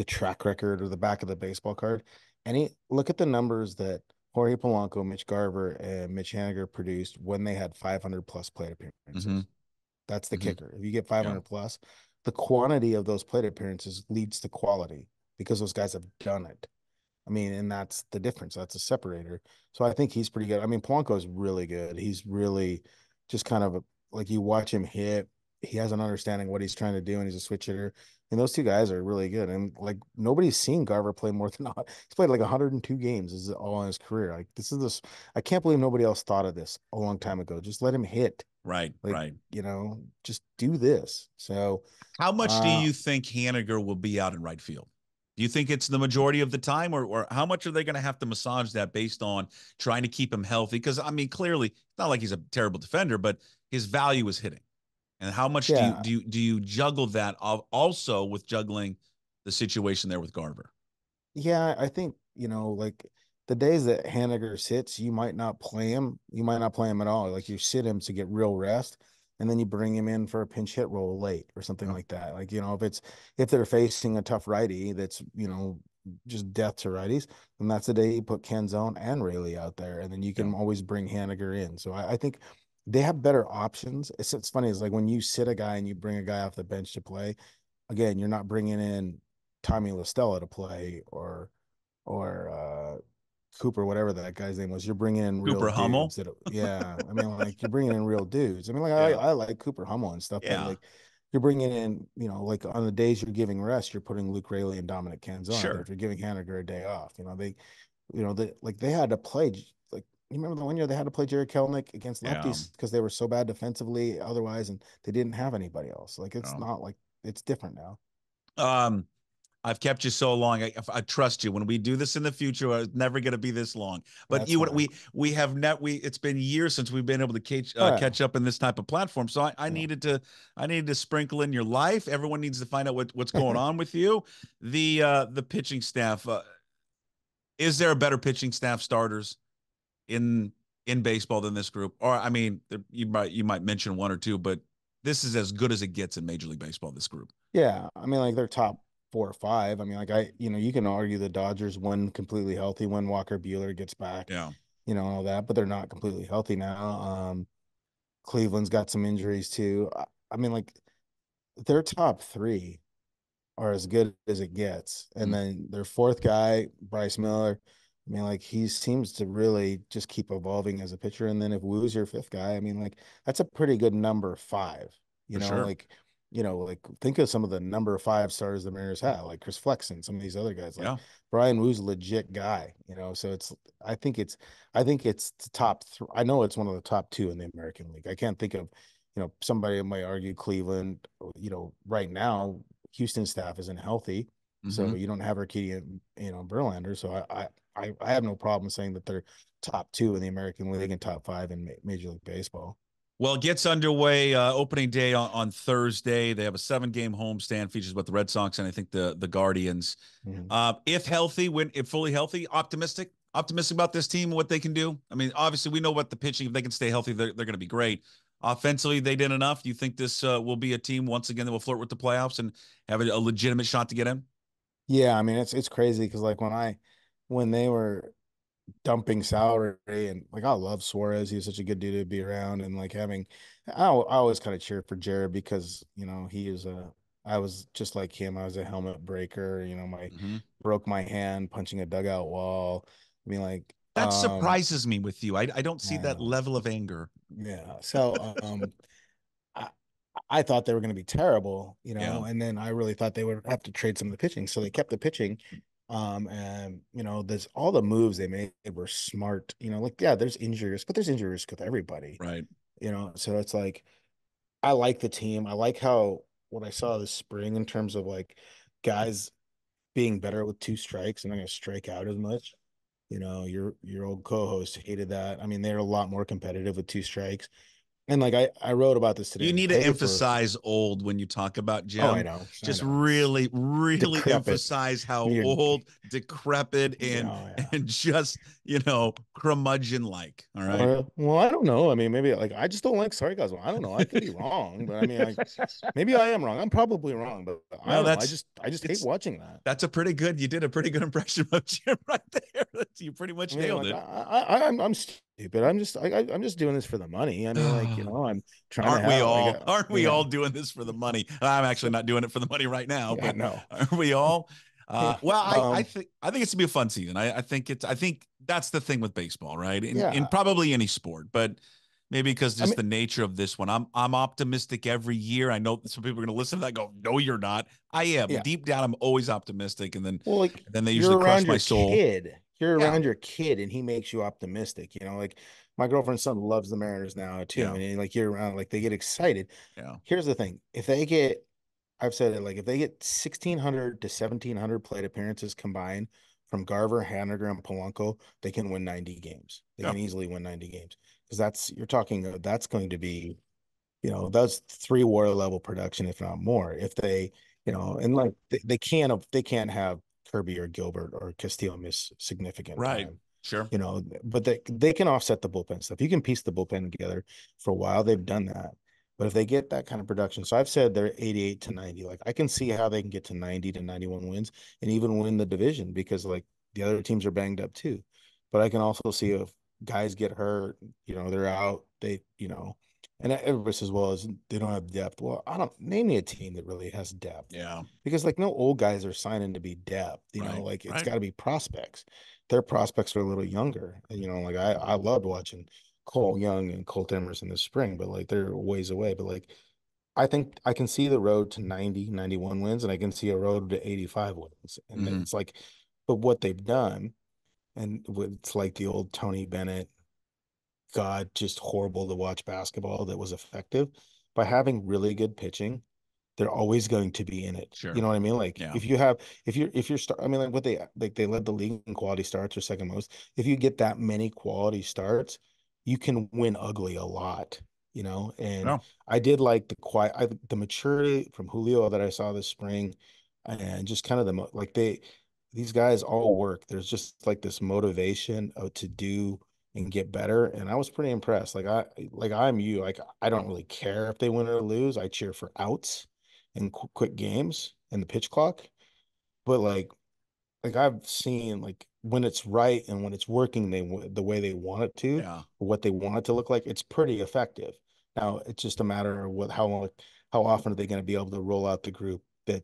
track record or the back of the baseball card, and look at the numbers that Jorge Polanco, Mitch Garver, and Mitch Haniger produced when they had 500 plus plate appearances. That's the kicker. If you get 500 plus, the quantity of those plate appearances leads to quality, because those guys have done it. I mean, and that's the difference. That's a separator. So I think he's pretty good. I mean, Polanco is really good. He's really just kind of like, you watch him hit, he has an understanding what he's trying to do, and he's a switch hitter. And those 2 guys are really good. And nobody's seen Garver play more than he's played 102 games. This is all in his career. I can't believe nobody else thought of this a long time ago. Just let him hit. Right. Just do this. So how much do you think Haniger will be out in right field? Do you think it's the majority of the time, or how much are they going to have to massage that based on trying to keep him healthy? Because, I mean, clearly it's not like he's a terrible defender, but his value is hitting. And how much do you juggle that also with juggling the situation there with Garver? Yeah, I think, the days that Haniger sits, you might not play him. You might not play him at all. Like you sit him to get real rest, and then you bring him in for a pinch hit role late or something like that. Like, if they're facing a tough righty that's, just death to righties, then that's the day you put Canzone and Rayleigh out there, and then you can always bring Haniger in. So I think they have better options. It's funny. It's like when you sit a guy and you bring a guy off the bench to play, again, you're not bringing in Tommy LaStella to play or Cooper, whatever that guy's name was. You're bringing in real Cooper Hummel. dudes. Like you're bringing in real dudes. I mean, like I like Cooper Hummel and stuff, but like you're bringing in, like on the days you're giving rest, you're putting Luke Rayleigh and Dominic Canzone. Sure. If you're giving Haniger a day off, they had to play. Like, you remember the one year they had to play Jerry Kelnick against lefties because they were so bad defensively otherwise, and they didn't have anybody else. Like, it's not like it's different now. I've kept you so long. I trust you. When we do this in the future, it's never going to be this long. But it's been years since we've been able to catch up in this type of platform. So I needed to sprinkle in your life. Everyone needs to find out what's going on with you. The pitching staff. Is there a better pitching staff starters in baseball than this group? Or I mean, you might mention one or two, but this is as good as it gets in Major League Baseball. This group. Yeah, I mean, like they're top 4 or 5. I mean, like you can argue the Dodgers when completely healthy, when Walker Buehler gets back, all that, but they're not completely healthy now. Cleveland's got some injuries too. I mean, like their top 3 are as good as it gets. And then their 4th guy, Bryce Miller, I mean, like he seems to really just keep evolving as a pitcher. And then if Woo's your 5th guy, I mean, like that's a pretty good number 5, like think of some of the number 5 stars the Mariners have, like Chris Flexen, some of these other guys, like Brian Woo's a legit guy, so I think it's the top 3. I know it's one of the top 2 in the American League. I can't think of, somebody might argue Cleveland, right now, Houston staff isn't healthy. So you don't have Urquidy and, Verlander. So I have no problem saying that they're top 2 in the American League and top 5 in Major League Baseball. Well, it gets underway opening day on Thursday. They have a 7-game homestand, features both the Red Sox and I think the Guardians. If healthy, if fully healthy, optimistic about this team and what they can do. I mean, obviously we know what the pitching, if they can stay healthy, they're going to be great. Offensively, they did enough. Do you think this will be a team once again that will flirt with the playoffs and have a legitimate shot to get in? Yeah, I mean it's crazy because like when they were dumping salary, and like I love Suarez, he's such a good dude to be around, and like I always kind of cheer for Jared because I was just like him. I was a helmet breaker, broke my hand punching a dugout wall. I mean, like that surprises me with you. I don't see that level of anger. Yeah, so I thought they were going to be terrible, and then I really thought they would have to trade some of the pitching, so they kept the pitching. And there's all the moves they made were smart, there's injury risk, but there's injury risk with everybody. Right. So it's like, I like the team. I like what I saw this spring in terms of like guys being better with 2 strikes and not going to strike out as much. Your old co-host hated that. I mean, they're a lot more competitive with 2 strikes. And like I wrote about this today. You need to emphasize old when you talk about Jim. Oh, I know. Just really, really decrepit. Emphasize how old, decrepit, and just curmudgeon like. All right. Well, I don't know. I mean, maybe like I just don't like sarcasm. I don't know. I could be wrong, but I mean, like maybe I am wrong. I'm probably wrong, but I just hate watching that. That's you did a pretty good impression of Jim right there. You pretty much nailed it. I'm stupid. I'm just doing this for the money. I mean, like, I'm trying Aren't we all doing this for the money? I'm actually not doing it for the money right now, but no. Aren't we all? I think it's gonna be a fun season. I think that's the thing with baseball, right? In probably any sport, but maybe because the nature of this one, I'm optimistic every year. I know some people are going to listen to that and go, no, you're not. I am. Deep down, I'm always optimistic, and then they usually crush my soul. You're around your kid, and he makes you optimistic. Like my girlfriend's son loves the Mariners now too, and like you're around, like they get excited. Yeah. Here's the thing: I've said it, like if they get 1,600 to 1,700 plate appearances combined from Garver, Haniger, and Polanco, they can win 90 games. They can easily win 90 games because that's going to be, that's 3 WAR level production, if not more. If they, and like they can't have Kirby or Gilbert or Castillo miss significant time. Sure. You know, but they can offset the bullpen stuff. You can piece the bullpen together. For a while, they've done that. But if they get that kind of production, so I've said they're 88 to 90. Like, I can see how they can get to 90 to 91 wins and even win the division, because like the other teams are banged up too. But I can also see if guys get hurt, you know, they're out, and everybody says, well, they don't have depth. Well, I don't name me a team that really has depth. Yeah. Because like no old guys are signing to be depth, you know, like it's got to be prospects. Their prospects are a little younger. You know, like I loved watching Cole Young and Colt Emerson this spring, but like they're ways away. But like I think I can see the road to 90, 91 wins, and I can see a road to 85 wins. And it's like, but what they've done, and it's like the old Tony Bennett, God, just horrible to watch basketball that was effective. By having really good pitching, they're always going to be in it. Sure. You know what I mean? Like if you're I mean, like they led the league in quality starts, or second most. If you get that many quality starts, you can win ugly a lot, you know? And I did like the maturity from Julio that I saw this spring, and just kind of these guys all work. There's just like this motivation to do and get better. And I was pretty impressed. I'm you, like, I don't really care if they win or lose. I cheer for outs and quick games and the pitch clock. But like I've seen, like, when it's right and when it's working, the way they want it to, or what they want it to look like, it's pretty effective. Now it's just a matter of how often are they going to be able to roll out the group that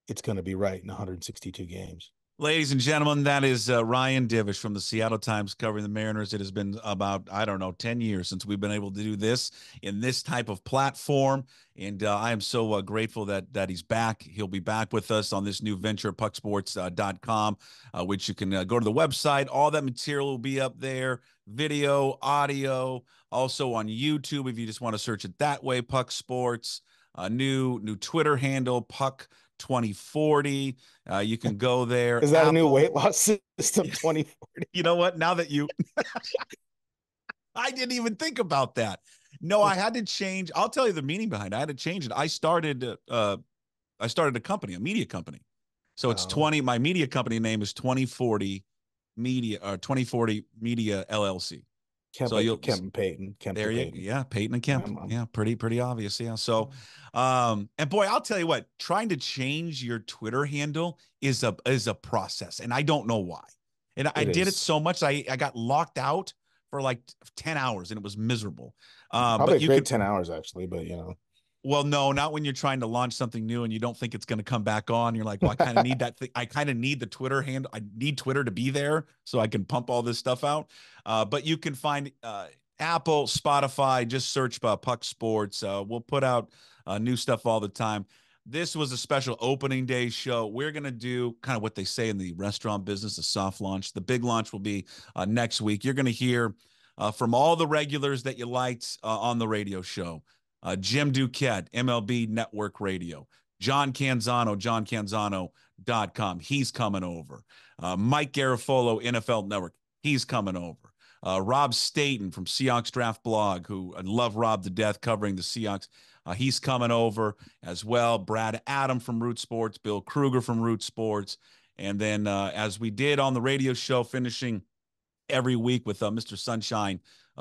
it's going to be right in 162 games. Ladies and gentlemen, that is Ryan Divish from the Seattle Times covering the Mariners. It has been about, 10 years since we've been able to do this in this type of platform. And I am so grateful that he's back. He'll be back with us on this new venture, pucksports.com, which you can go to the website. All that material will be up there, video, audio, also on YouTube if you just want to search it that way, Puck Sports. New Twitter handle, Puck2040. You can go there. Is that a new weight loss system, 2040? You know what? Now that you, I didn't even think about that. No, I had to change. I'll tell you the meaning behind it. I had to change it. I started a company, a media company. So it's 20. My media company name is 2040 Media, or 2040 Media LLC. Kemp and Peyton. There you go. Yeah, Peyton and Kemp. Yeah, pretty obvious. Yeah. So, and boy, I'll tell you what, trying to change your Twitter handle is a process, and I don't know why. And I did it so much, I got locked out for like 10 hours, and it was miserable. Probably a great 10 hours, actually, but you know. Well, no, not when you're trying to launch something new and you don't think it's going to come back on. You're like, well, I kind of need that thing. I kind of need the Twitter handle. I need Twitter to be there so I can pump all this stuff out. But you can find Apple, Spotify, just search Puck Sports. We'll put out new stuff all the time. This was a special opening day show. We're going to do kind of what they say in the restaurant business, a soft launch. The big launch will be next week. You're going to hear from all the regulars that you liked on the radio show. Jim Duquette, MLB Network Radio. John Canzano, johncanzano.com. He's coming over. Mike Garafolo, NFL Network. He's coming over. Rob Staten from Seahawks Draft Blog, who I love Rob to death, covering the Seahawks. He's coming over as well. Brad Adam from Root Sports. Bill Kruger from Root Sports. And then as we did on the radio show, finishing every week with Mr. Sunshine,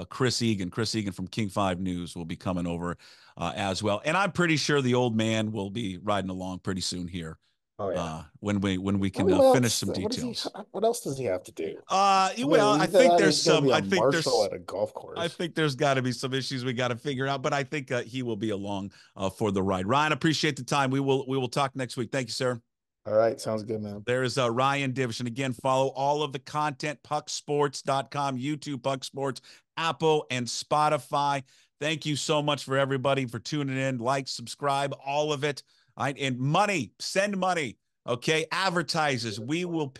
Chris Egan from King 5 News will be coming over as well. And I'm pretty sure the old man will be riding along pretty soon here. Oh, yeah. When we can finish some details. What else does he have to do? I think there's some. I think there's at a golf course. I think there's got to be some issues we got to figure out, but I think he will be along for the ride. Ryan, appreciate the time. We will talk next week. Thank you, sir. All right. Sounds good, man. There is Ryan Divish. And again, follow all of the content, pucksports.com, YouTube, Puck Sports, Apple, and Spotify. Thank you so much for everybody for tuning in. Like, subscribe, all of it. All right. And money, send money. Okay. Advertisers.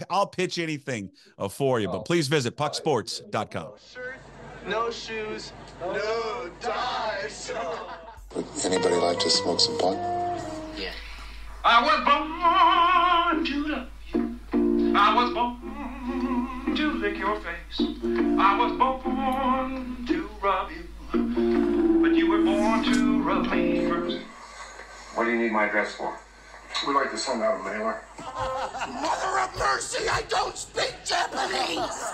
I'll pitch anything for you, but please visit pucksports.com. No shirt, no shoes, no ties. Would anybody like to smoke some pot? Yeah. I was born to love you. I was born to lick your face. I was born to rub you. But you were born to rub me first. What do you need my address for? We'd like to send out a mailer. Mother of mercy, I don't speak Japanese!